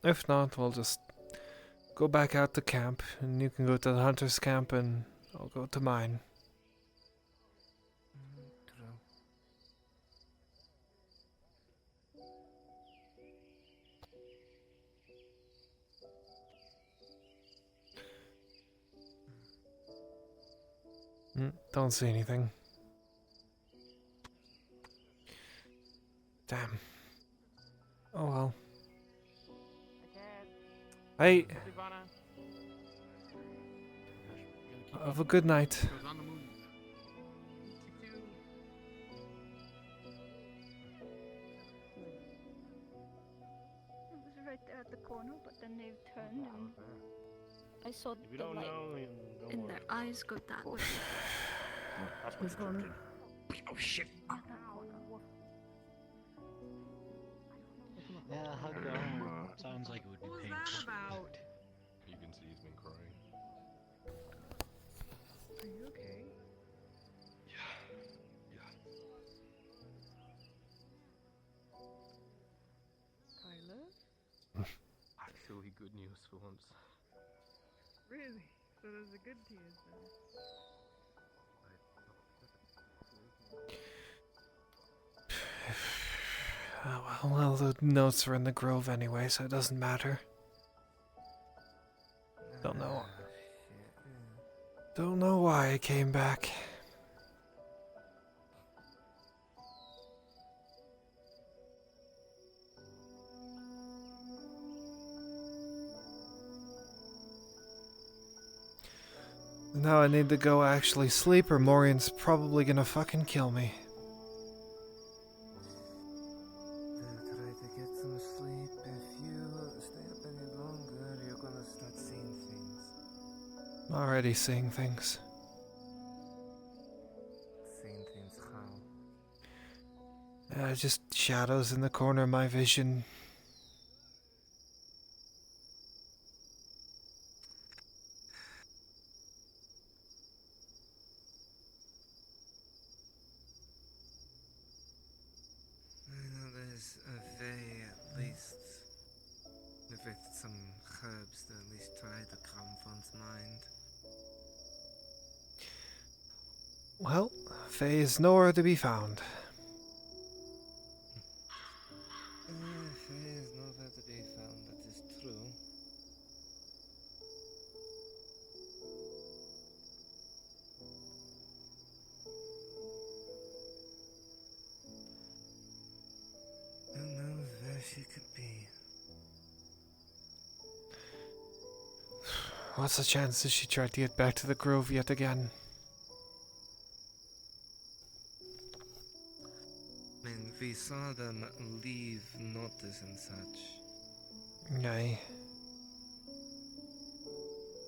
If not, we'll just go back out to camp, and you can go to the hunter's camp, and I'll go to mine. True. Don't see anything. Damn. Oh well. Hey. Have a good night. It was right there at the corner, but then they've turned and I saw If you the don't light know, then don't and worry. their eyes go that way. That's what you're drinking. Oh shit. Yeah, hug her. Sounds like it would be What was painful. that about? You can see he's been crying. Are you okay? Tyler? Actually, good news for once. Really? So there's a good tears then. Oh, well, the notes are in the grove anyway, so it doesn't matter. Don't know. Don't know why I came back. Now I need to go actually sleep, or Morian's probably gonna fucking kill me. Try to get some sleep. If you stay up any longer, you're gonna start seeing things. I'm already seeing things. Seeing things how? Just shadows in the corner of my vision. I know there's a way at least. With some herbs to at least try to calm one's mind. Well, Faye is nowhere to be found. Faye is nowhere to be found, that is true. Who knows where she could be? What's the chances she tried to get back to the grove yet again? I mean, we saw them leave notice and such. Aye.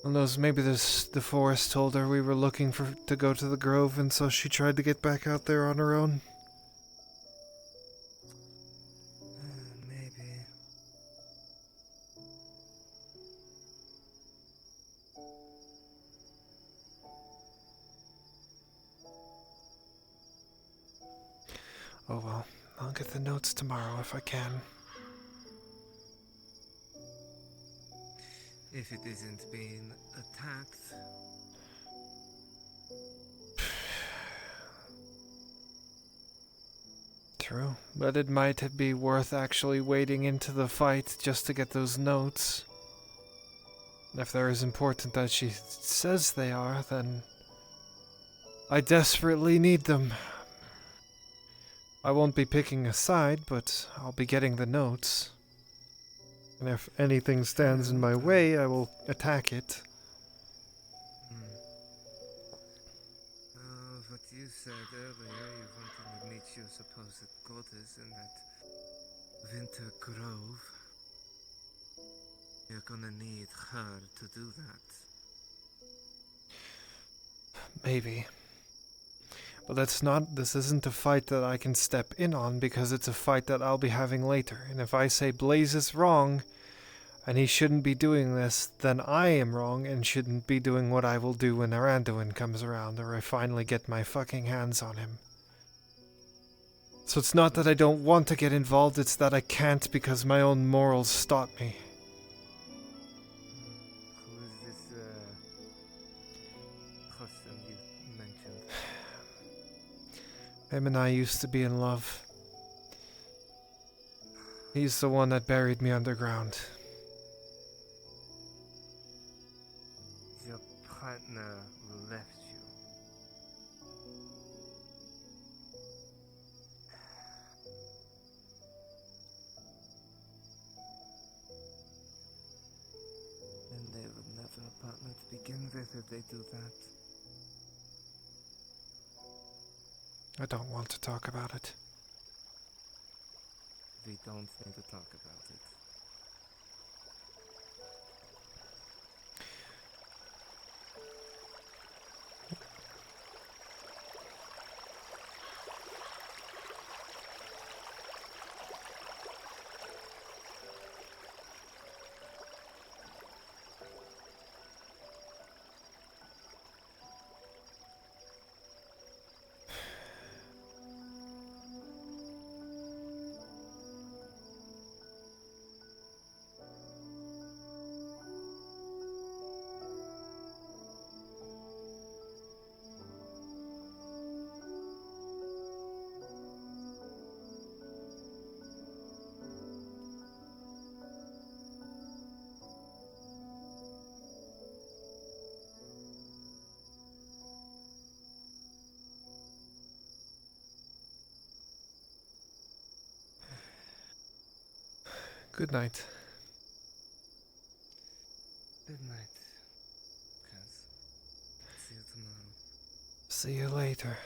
Who knows, maybe the forest told her we were looking to go to the grove, and so she tried to get back out there on her own. Maybe. Oh well, I'll get the notes tomorrow if I can. If it isn't being attacked. True, but it might be worth actually wading into the fight just to get those notes. If they're as important as she says they are, then I desperately need them. I won't be picking a side, but I'll be getting the notes. And if anything stands in my way, I will attack it. What you said earlier, you wanted to meet your supposed goddess in that winter grove. You're gonna need her to do that. Maybe. But this isn't a fight that I can step in on because it's a fight that I'll be having later. And if I say Blaze is wrong, and he shouldn't be doing this, then I am wrong and shouldn't be doing what I will do when Aranduin comes around or I finally get my fucking hands on him. So it's not that I don't want to get involved, it's that I can't because my own morals stop me. Who is this person you mentioned? Him and I used to be in love. He's the one that buried me underground. Your partner left you. And they were never a partner to begin with if they do that. I don't want to talk about it. We don't need to talk about it. Good night. Good night, Kaz. See you tomorrow. See you later.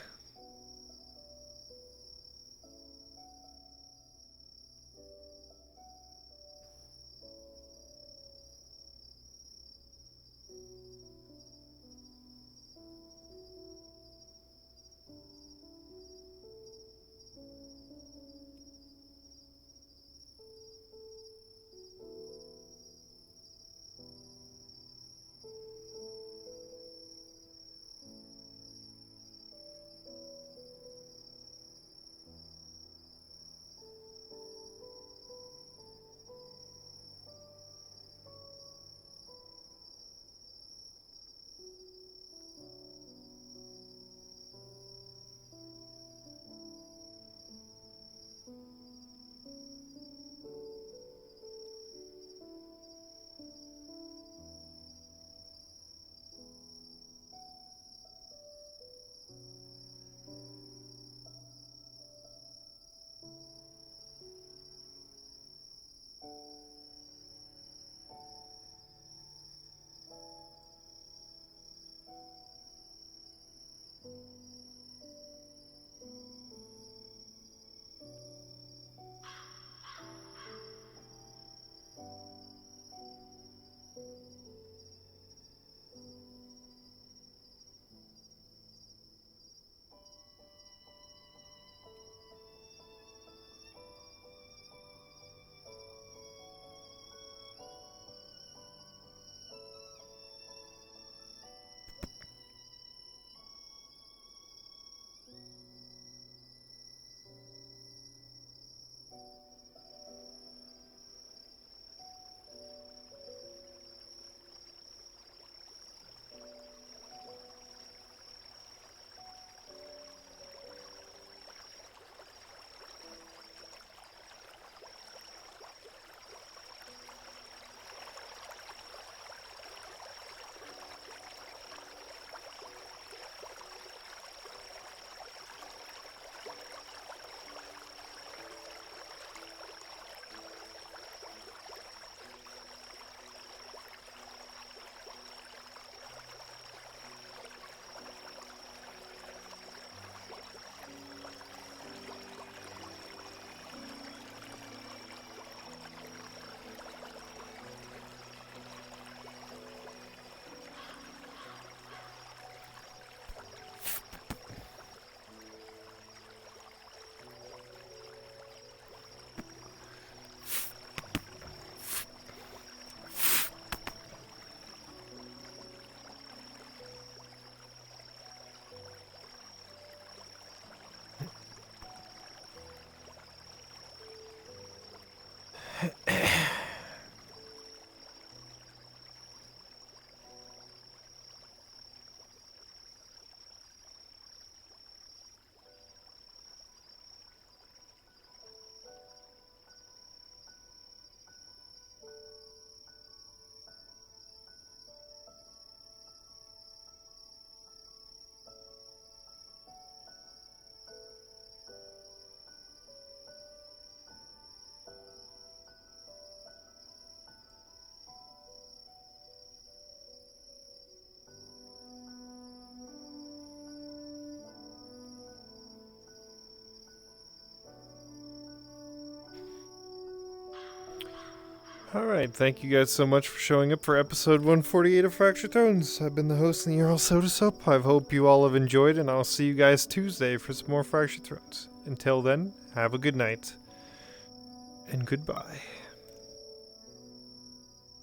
Alright, thank you guys so much for showing up for episode 148 of Fractured Thrones. I've been the host and you're all Soda Soap. I hope you all have enjoyed, and I'll see you guys Tuesday for some more Fractured Thrones. Until then, have a good night, and goodbye.